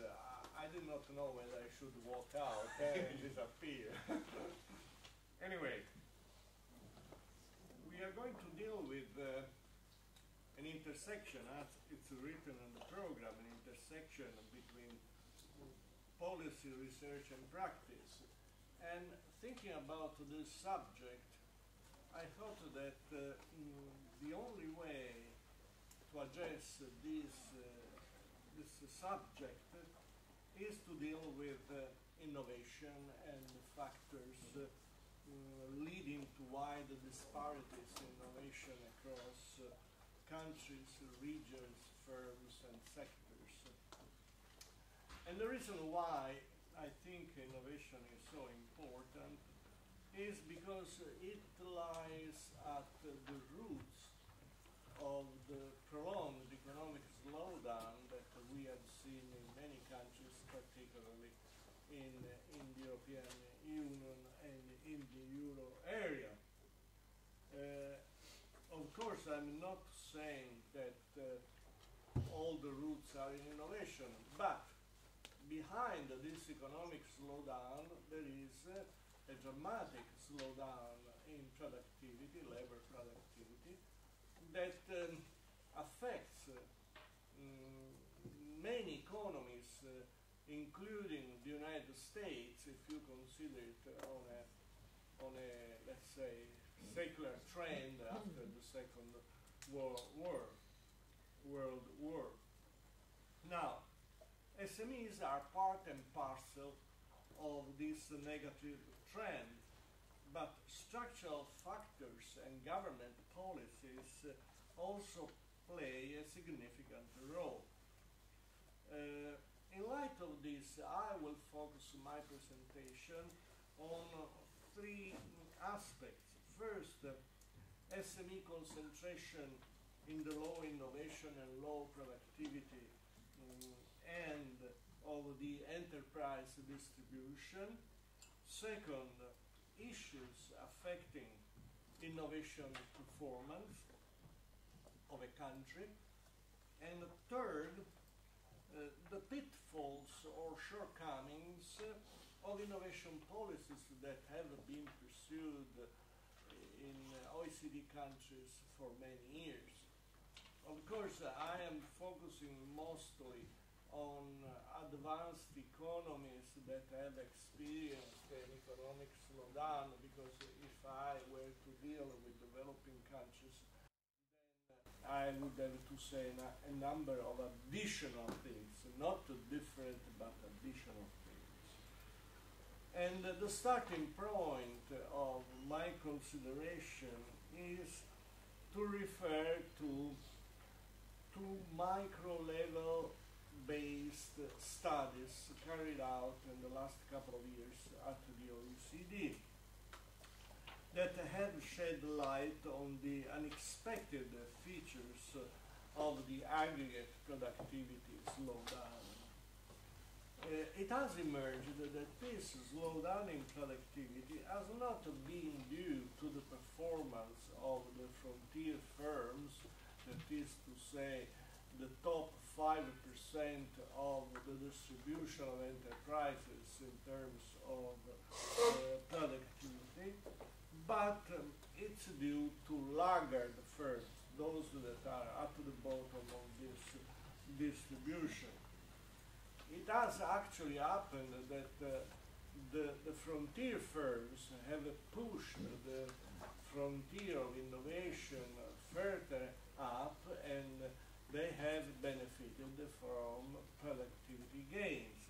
I did not know whether I should walk out and disappear. Anyway, we are going to deal with an intersection, as it's written in the program, an intersection between policy, research, and practice. And thinking about this subject, I thought that the only way to address this subject is to deal with innovation and factors leading to wide disparities in innovation across countries, regions, firms, and sectors. And the reason why I think innovation is so important is because it lies at the roots of the prolonged economic slowdown that we have seen in many countries, particularly in the European Union and in the Euro area. Of course, I'm not saying that all the roots are in innovation, but behind this economic slowdown, there is a dramatic slowdown in productivity, labor productivity, that affects many economies, including the United States, if you consider it on a let's say, secular trend after the Second World War. Now, SMEs are part and parcel of this negative trend, but structural factors and government policies also play a significant role. In light of this, I will focus my presentation on three aspects. First, SME concentration in the low innovation and low productivity and of the enterprise distribution. Second, issues affecting innovation performance of a country. And third, the pitfalls or shortcomings of innovation policies that have been pursued in OECD countries for many years. Of course, I am focusing mostly on advanced economies that have experienced an economic slowdown, because if I were to deal with developing countries, then I would have to say a number of additional things, not different but additional things. And the starting point of my consideration is to refer to two micro-level based studies carried out in the last couple of years at the OECD that have shed light on the unexpected features of the aggregate productivity slowdown. It has emerged that this slowdown in productivity has not been due to the performance of the frontier firms, that is to say, the top 5% of the distribution of enterprises in terms of productivity, but it's due to laggard firms, those that are at the bottom of this distribution. It has actually happened that the frontier firms have pushed the frontier of innovation further up, and they have benefited from productivity gains.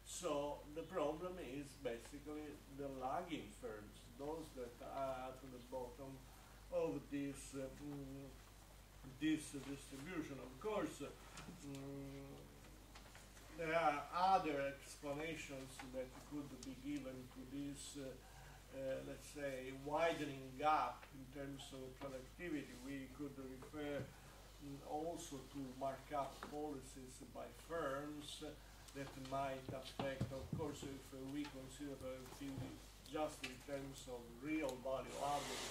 So the problem is basically the lagging firms, those that are at the bottom of this distribution. Of course, there are other explanations that could be given to this, let's say, widening gap in terms of productivity. We could refer also to markup policies by firms that might affect, of course, if we consider productivity just in terms of real value added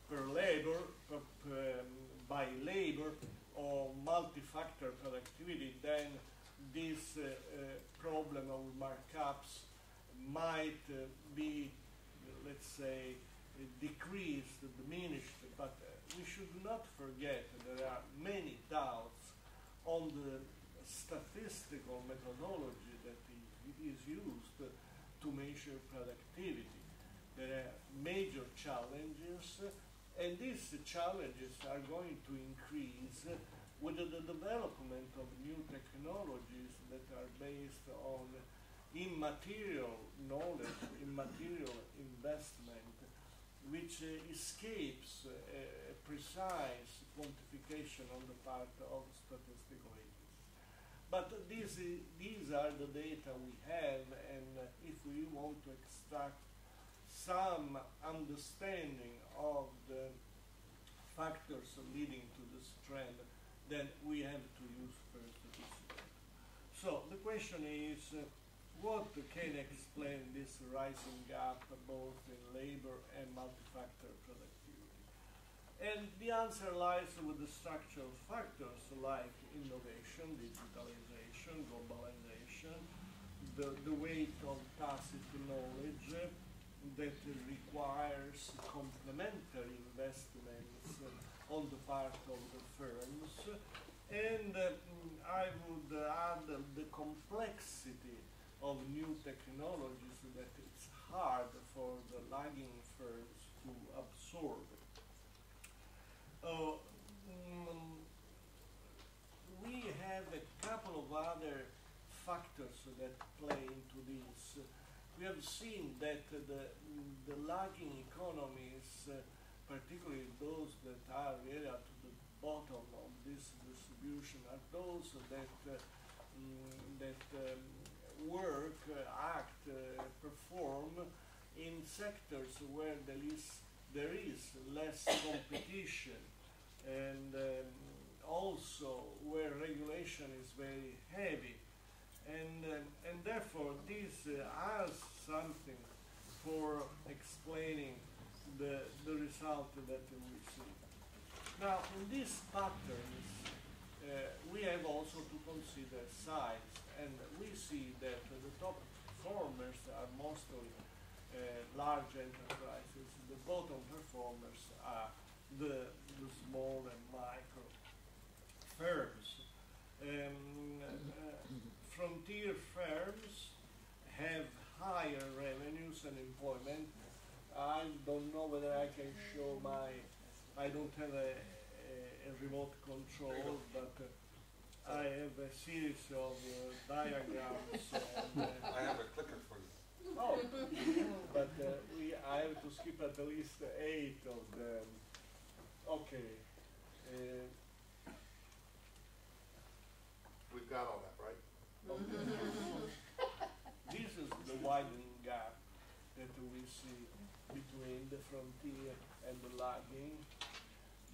per labor, by labor, or multi-factor productivity, then this problem of markups might be, let's say, decreased, diminished, but we should not forget that there are many doubts on the statistical methodology that is used to measure productivity. There are major challenges, and these challenges are going to increase with the development of new technologies that are based on immaterial knowledge, immaterial investment, which escapes a precise quantification on the part of statistical agencies. But these are the data we have, and if we want to extract some understanding of the factors leading to this trend, then we have to use first this data. So the question is, what can explain this rising gap both in labor and multi-factor productivity? And the answer lies with the structural factors like innovation, digitalization, globalization, the weight of tacit knowledge that requires complementary investments on the part of the firms, and I would add the complexity of new technologies that it's hard for the lagging firms to absorb. We have a couple of other factors that play into this. We have seen that the lagging economies, particularly those that are really at the bottom of this distribution, are those that work, act, perform in sectors where there is less competition, and also where regulation is very heavy, and therefore this has something for explaining the result that we see. Now, in these patterns, we have also to consider size, and we see that the top performers are mostly large enterprises. The bottom performers are the small and micro firms. Frontier firms have higher revenues and employment. I don't know whether I can show I don't have a remote control, but I have a series of diagrams. And, I have a clicker for you. Oh, but I have to skip at least 8 of them. Okay. We've got all that, right? Okay. This is the widening gap that we see between the frontier and the lagging.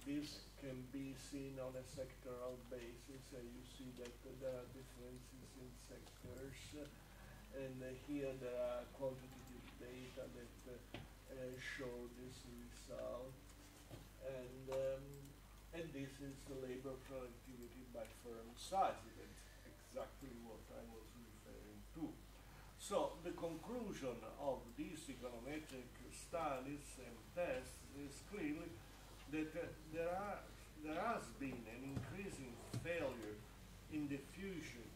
This can be seen on a sectoral basis. You see that there are differences in sectors, and here there are quantitative data that show this result, and this is the labor productivity by firm size. That's exactly what I was referring to. So the conclusion of these econometric studies and tests is clearly that there has been an increasing failure in the fusion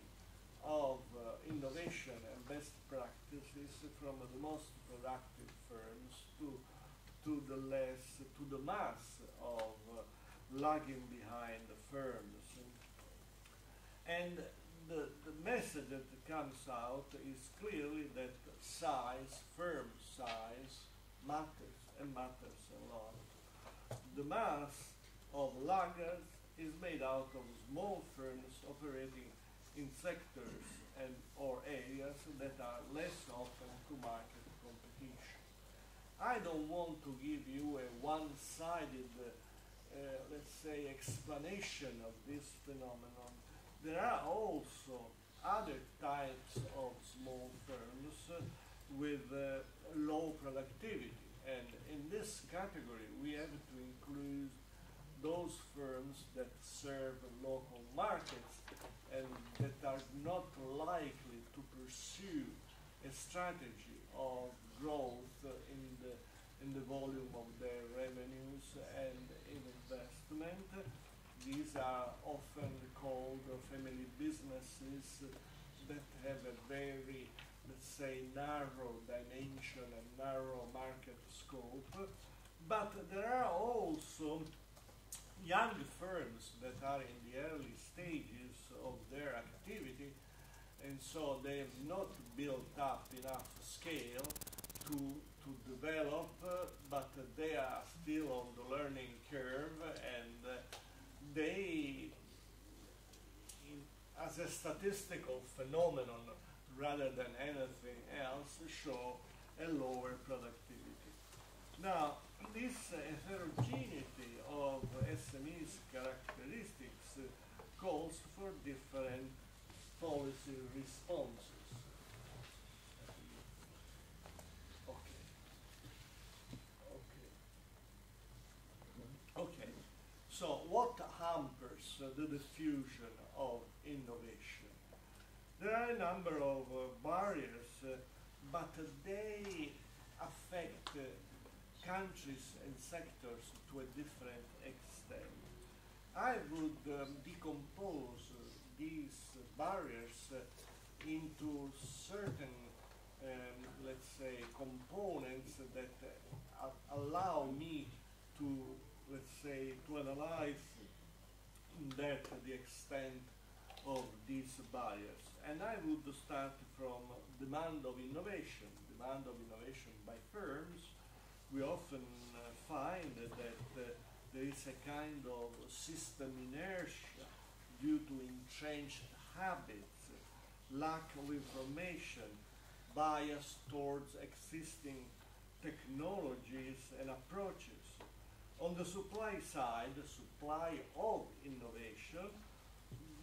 of innovation and best practices from the most productive firms to the mass of lagging behind the firms. And the message that comes out is clearly that size, firm size, matters, and matters a lot. The mass of laggards is made out of small firms operating in sectors and or areas that are less open to market competition. I don't want to give you a one-sided, let's say, explanation of this phenomenon. There are also other types of small firms with low productivity. And in this category, we have to include those firms that serve local markets and that are not likely to pursue a strategy of growth in the volume of their revenues and in investment. These are often called family businesses that have a very, let's say, narrow dimension and narrow market scope. scope, but there are also young firms that are in the early stages of their activity, and so they have not built up enough scale to develop, but they are still on the learning curve, and they, as a statistical phenomenon rather than anything else, show a lower productivity. Now, this heterogeneity of SMEs' characteristics calls for different policy responses. Okay. So what hampers the diffusion of innovation? There are a number of barriers, but they affect countries and sectors to a different extent. I would decompose these barriers into certain, let's say, components that allow me to, let's say, to analyze in depth the extent of these barriers. And I would start from demand of innovation. Demand of innovation by firms. We often find that there is a kind of system inertia due to entrenched habits, lack of information, bias towards existing technologies and approaches. On the supply side, the supply of innovation,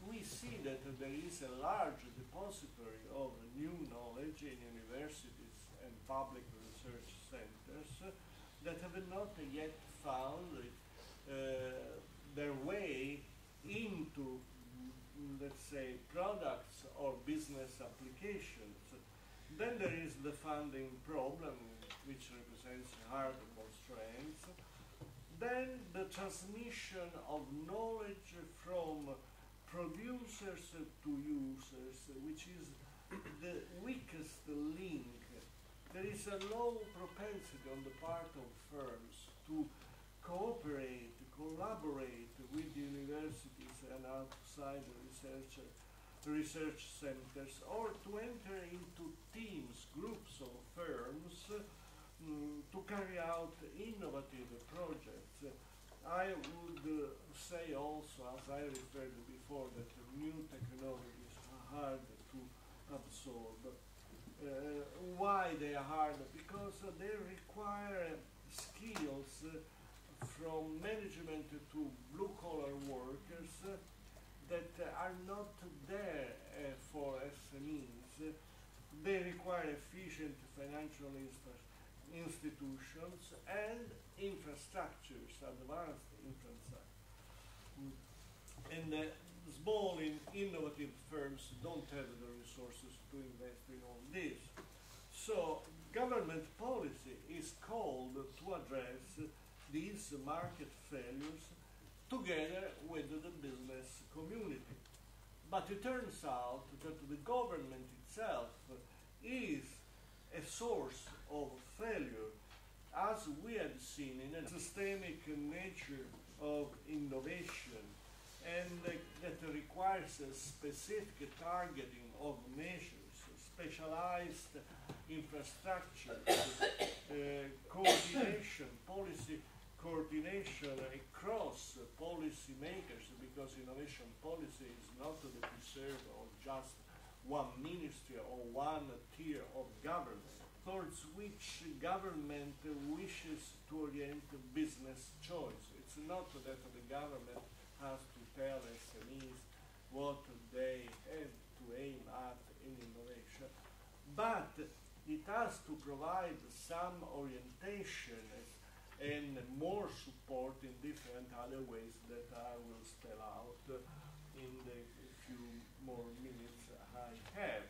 we see that there is a large depository of new knowledge in universities and public research centers that have not yet found their way into, let's say, products or business applications. Then there is the funding problem, which represents hard constraints. Then the transmission of knowledge from producers to users, which is the weakest link. There is a low propensity on the part of firms to cooperate, collaborate with universities and outside research centers, or to enter into teams, groups of firms to carry out innovative projects. I would say also, as I referred before, that new technologies are hard to absorb. Why they are hard? Because they require skills from management to blue-collar workers that are not there for SMEs. They require efficient financial institutions and infrastructures, advanced infrastructure. And small and innovative firms don't have the resources to invest in all this. So government policy is called to address these market failures together with the business community. But it turns out that the government itself is a source of failure, as we have seen in a systemic nature of innovation, and that requires a specific targeting of measures, specialized infrastructure, coordination, policy coordination across policy makers, because innovation policy is not the preserve of just one ministry or one tier of government, towards which government wishes to orient business choice. It's not that the government has to tell SMEs what they have to aim at in innovation, but it has to provide some orientation and more support in different other ways that I will spell out in the few more minutes I have.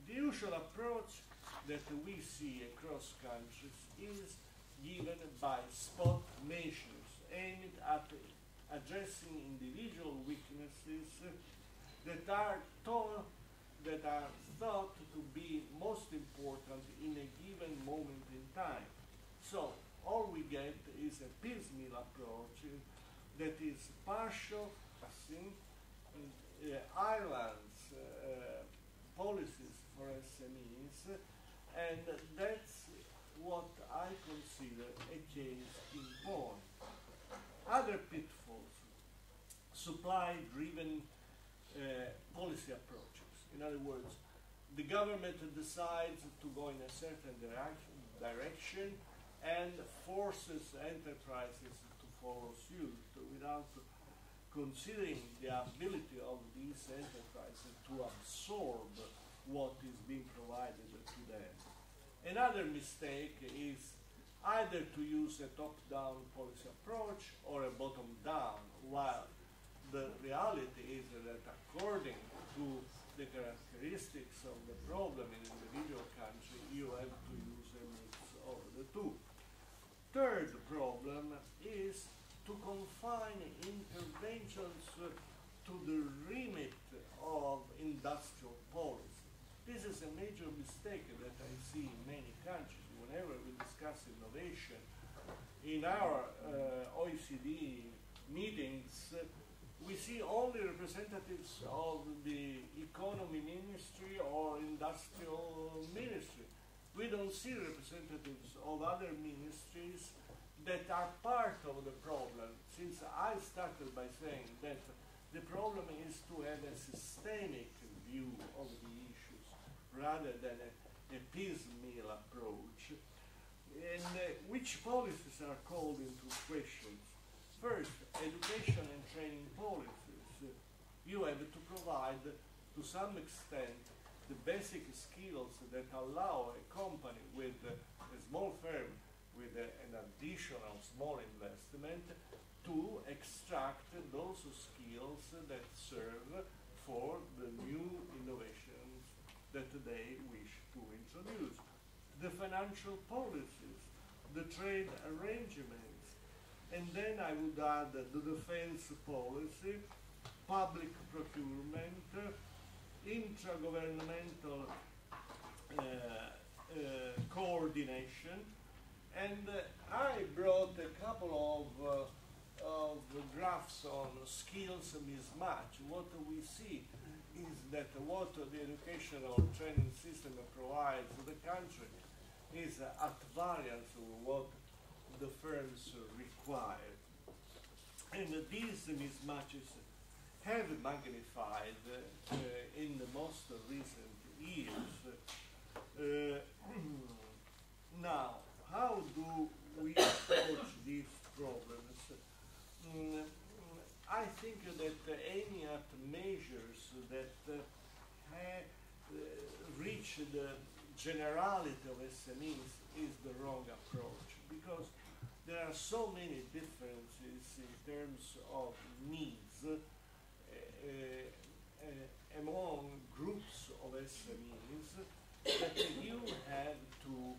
The usual approach that we see across countries is given by spot measures aimed at addressing individual weaknesses that are thought to be most important in a given moment in time. So a piecemeal approach that is partial, Ireland's policies for SMEs, and that's what I consider a case in point. Other pitfalls, supply-driven policy approaches. In other words, the government decides to go in a certain direction and forces enterprises to follow suit without considering the ability of these enterprises to absorb what is being provided to them. Another mistake is either to use a top-down policy approach or a bottom-down, while the reality is that according to the characteristics of the problem in an individual country, you have to use a mix of the two. Third problem is to confine interventions to the remit of industrial policy. This is a major mistake that I see in many countries. Whenever we discuss innovation, in our OECD meetings, we see only representatives of the economy ministry or industrial ministry. We don't see representatives of other ministries that are part of the problem, since I started by saying that the problem is to have a systemic view of the issues rather than a piecemeal approach. And which policies are called into question? First, education and training policies. You have to provide, to some extent, the basic skills that allow a company with a small firm with an additional small investment to extract those skills that serve for the new innovations that they wish to introduce. The financial policies, the trade arrangements, and then I would add the defense policy, public procurement, intragovernmental coordination, and I brought a couple of graphs on skills mismatch. What we see is that what the educational training system provides to the country is at variance with what the firms require. And these mismatches have magnified in the most recent years. Now, how do we approach these problems? I think that aiming at measures that reach the generality of SMEs is the wrong approach, because there are so many differences in terms of needs among groups of SMEs that you have to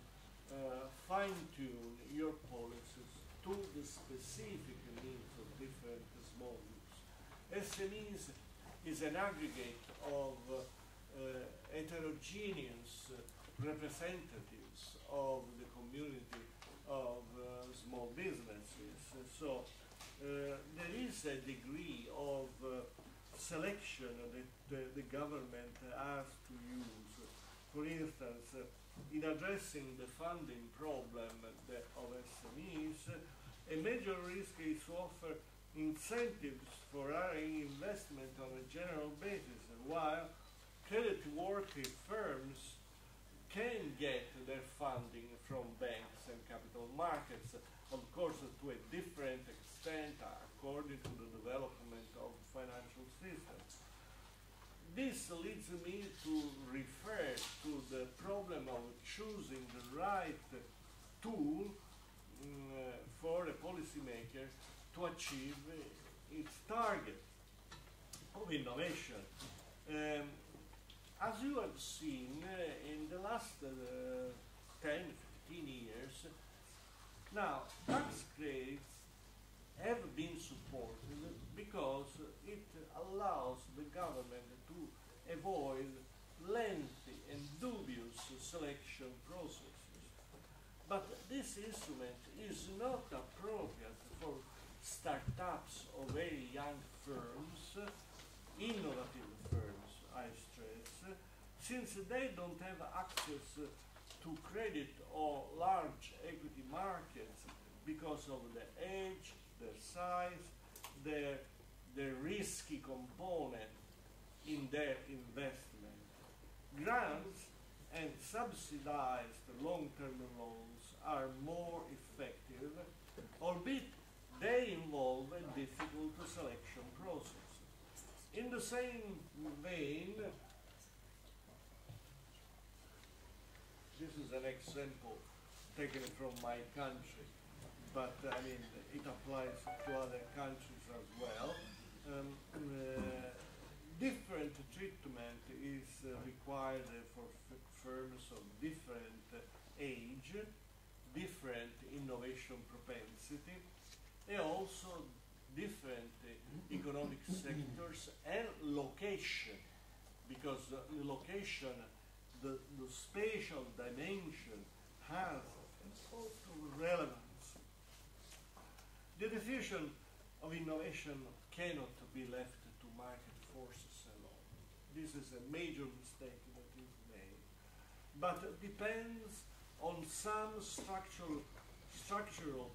fine-tune your policies to the specific needs of different small groups. SMEs is an aggregate of heterogeneous representatives of the community of small businesses. So there is a degree of selection that the government has to use. For instance, in addressing the funding problem of SMEs, a major risk is to offer incentives for investment on a general basis, while credit-worthy firms can get their funding from banks and capital markets, of course to a different extent according to the development of financial systems. This leads me to refer to the problem of choosing the right tool for a policymaker to achieve its target of innovation. As you have seen in the last 10, 15 years, now tax credits have been supported because it allows the government to avoid lengthy and dubious selection processes. But this instrument is not appropriate for startups or very young firms, innovative firms, I stress, since they don't have access to credit or large equity markets because of the age, their size, the risky component in their investment. Grants and subsidized long-term loans are more effective, albeit they involve a difficult selection process. In the same vein, this is an example taken from my country, but I mean it applies to other countries as well. Different treatment is required for firms of different age, different innovation propensity, and also different economic sectors and location, because the location, the spatial dimension has also relevance. The diffusion of innovation cannot be left to market forces alone. This is a major mistake that is made, but it depends on some structural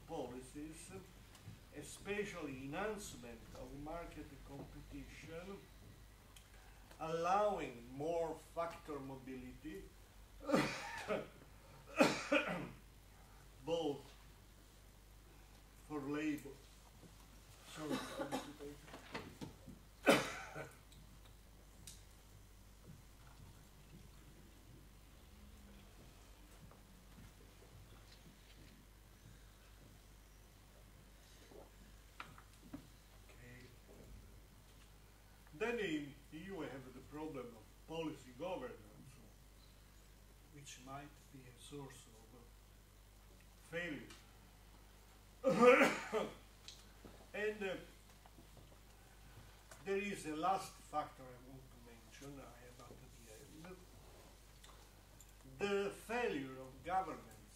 policies, especially enhancement of market competition, allowing more factor mobility, both for labor. Sorry, Then in EU we have the problem of policy governance, which might be a source of failure. And there is a last factor I want to mention, I am at the end. The failure of governments,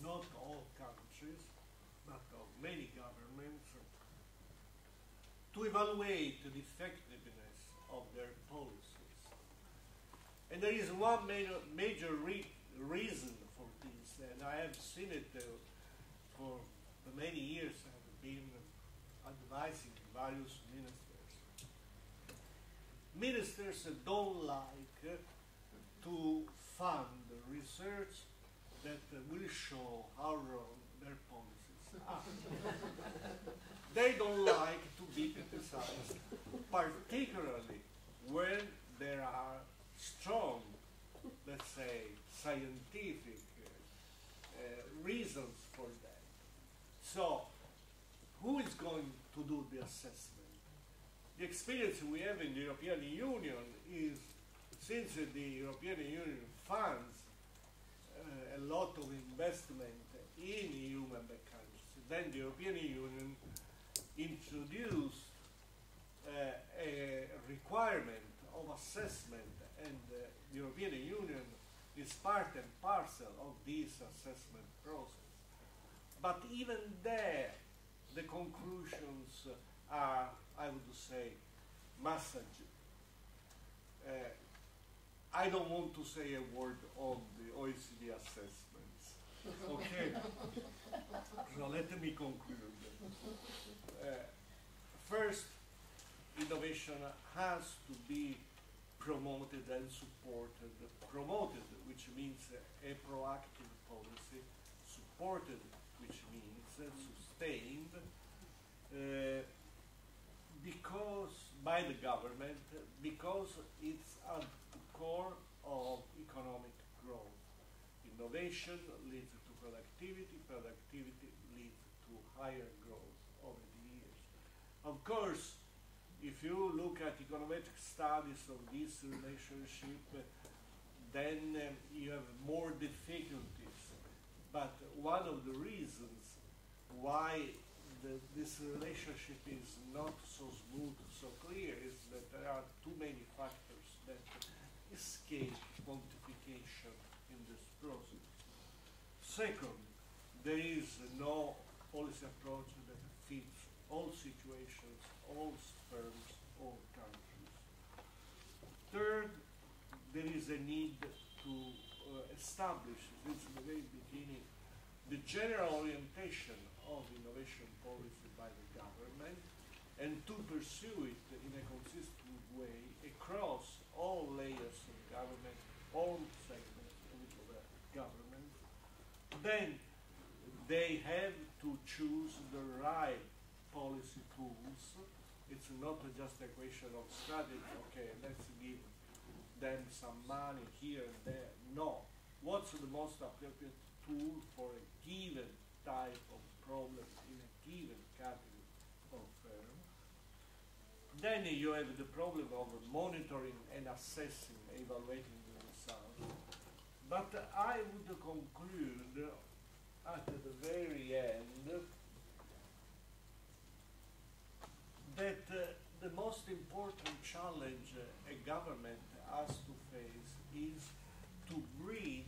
not all countries, but of many governments, to evaluate the effectiveness of their policies. And there is one major reason for this, and I have seen it for many years. I have been advising various ministers. Ministers don't like to fund research that will show how wrong their policies are. They don't like to be criticized, particularly when there are strong, let's say, scientific reasons for that. So, who is going to do the assessment? The experience we have in the European Union is, since the European Union funds a lot of investment in EU member countries, then the European Union introduced a requirement of assessment, and the European Union is part and parcel of this assessment process. But even there, the conclusions are, I would say, massaged. I don't want to say a word on the OECD assessments. Okay? So let me conclude. First, innovation has to be promoted and supported. Promoted, which means a proactive policy. Supported, which means sustained, because by the government, because it's at the core of economic growth. Innovation leads to productivity, productivity leads to higher growth over the years. Of course, if you look at econometric studies of this relationship, then you have more difficulties. But one of the reasons why this relationship is not so smooth, so clear, is that there are too many factors that escape quantification in this process. Second, there is no policy approach that fits all situations, all firms, all countries. Third, there is a need to establish, since the very beginning, the general orientation of innovation policy by the government, and to pursue it in a consistent way across all layers of government, all segments of the government. Then they have to choose the right policy tools. It's not just a question of strategy, okay, let's give them some money here and there. No. What's the most appropriate tool for a given type of problem in a given category of firm? Then you have the problem of monitoring and assessing, evaluating the results. But I would conclude at the very end that the most important challenge a government has to face is to breed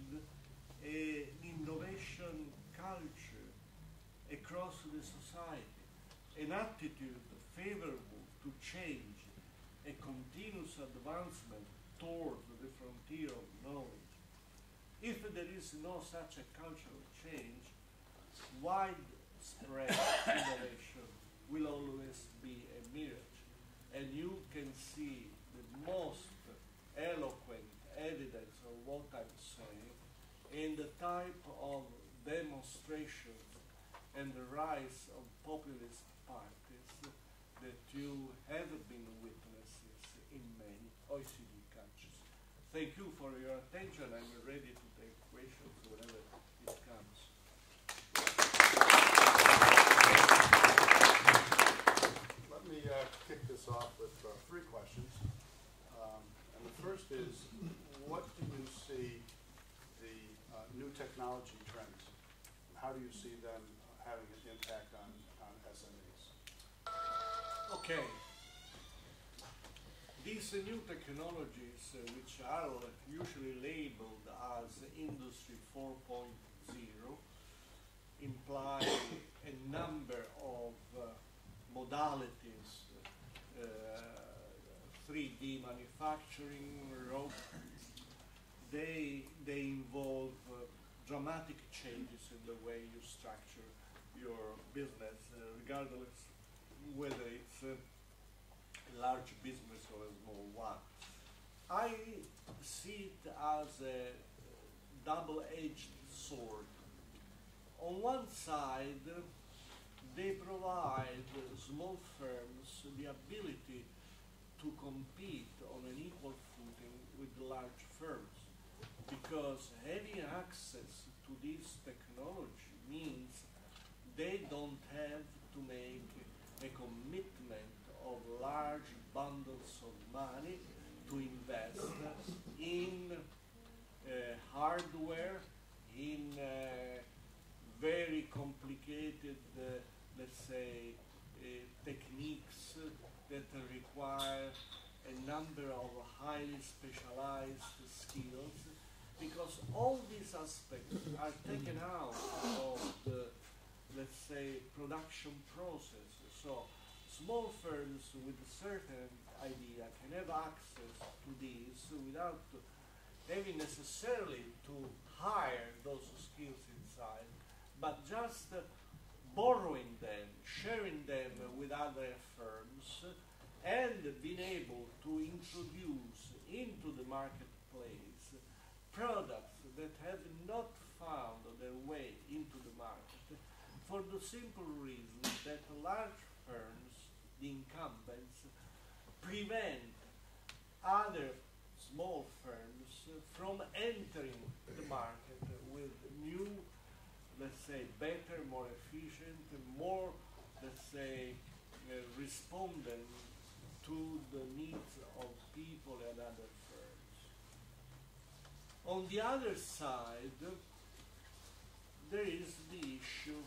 an innovation culture across the society, an attitude favorable to change, a continuous advancement towards the frontier of knowledge. If there is no such a cultural change, widespread innovation will always be a mirage. And you can see the most eloquent evidence of what I'm saying in the type of demonstrations and the rise of populist parties that you have been witnesses in many OECD countries. Thank you for your attention. I'm ready to take questions whenever it comes. Let me kick this off with 3 questions. And the first is, what do you see the new technology trends? How do you see them having an impact on SMEs? Okay. These new technologies, which are usually labeled as Industry 4.0, imply a number of modalities, 3D manufacturing, robotics. They involve dramatic changes in the way you structure your business, regardless whether it's a large business or a small one. I see it as a double-edged sword. On one side, they provide small firms the ability to compete on an equal footing with large firms, because having access to this technology means they don't have to make a commitment of large bundles of money to invest in hardware, in very complicated, let's say, techniques that require a number of highly specialized skills, because all these aspects are taken out of the, let's say, production process. So small firms with a certain idea can have access to these without having necessarily to hire those skills inside, but just borrowing them, sharing them with other firms, and being able to introduce into the marketplace products that have not found their way into the market, for the simple reason that large firms, the incumbents, prevent other small firms from entering the market with new, let's say, better, more efficient, more, let's say, responding to the needs of people and other firms. On the other side, there is the issue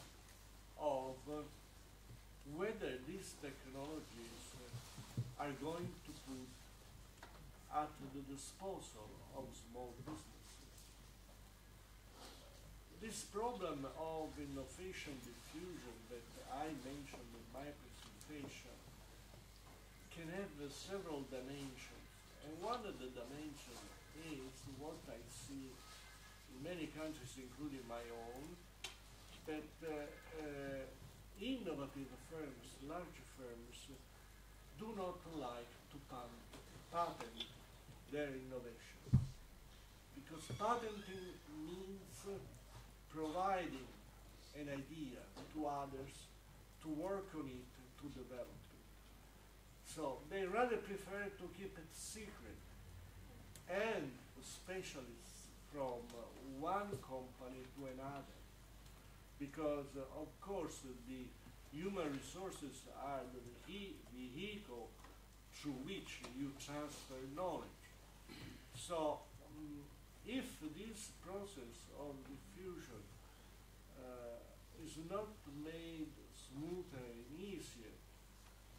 of whether these technologies are going to put at the disposal of small businesses. This this problem of innovation diffusion that I mentioned in my presentation can have several dimensions. And one of the dimensions is what I see in many countries, including my own, that innovative firms, large firms, do not like to patent their innovation. Because patenting means providing an idea to others to work on it, to develop it. So they rather prefer to keep it secret. And specialists from one company to another. Because, of course, the human resources are the vehicle through which you transfer knowledge. So, if this process of diffusion is not made smoother and easier,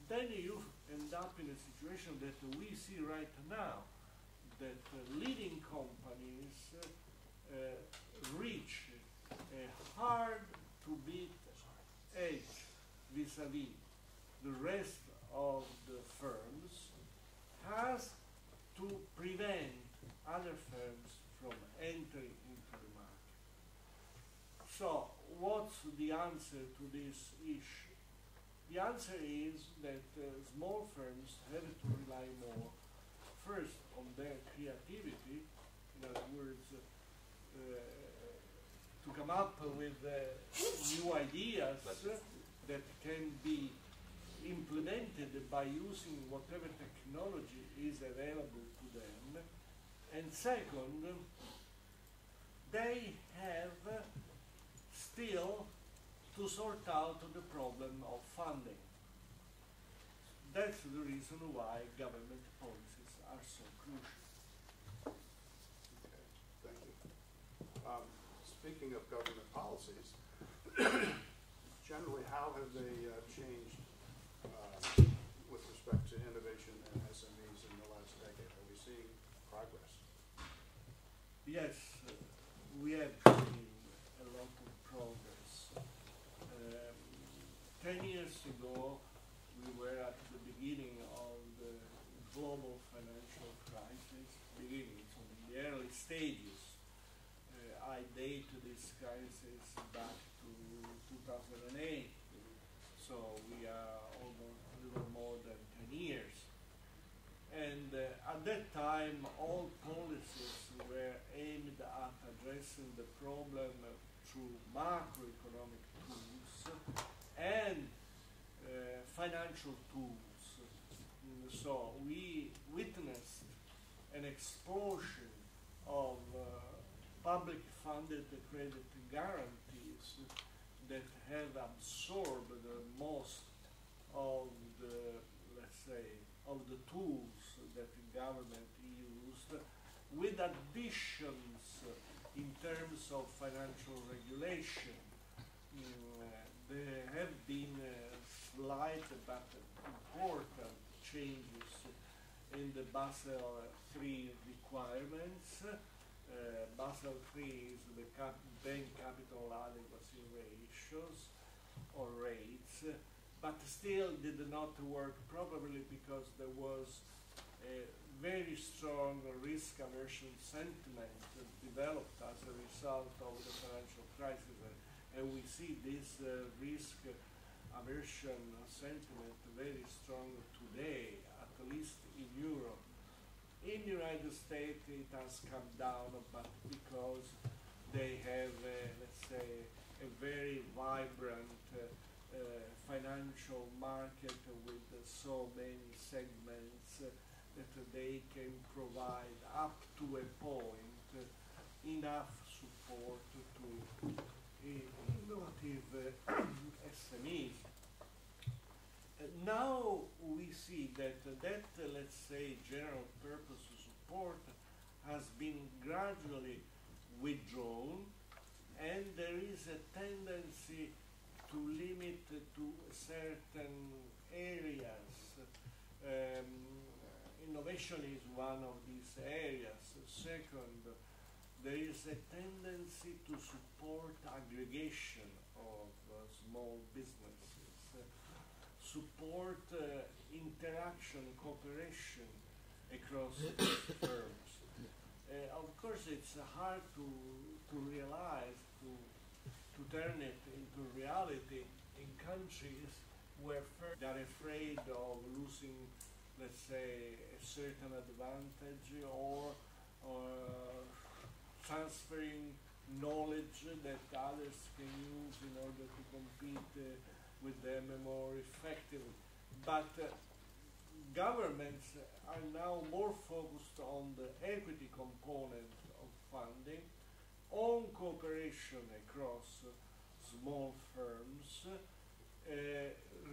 then you end up in a situation that we see right now, that leading companies reach a hard-to-beat edge vis-à-vis the rest of the firms, has to prevent other firms from entering into the market. So, what's the answer to this issue? The answer is that small firms have to rely more, first, on their creativity, in other words, to come up with new ideas that can be implemented by using whatever technology is available to them. And second, they have still to sort out the problem of funding. That's the reason why government policies are so crucial. Okay, thank you. Speaking of government policies, generally, how have they changed with respect to innovation and SMEs in the last decade? Are we seeing progress? Yes, we have seen a lot of progress. 10 years ago, we were at the beginning of the global financial crisis, so in the early stages. I date this crisis back to 2008, so we are almost a little more than 10 years. And at that time, all policies were aimed at addressing the problem through macroeconomic tools and financial tools. So we witnessed an explosion of public-funded credit guarantees that have absorbed most of the, let's say, of the tools that the government used, with additions in terms of financial regulation. There have been slight but important changes in the Basel III requirements. Basel III is the bank capital adequacy ratios or rates, but still did not work probably because there was a very strong risk aversion sentiment developed as a result of the financial crisis. And we see this risk aversion sentiment very strong today, at least in Europe. In the United States, it has come down, but because they have, let's say, a very vibrant financial market with so many segments that they can provide up to a point enough support to innovative SMEs. Now we see that let's say, general purpose support has been gradually withdrawn, and there is a tendency to limit to certain areas. Innovation is one of these areas. Second, there is a tendency to support aggregation of small businesses, support interaction, cooperation across firms. Of course, it's hard to realize, to turn it into reality in countries where firms are afraid of losing, let's say, a certain advantage or transferring knowledge that others can use in order to compete with them more effectively. But governments are now more focused on the equity component of funding, on cooperation across small firms,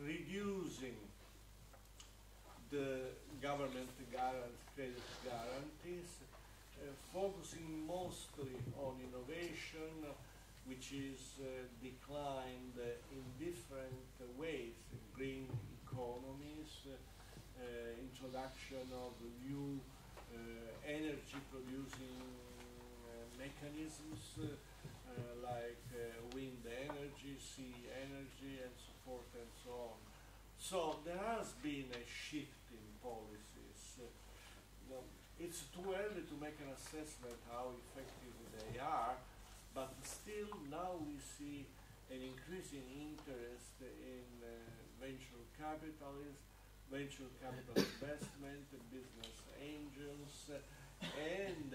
reducing the government credit guarantees, focusing mostly on innovation, which is declined in different ways, green economies, introduction of new energy-producing mechanisms like wind energy, sea energy, and so forth and so on. So there has been a shift in policies. It's too early to make an assessment how effective they are, but still now we see an increasing interest in venture capitalism, venture capital investment, business angels, and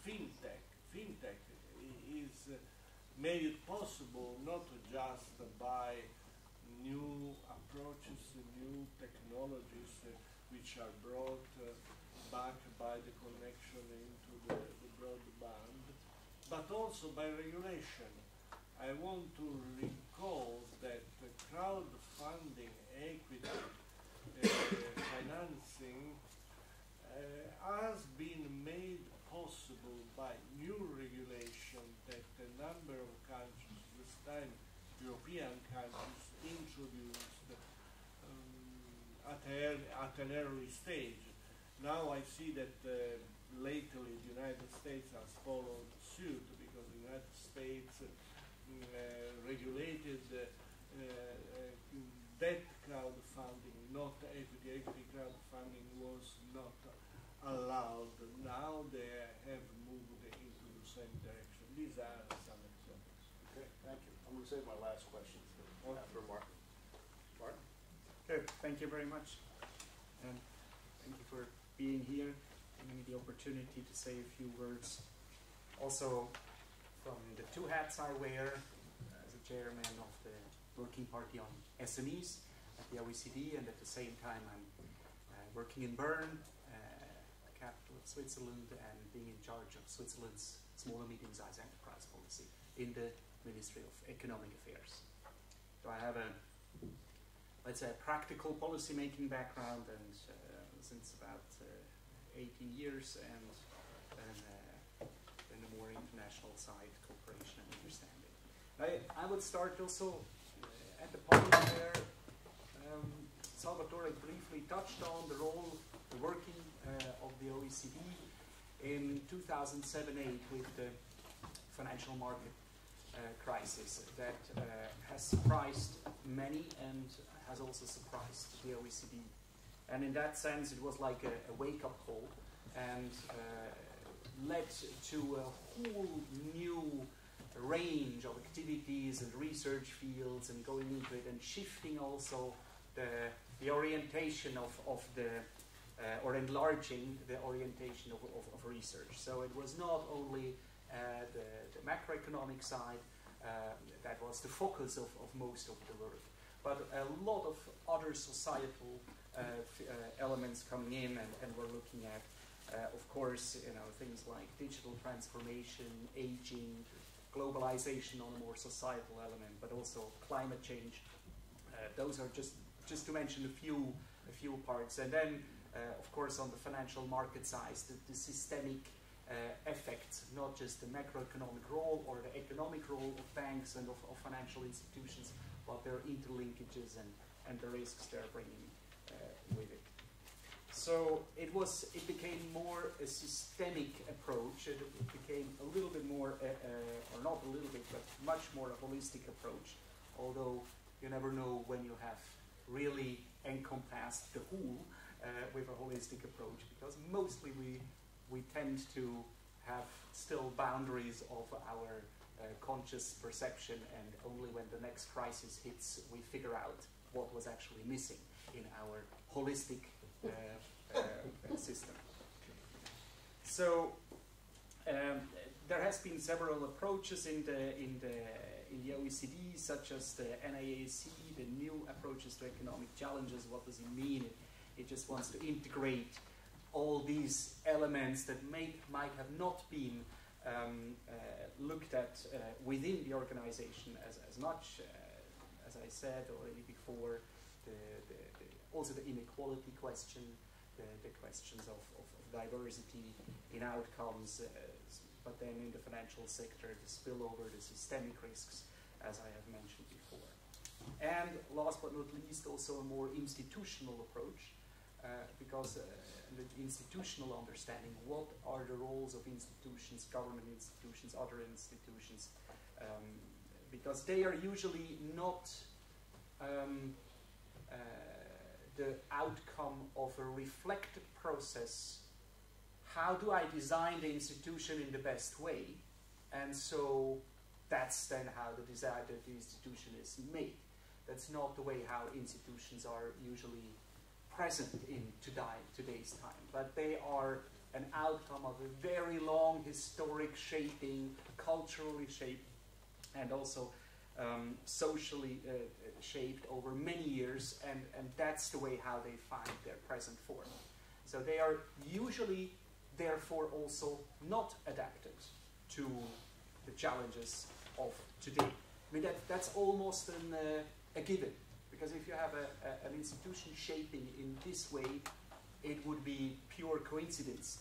fintech. Fintech is made possible not just by new approaches, new technologies which are brought back by the connection into the broadband, but also by regulation. I want to recall that crowdfunding, equity, financing has been made possible by new regulation that a number of countries, this time European countries, introduced at an early stage. Now I see that lately the United States has followed suit because the United States regulated debt crowdfunding, not equity. Equity crowdfunding was not allowed. Now they have moved into the same direction. These are some examples. Okay, thank you. I'm going to save my last question after Martin. Martin? Okay, thank you very much. And thank you for being here, giving me the opportunity to say a few words. Also, from the two hats I wear as a chairman of the Working Party on SMEs at the OECD, and at the same time I'm working in Bern, capital of Switzerland, and being in charge of Switzerland's small and medium-sized enterprise policy in the Ministry of Economic Affairs. So I have a, let's say, a practical policy-making background, and since about 18 years, and then a more international side, cooperation and understanding. I would start also at the point where Salvatore briefly touched on the role, the working of the OECD in 2007-08 with the financial market crisis that has surprised many and has also surprised the OECD. And in that sense, it was like a wake-up call and led to a whole new range of activities and research fields and going into it and shifting also the orientation of the, or enlarging the orientation of research. So it was not only the macroeconomic side that was the focus of most of the work, but a lot of other societal elements coming in, and we're looking at, of course, things like digital transformation, aging, globalization on a more societal element, but also climate change. Those are just to mention a few parts, and then of course on the financial market side, the systemic effects, not just the macroeconomic role or the economic role of banks and of financial institutions, but their interlinkages and the risks they're bringing with it. So it became more a systemic approach. It became a little bit more, or not a little bit, but much more a holistic approach. Although you never know when you have really encompassed the whole with a holistic approach, because mostly we tend to have still boundaries of our conscious perception, and only when the next crisis hits we figure out what was actually missing in our holistic system. So there has been several approaches in the OECD, such as the NAAC, the new approaches to economic challenges. What does it mean? It just wants to integrate all these elements that might have not been looked at within the organization as much. As I said already before, also the inequality question, the questions of diversity in outcomes, but then in the financial sector, the spillover, the systemic risks, as I have mentioned before. And last but not least, also a more institutional approach, because the institutional understanding, what are the roles of institutions, government institutions, other institutions, because they are usually not the outcome of a reflective process. How do I design the institution in the best way? And so that's then how the institution is made. That's not the way how institutions are usually present in today's time, but they are an outcome of a very long historic shaping, culturally shaped, and also socially shaped over many years, and that's the way how they find their present form. So they are usually, therefore, also not adapted to the challenges of today. I mean, that's almost a given, because if you have an institution shaping in this way, it would be pure coincidence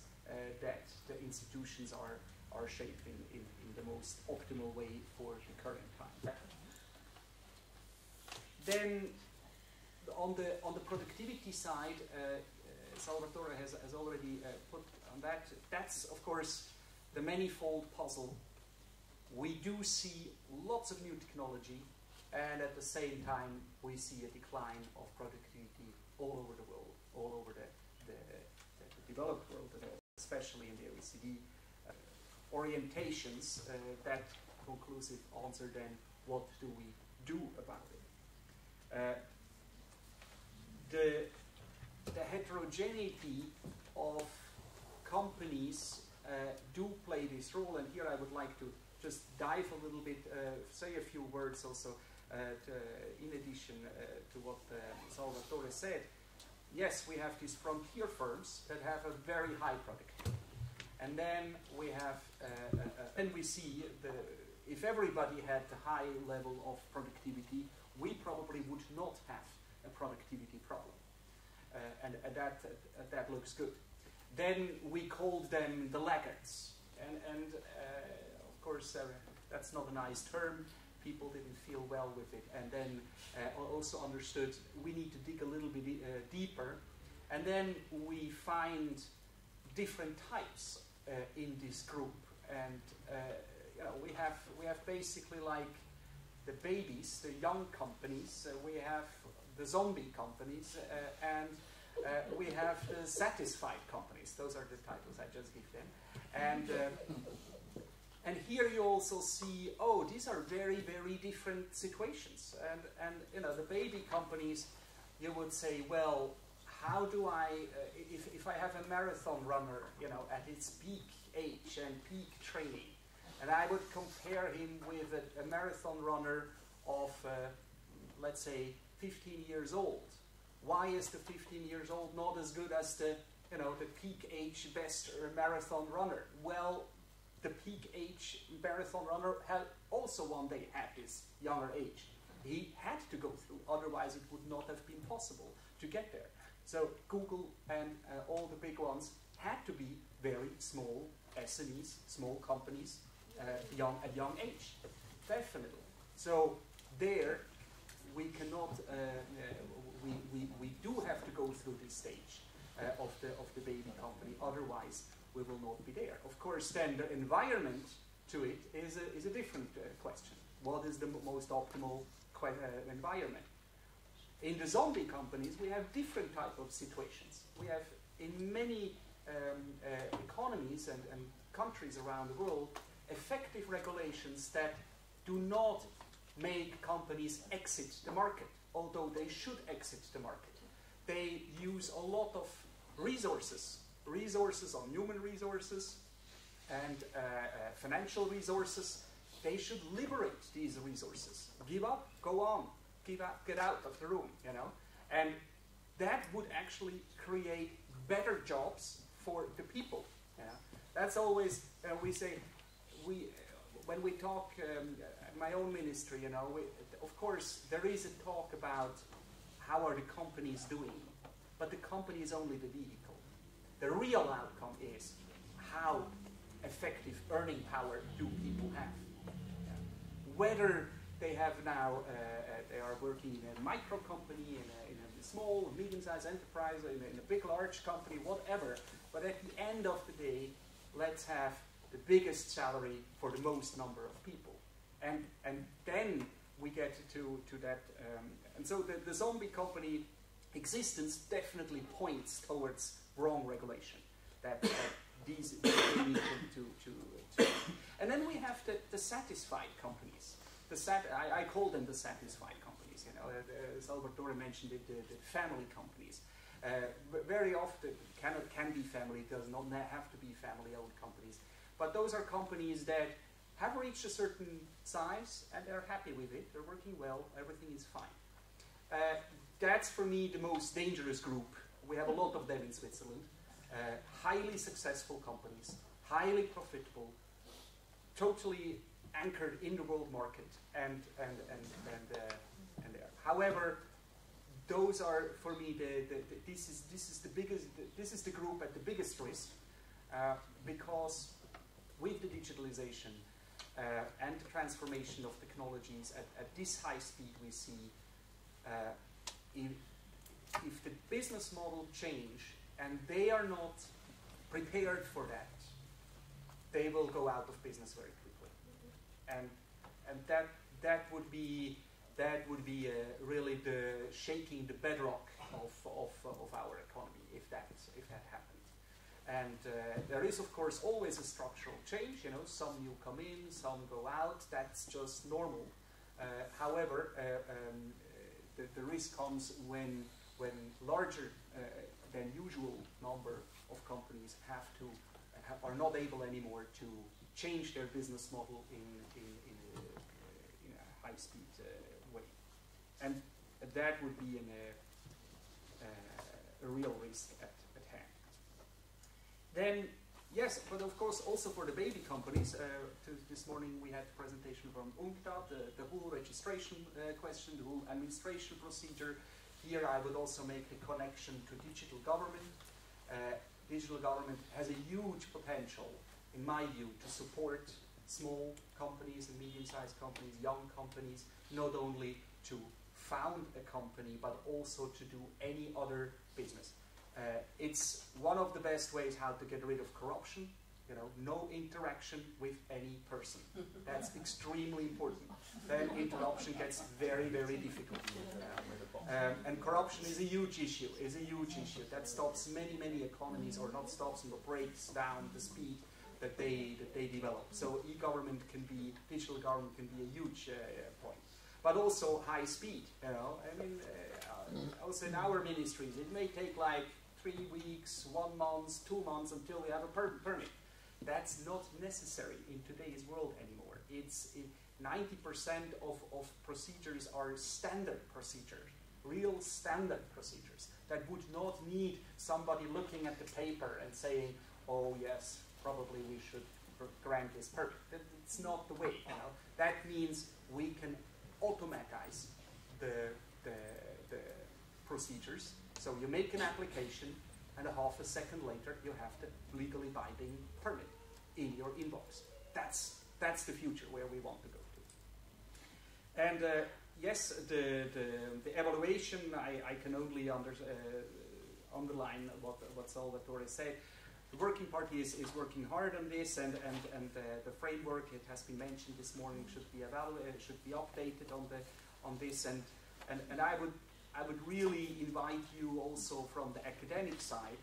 that the institutions are shaped in the most optimal way for the current time. Then, on the productivity side, Salvatore has already put on that. That's, of course, the manifold puzzle. We do see lots of new technology, and at the same time, we see a decline of productivity all over the world, all over the developed world, especially in the OECD. Orientations, that conclusive answer then, what do we do about it? The heterogeneity of companies do play this role, and here I would like to just dive a little bit, say a few words also in addition to what Salvatore said. Yes, we have these frontier firms that have a very high productivity. And then we have, and we see, if everybody had the high level of productivity, we probably would not have a productivity problem. And that looks good. Then we called them the laggards. And of course, that's not a nice term. People didn't feel well with it. And then also understood we need to dig a little bit deeper. And then we find different types in this group. And you know, we have basically like the babies, the young companies. We have the zombie companies, and we have the satisfied companies. Those are the titles I just give them. And here you also see, oh, these are very, very different situations. And you know, the baby companies, you would say, well, how do I, if I have a marathon runner, you know, at its peak age and peak training, and I would compare him with a marathon runner of, let's say, 15 years old. Why is the 15 years old not as good as the, you know, the peak age best marathon runner? Well, the peak age marathon runner had also one day at this younger age. He had to go through, otherwise it would not have been possible to get there. So Google and all the big ones had to be very small SMEs, small companies, at young age, definitely. So there, we cannot, we do have to go through this stage. of the baby company. Otherwise, we will not be there. Of course, then the environment to it is a different question. What is the most optimal environment? In the zombie companies, we have different type of situations. We have, in many economies and countries around the world, effective regulations that do not make companies exit the market, although they should exit the market. They use a lot of resources on human resources and financial resources. They should liberate these resources. Give up, go on, get out of the room, you know. And that would actually create better jobs for the people. You know? That's always, we say, when we talk at my own ministry, you know, of course there is a talk about how are the companies doing, but the company is only the vehicle. The real outcome is how effective earning power do people have. Yeah. Whether they have now, they are working in a micro company, in a small, medium-sized enterprise, in a big, large company, whatever. But at the end of the day, let's have the biggest salary for the most number of people. And then we get to that. And so the zombie company existence definitely points towards wrong regulation. That these they need to. And then we have the satisfied companies. I call them the satisfied companies. You know, Salvatore mentioned it, the family companies. Very often can be family. It does not have to be family-owned companies. But those are companies that have reached a certain size and they're happy with it. They're working well. Everything is fine. That's for me the most dangerous group. We have a lot of them in Switzerland. Highly successful companies, highly profitable, totally anchored in the world market, and there. However, those are for me this is the group at the biggest risk because with the digitalization and the transformation of technologies at this high speed, we see if the business model change and they are not prepared for that, they will go out of business very quickly, and that would be really the shaking the bedrock of our economy if that happened. And there is of course always a structural change. You know, some new come in, some go out. That's just normal. However, the risk comes when larger than usual number of companies are not able anymore to change their business model in a high-speed way, and that would be a real risk at hand. Then, yes, but of course also for the baby companies. This morning we had a presentation from UNCTAD, the whole registration question, the whole administration procedure. Here I would also make the connection to digital government. Digital government has a huge potential, in my view, to support small companies and medium-sized companies, young companies, not only to found a company, but also to do any other business. It's one of the best ways how to get rid of corruption. You know, no interaction with any person. That's extremely important. Then interruption gets very, very difficult. And corruption is a huge issue. That stops many economies, or not stops, but breaks down the speed that they develop. So digital government can be a huge point. But also high speed. You know, I mean, also in our ministries, it may take like 3 weeks, 1 month, 2 months until we have a permit. That's not necessary in today's world anymore. 90% of procedures are standard procedures, real standard procedures that would not need somebody looking at the paper and saying, "Oh yes, probably we should grant this permit." It's not the way. You know, that means we can automatize the procedures. So you make an application, and a half a second later, you have the legally binding permit in your inbox. That's the future where we want to go to. And yes, the evaluation, I can only underline what Salvatore said. The Working Party is working hard on this, and the framework, it has been mentioned this morning, should be updated on this, and I would really invite you also from the academic side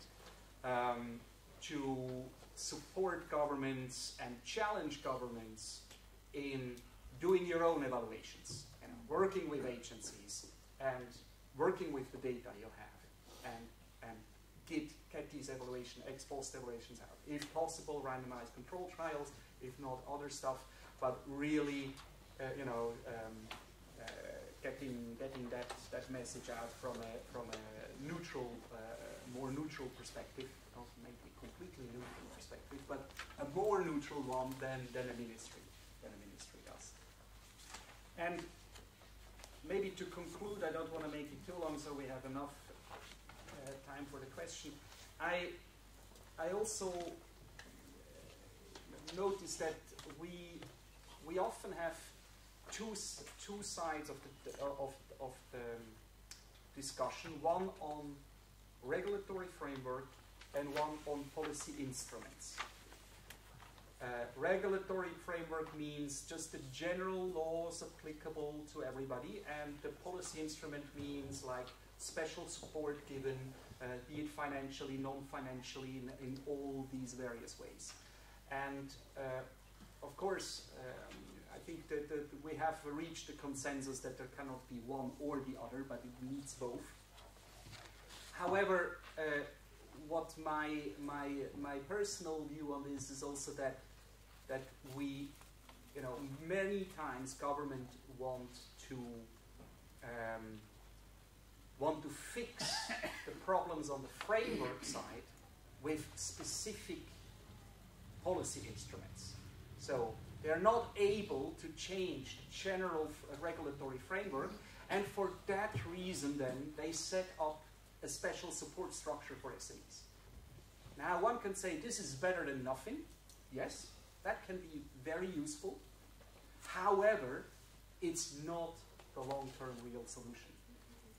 to support governments and challenge governments in doing your own evaluations, and working with agencies and working with the data you have, and get these ex post evaluations out. If possible, randomized control trials, if not other stuff, but really, getting that message out from a neutral, more neutral perspective, not maybe completely neutral perspective, but a more neutral one than a ministry does. And maybe to conclude, I don't want to make it too long, so we have enough time for the question. I also notice that we often have two sides of the discussion, one on regulatory framework and one on policy instruments. Regulatory framework means just the general laws applicable to everybody, and the policy instrument means like special support given, be it financially, non-financially, in all these various ways. And of course, I think that we have reached a consensus that there cannot be one or the other, but it needs both. However, what my personal view on this is also that we, many times government want to fix the problems on the framework side with specific policy instruments. So they're not able to change the general regulatory framework, and for that reason then they set up a special support structure for SMEs. Now one can say this is better than nothing. Yes, that can be very useful. However, it's not the long-term real solution.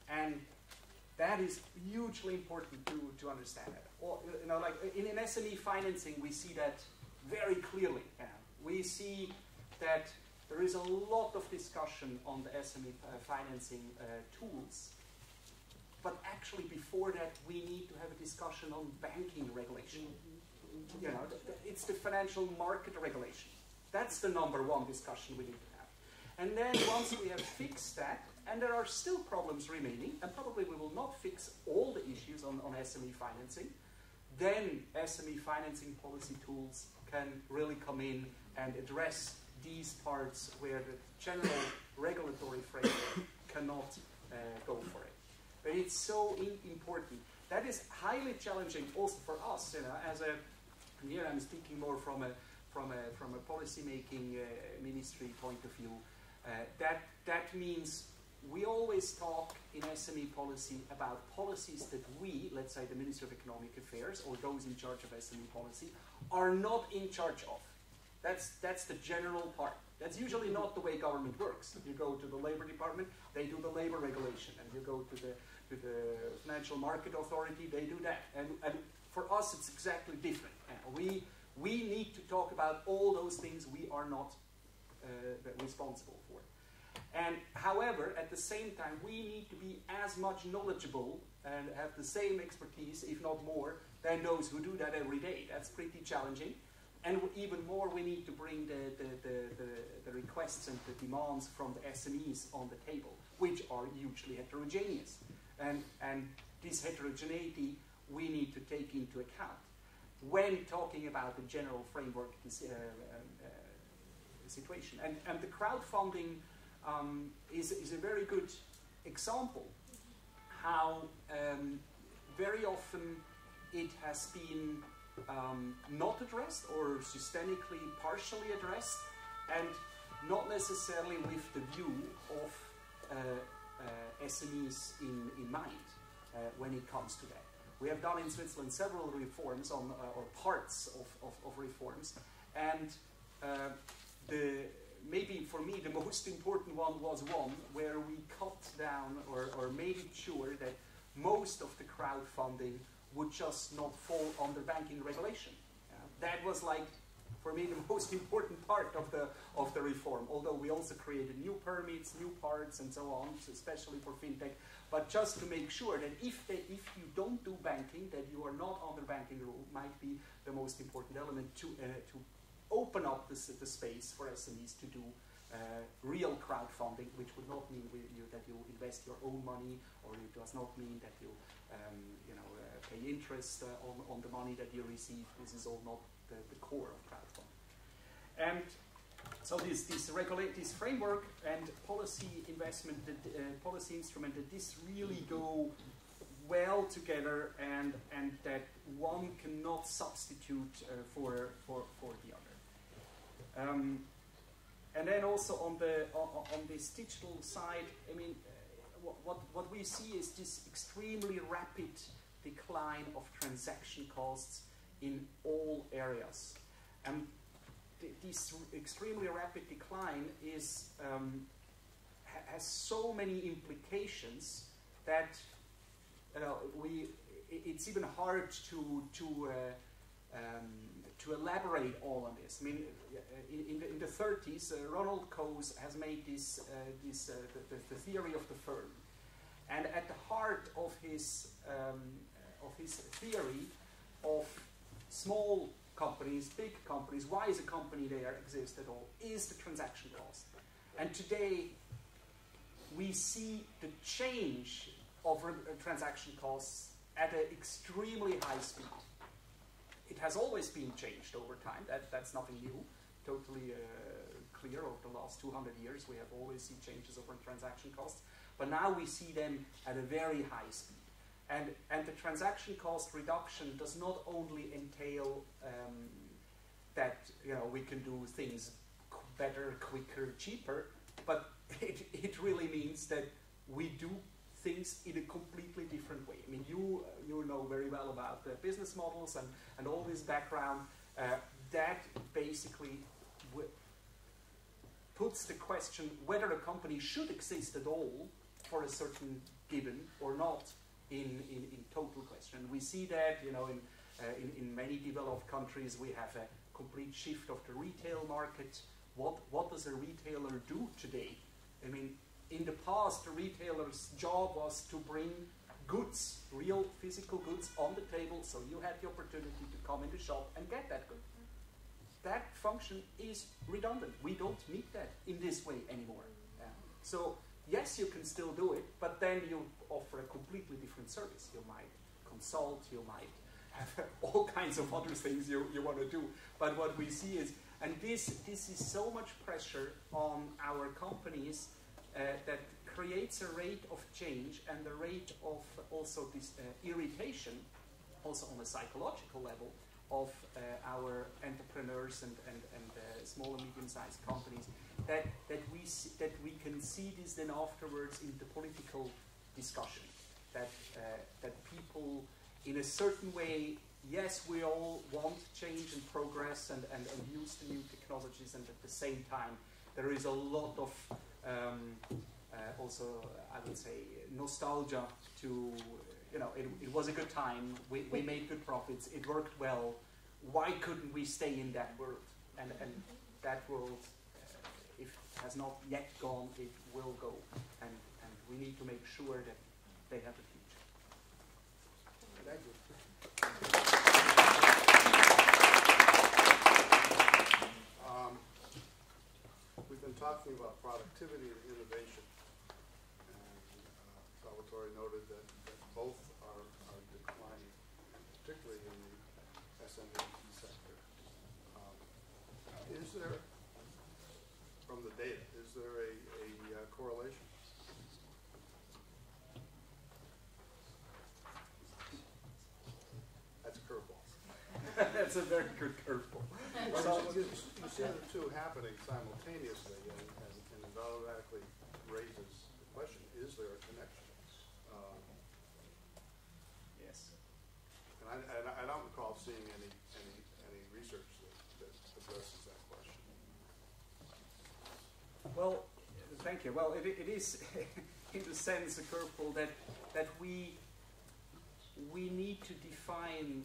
And that is hugely important to understand that. Or, like in SME financing, we see that very clearly. We see that there is a lot of discussion on the SME financing tools. But actually, before that, we need to have a discussion on banking regulation. It's the financial market regulation. That's the #1 discussion we need to have. And then once we have fixed that, and there are still problems remaining, and probably we will not fix all the issues on SME financing, then SME financing policy tools can really come in and address these parts where the general regulatory framework cannot go for it. But it's so important. That is highly challenging also for us. Here I'm speaking more from a policy-making ministry point of view. That means we always talk in SME policy about policies that we, let's say the Ministry of Economic Affairs or those in charge of SME policy, are not in charge of. That's the general part. That's usually not the way government works. If you go to the Labor Department, they do the labor regulation, and you go to the Financial Market Authority, they do that. And for us, it's exactly different. We need to talk about all those things we are not responsible for. And however, at the same time, we need to be as much knowledgeable and have the same expertise, if not more, than those who do that every day. That's pretty challenging. And even more, we need to bring the requests and the demands from the SMEs on the table, which are hugely heterogeneous. And this heterogeneity we need to take into account when talking about the general framework situation. And the crowdfunding is a very good example how very often it has been not addressed or systemically partially addressed, and not necessarily with the view of SMEs in mind when it comes to that. We have done in Switzerland several reforms or parts of reforms, and maybe for me the most important one was one where we cut down or made it sure that most of the crowdfunding would just not fall under banking regulation. That was like, for me, the most important part of the reform, although we also created new permits, new parts, and so on, especially for fintech, but just to make sure that if you don't do banking, that you are not under banking rule, might be the most important element to open up the space for SMEs to do real crowdfunding, which would not mean that you invest your own money, or it does not mean that you pay interest on the money that you receive. This is all not the core of crowdfunding. And so this framework and policy investment, policy instrument, that this really go well together, and that one cannot substitute for the other. And then also on this digital side, I mean, what we see is this extremely rapid decline of transaction costs in all areas. And this extremely rapid decline is has so many implications that it's even hard to elaborate all on this. I mean, in the 30s, Ronald Coase has made the theory of the firm, and at the heart of his theory of small companies, big companies, why is a company there exist at all, is the transaction cost. And today, we see the change of transaction costs at an extremely high speed. It has always been changed over time. That's nothing new. Totally clear over the last 200 years. We have always seen changes over transaction costs. But now we see them at a very high speed. And the transaction cost reduction does not only entail that we can do things better, quicker, cheaper, but it really means that we do things in a completely different way. I mean, you know very well about the business models and all this background. That basically puts the question whether a company should exist at all for a certain given or not in total question. We see that in many developed countries we have a complete shift of the retail market. What does a retailer do today? I mean, in the past, the retailer's job was to bring goods, real physical goods, on the table, so you had the opportunity to come in the shop and get that good. That function is redundant. We don't need that in this way anymore. So yes, you can still do it, but then you offer a completely different service. You might consult, you might have all kinds of other things you want to do. But what we see is, and this is so much pressure on our companies that creates a rate of change and the rate of also this irritation, also on a psychological level, of our entrepreneurs and small and medium-sized companies, that we can see this then afterwards in the political discussion, that people in a certain way, yes, we all want change and progress and use the new technologies, and at the same time there is a lot of also, I would say, nostalgia to, it was a good time, we made good profits, it worked well, why couldn't we stay in that world? And that world, if it has not yet gone, it will go, and we need to make sure that they have a future. Thank you. We've been talking about productivity and innovation, and Salvatore noted that both are declining, particularly in the SME sector. Is there, from the data, is there a correlation? That's a curveball. That's a very good curveball. So you see the two happening simultaneously, and it automatically raises the question: is there a connection? Yes. And I don't recall seeing any research that addresses that question. Well, thank you. Well, it is in the sense a curveball that we we need to define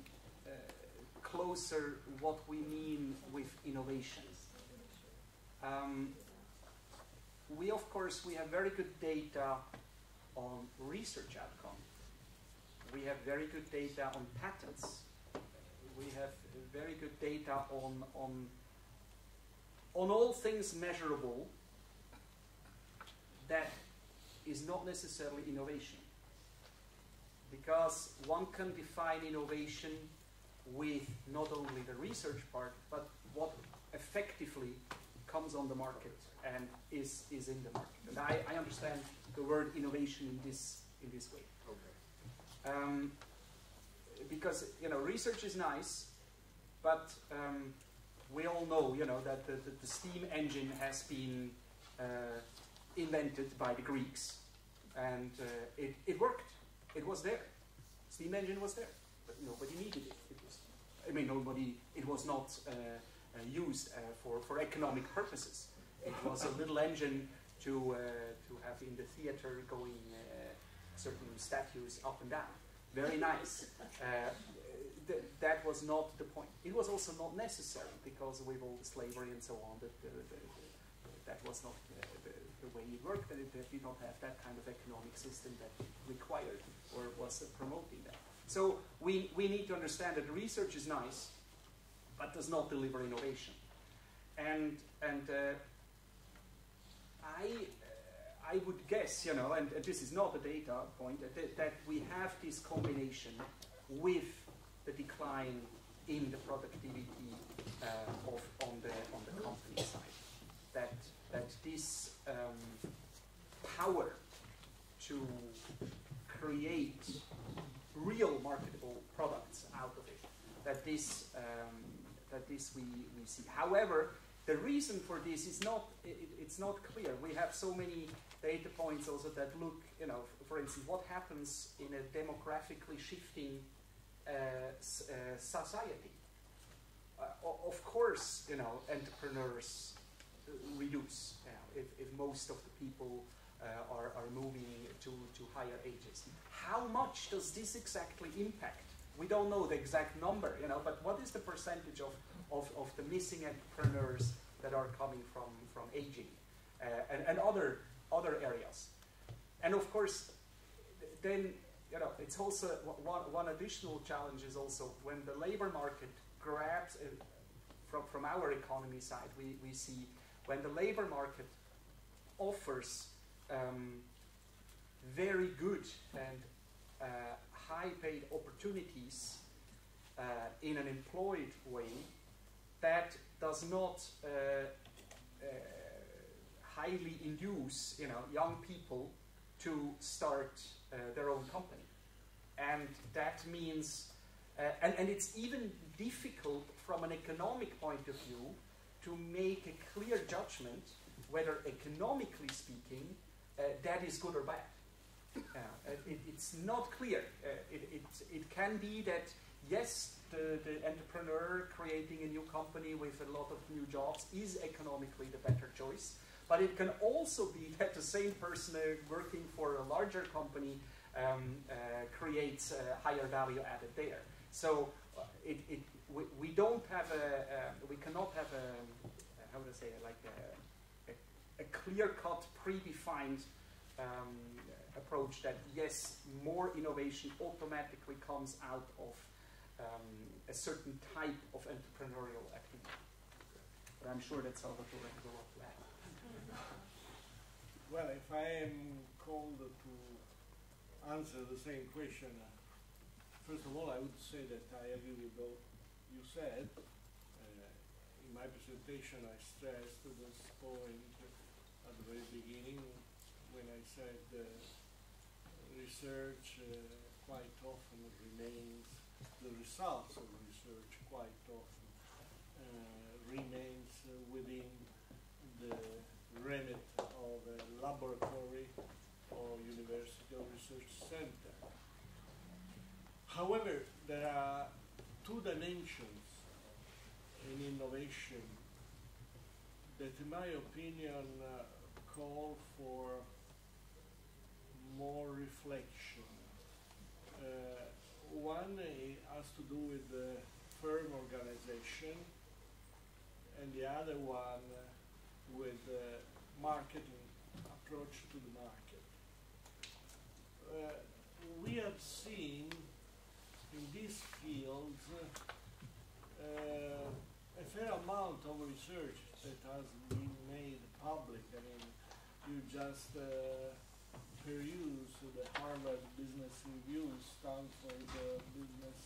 closer what we mean with innovation. We, of course, we have very good data on research outcome. We have very good data on patents. We have very good data on all things measurable that is not necessarily innovation. Because one can define innovation with not only the research part, but what effectively comes on the market and is in the market. And I understand the word innovation in this way. Okay. Because research is nice, but we all know that the steam engine has been invented by the Greeks, and it worked. It was there. Steam engine was there, but nobody needed it. It was not used for economic purposes. It was a little engine to have in the theater going certain statues up and down. Very nice. That was not the point. It was also not necessary because with all the slavery and so on, that was not the way it worked, and it did not have that kind of economic system that required or was promoting that. So we need to understand that research is nice, but does not deliver innovation. And I would guess, and this is not a data point, that we have this combination with the decline in the productivity on the company side. That this power to create real marketable products out of it, that this we see. However, the reason for this is it's not clear. We have so many data points also that look, for instance, what happens in a demographically shifting society. Of course, entrepreneurs reduce if most of the people are moving to higher ages. How much does this exactly impact? We don't know the exact number, but what is the percentage of the missing entrepreneurs that are coming from aging and other areas? And of course, then it's also one additional challenge is also when the labor market grabs from our economy side, we see when the labor market offers very good and high-paid opportunities in an employed way, that does not highly induce young people to start their own company. And that means, and it's even difficult from an economic point of view to make a clear judgment whether economically speaking that is good or bad. It's not clear. It can be that, yes, the entrepreneur creating a new company with a lot of new jobs is economically the better choice, but it can also be that the same person working for a larger company creates higher value added there. So we don't have we cannot have how would I say it, like a clear-cut, predefined approach that, yes, more innovation automatically comes out of a certain type of entrepreneurial activity. But I'm sure that Salvatore has a lot to add. Well, if I am called to answer the same question, first of all, I would say that I agree with what you said. In my presentation, I stressed this point at the very beginning when I said research quite often remains, the results of research quite often remains within the remit of a laboratory or university or research center. However, there are two dimensions in innovation that, in my opinion, call for more reflection. one has to do with the firm organization, and the other one with the marketing approach to the market. We have seen in these fields a fair amount of research that has been made public. I mean, you just peruse the Harvard Business Review, Stanford Business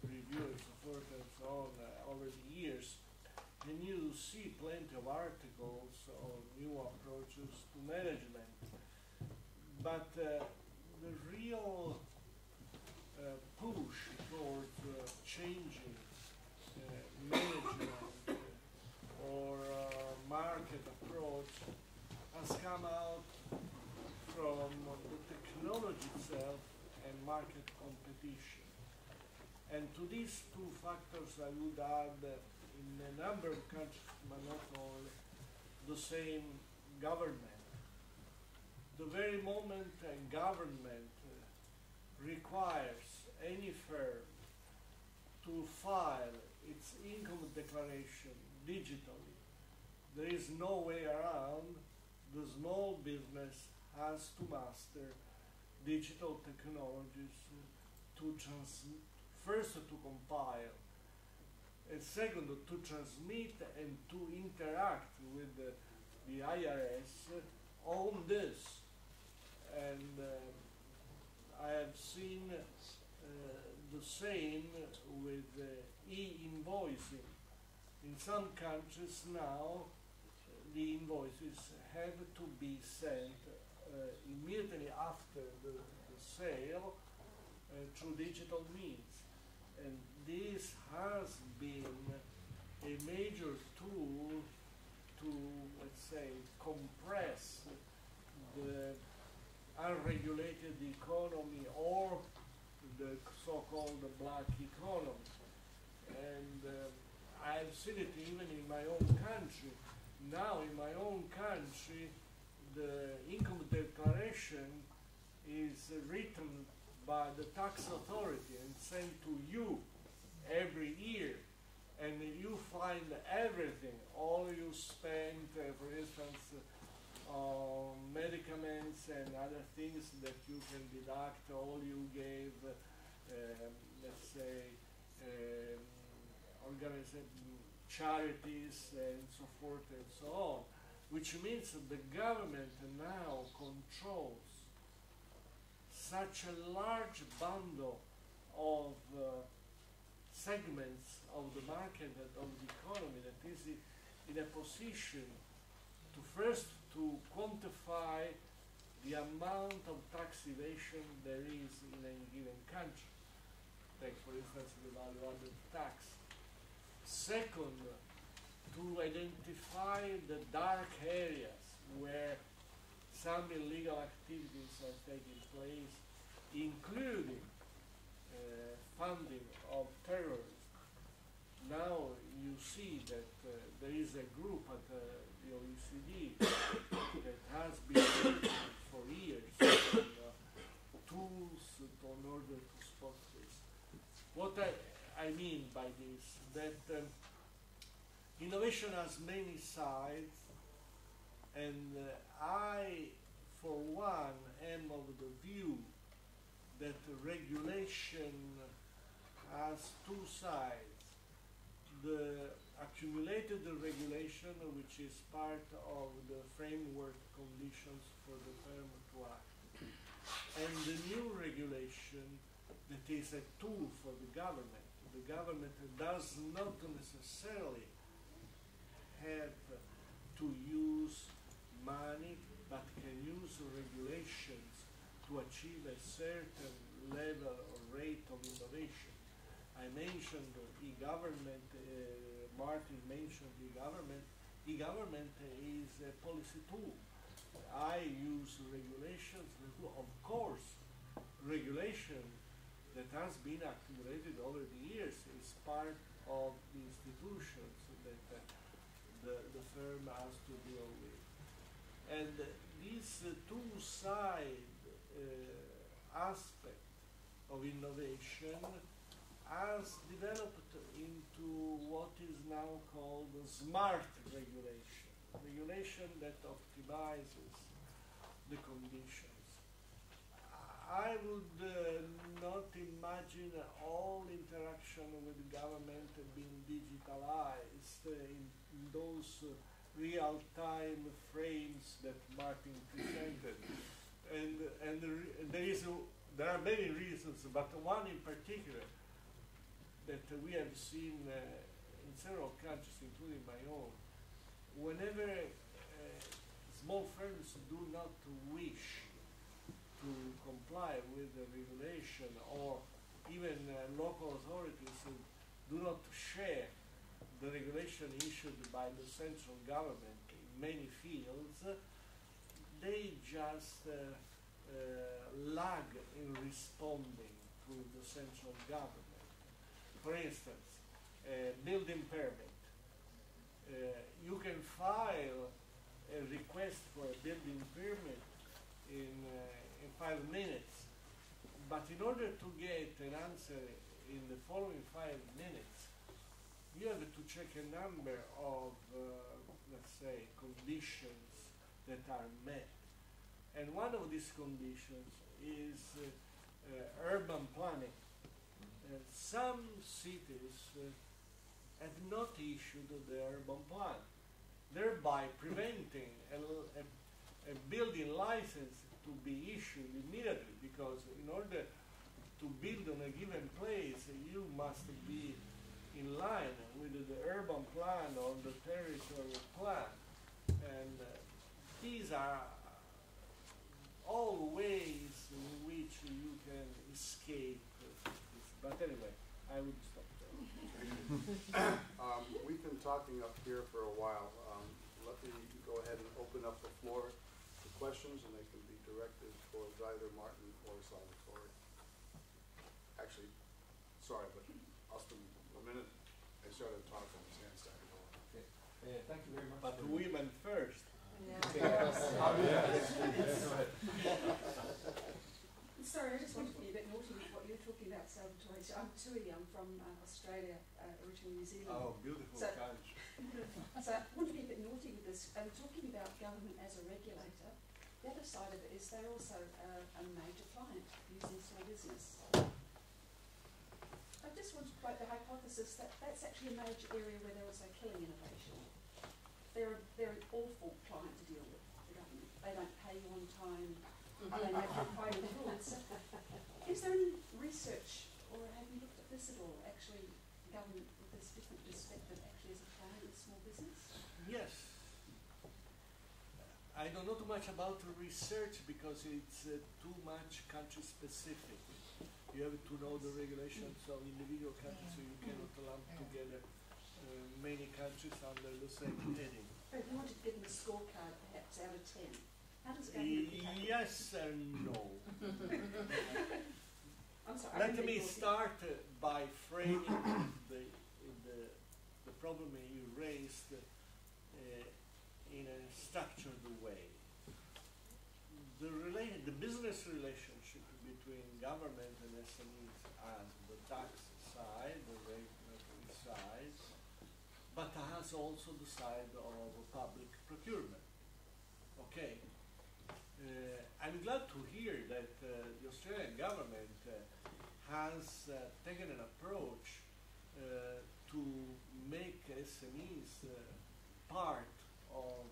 Review, and so forth and so on over the years, and you see plenty of articles on new approaches to management. But the real push towards changing management or market approach has come out from the technology itself and market competition. And to these two factors I would add in a number of countries, but not all, the same government. The very moment a government requires any firm to file its income declaration digitally, there is no way around. The small business has to master digital technologies to first to compile, and second to transmit and to interact with the IRS on this. And I have seen the same with e-invoicing. In some countries now, the invoices have to be sent immediately after the sale through digital means. And this has been a major tool to, let's say, compress the unregulated economy or the so-called black economy. And I've seen it even in my own country. Now in my own country, the income declaration is written by the tax authority and sent to you every year. And you find everything, all you spent, for instance, on medicaments and other things that you can deduct, all you gave, let's say, charities and so forth and so on, which means that the government now controls such a large bundle of segments of the market and of the economy that is in a position to first to quantify the amount of tax evasion there is in a given country. Take, for instance, the value-added tax. Second, to identify the dark areas where some illegal activities are taking place, including funding of terrorism. Now you see that there is a group at the OECD that has been working for years on tools in order to spot this. What I mean by this, that innovation has many sides, and I, for one, am of the view that regulation has two sides. The accumulated regulation, which is part of the framework conditions for the firm to act, and the new regulation that is a tool for the government. The government does not necessarily have to use money, but can use regulations to achieve a certain level or rate of innovation. I mentioned e-government, Martin mentioned e-government. E-government is a policy tool. I use regulations, of course, regulation that has been accumulated over the years is part of the institutions that the firm has to deal with. And this two-side aspect of innovation has developed into what is now called smart regulation, regulation that optimizes the conditions. I would not imagine all interaction with government being digitalized in those real-time frames that Martin presented. And there are many reasons, but one in particular that we have seen in several countries, including my own, whenever small firms do not wish to comply with the regulation, or even local authorities do not share the regulation issued by the central government in many fields, they just lag in responding to the central government. For instance, building permit. You can file a request for a building permit in 5 minutes, but in order to get an answer in the following 5 minutes, you have to check a number of, let's say, conditions that are met. And one of these conditions is urban planning. Some cities have not issued the urban plan, thereby preventing a building license to be issued immediately, because in order to build on a given place, you must be in line with the urban plan or the territorial plan. And these are all ways in which you can escape this. But anyway, I would stop there. We've been talking up here for a while. Let me go ahead and open up the floor to questions, and they can be directed towards either Martin or Salvatore. Actually, sorry, but Austin, the minute I started talking, his hand started going. Okay. Thank you very much. But women first. Sorry, I just wanted to be a bit naughty with what you were talking about, Salvatore. So I'm Tui, I'm from Australia, originally New Zealand. Oh, beautiful country. So I want to be a bit naughty with this. I'm talking about government as a regulator. The other side of it is they're also a major client using small business. I just want to quote the hypothesis that that's actually a major area where they're also killing innovation. They're an awful client to deal with, the government. They don't pay you on time. They make you pay the rules. Is there any research, or have you looked at this at all, actually, government with this different perspective actually as a client of small business? Yes. I don't know too much about the research because it's too much country specific. You have to know the regulations of individual countries, so you cannot lump together many countries under the same heading. But if you wanted to give them a scorecard, perhaps out of 10, how does government yes and no. I'm sorry, Let me start by framing the problem you raised in a structured way. The business relationship between government and SMEs has the tax side, the regulatory side, but has also the side of public procurement. Okay. I'm glad to hear that the Australian government has taken an approach to make SMEs part of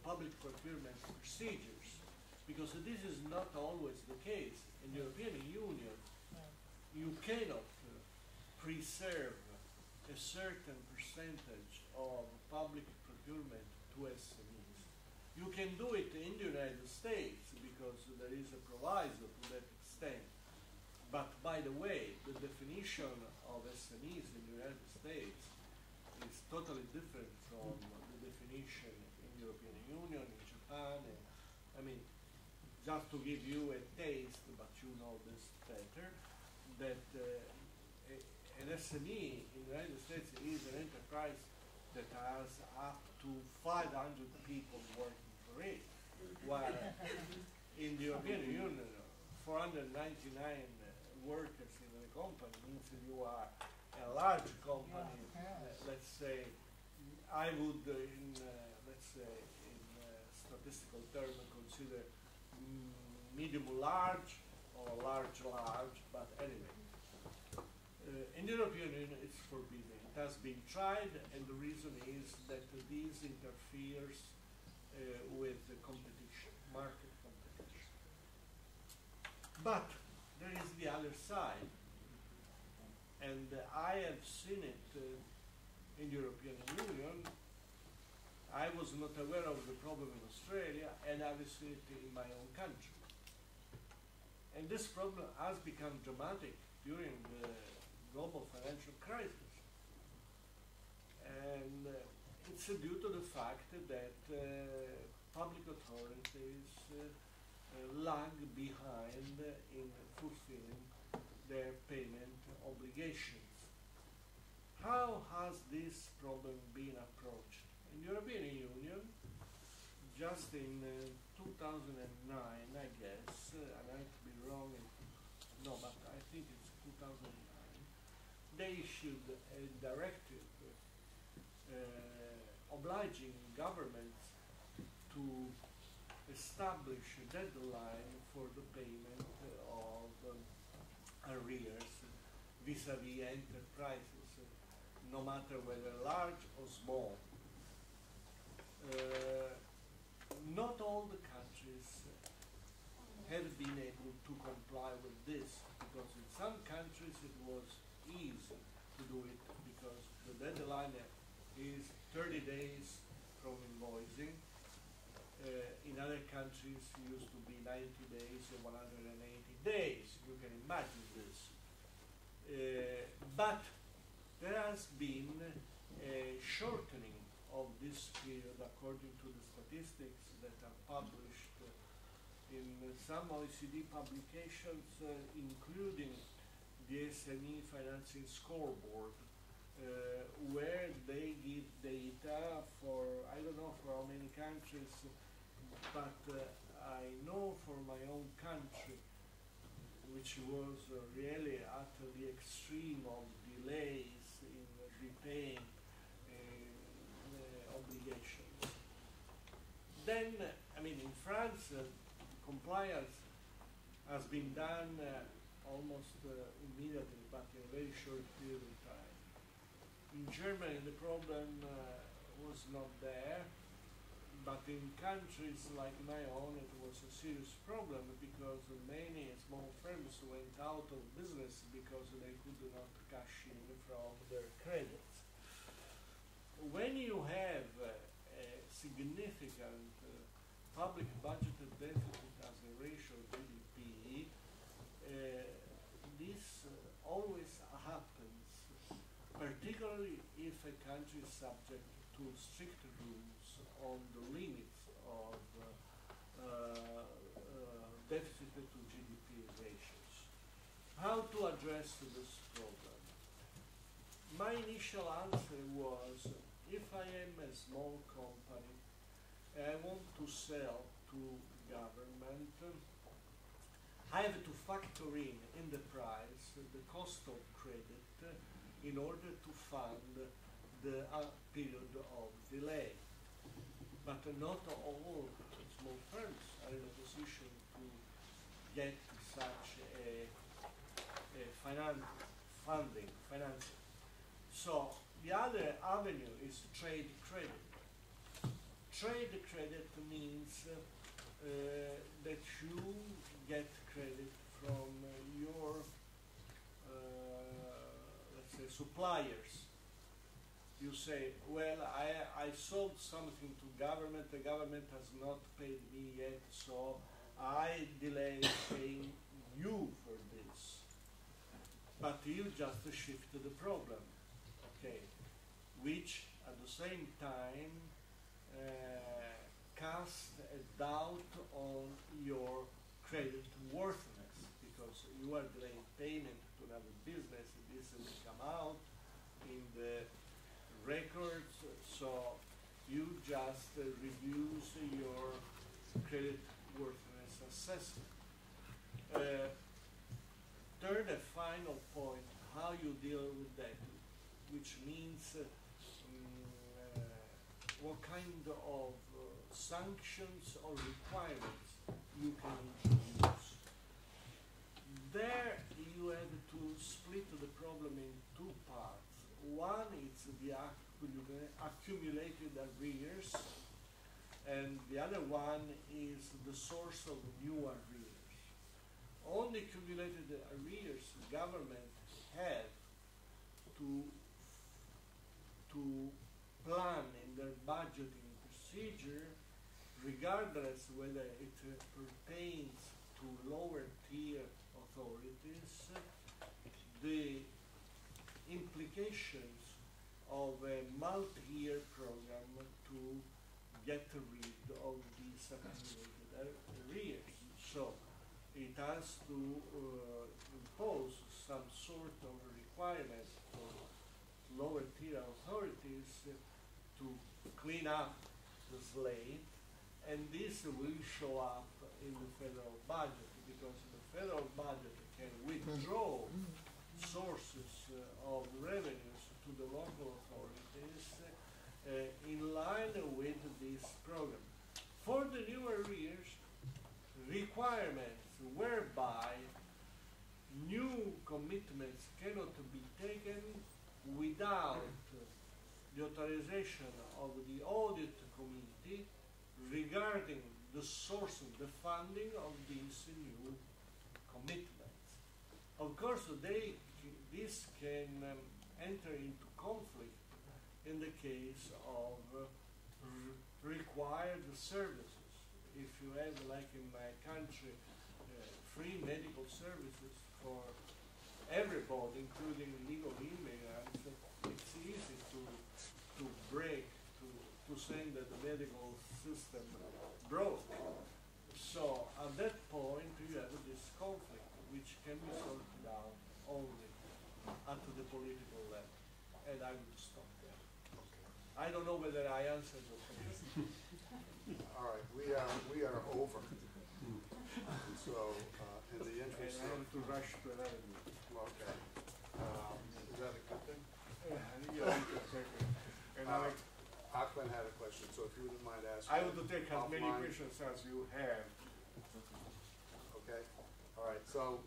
public procurement procedures, because this is not always the case. In the European Union, you cannot preserve a certain percentage of public procurement to SMEs. You can do it in the United States because there is a proviso to that extent. But by the way, the definition of SMEs in the United States is totally different from the definition in the European Union, in Japan. And, I mean, just to give you a taste, but you know this better, that an SME in the United States is an enterprise that has up to 500 people working for it, while in the European Union, 499 workers in a company means that you are a large company. Let's say, I would, let's say, in statistical terms, consider medium large or large, but anyway. In the European Union, it's forbidden. It has been tried, and the reason is that this interferes with the competition, market competition. But there is the other side, and I have seen it in the European Union. I was not aware of the problem in Australia, and I've seen it in my own country. And this problem has become dramatic during the global financial crisis. And it's due to the fact that public authorities lag behind in fulfilling their payment obligations. How has this problem been approached? In the European Union, just in 2009, I guess, and I could be wrong, no, but I think it's 2009, they issued a directive obliging governments to establish a deadline for the payment of arrears vis-à-vis enterprises, no matter whether large or small. Not all the countries have been able to comply with this, because in some countries it was easy to do it because the deadline is 30 days from invoicing. In other countries it used to be 90 days or 180 days. You can imagine this. But there has been a shortening of this period according to the statistics that are published in some OECD publications, including the SME Financing Scoreboard, where they give data for, I don't know for how many countries, but I know for my own country, which was really at the extreme of delays in repaying obligations. Then, I mean, in France, compliance has been done almost immediately, but in a very short period of time. In Germany, the problem was not there, but in countries like my own, it was a serious problem because many small firms went out of business because they could not cash in from their credits. When you have a significant public budgeted deficit as a ratio of GDP, this always happens, particularly if a country is subject to strict rules on the limits of deficit to GDP ratios. How to address this problem? My initial answer was, if I am a small company and I want to sell to government, I have to factor in the price the cost of credit in order to fund the period of delay. But not all small firms are in a position to get such a financing. So the other avenue is trade credit. Trade credit means that you get credit from your, let's say, suppliers. You say, well, I sold something to government, the government has not paid me yet, so I delay paying you for this. But you just shift the problem, okay, which at the same time cast a doubt on your credit worthiness, because you are delaying payment to another business, this will come out in the records, so you just reduce your credit worthiness assessment. Third and final point, how you deal with that, which means what kind of sanctions or requirements you can introduce. There you have to split the problem in two parts. One is the accumulated arrears, and the other one is the source of new arrears. On the accumulated arrears, the government have to plan in their budgeting procedure, regardless whether it pertains to lower tier authorities, the implications of a multi-year program to get rid of these accumulated arrears. So it has to impose some sort of requirement for lower tier authorities to clean up the slate, and this will show up in the federal budget, because the federal budget can withdraw sources of revenues to the local authorities in line with this program. For the new arrears, requirements whereby new commitments cannot be taken without the authorization of the audit committee regarding the source of the funding of these new commitments. Of course, this can enter into conflict in the case of required services. If you have, like in my country, free medical services for everybody, including legal immigrants, it's easy to break, to say that the medical system broke. So at that point you have this conflict, which can be sorted out only at the political level. And I will stop there. Okay. I don't know whether I answered the question. All right, we are over. So, in the interest I of... have to rush to another meeting. Okay. Is that a good thing? And Ahmed had a question, so if you wouldn't mind asking... I would take as many offline. questions as you have. Okay. All right, so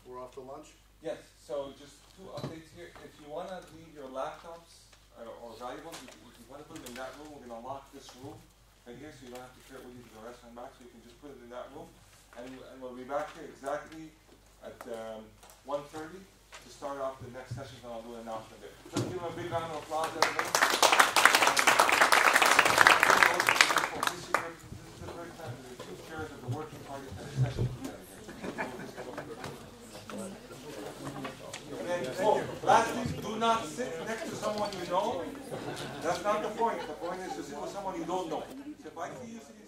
we're off to lunch? Yes, so just two updates here. If you want to leave your laptops or valuables, if you want to put them in that room, we're going to lock this room right here, so you don't have to carry it with you to the restaurant back, so you can just put it in that room. And we'll be back here exactly at 1:30 to start off the next session, and I'll do an announcement there. Let's give them a big round of applause, everybody. This is the first time that the two chairs of the working party had a session together. Lastly, do not sit next to someone you know. That's not the point. The point is to sit with someone you don't know. So if I see you sitting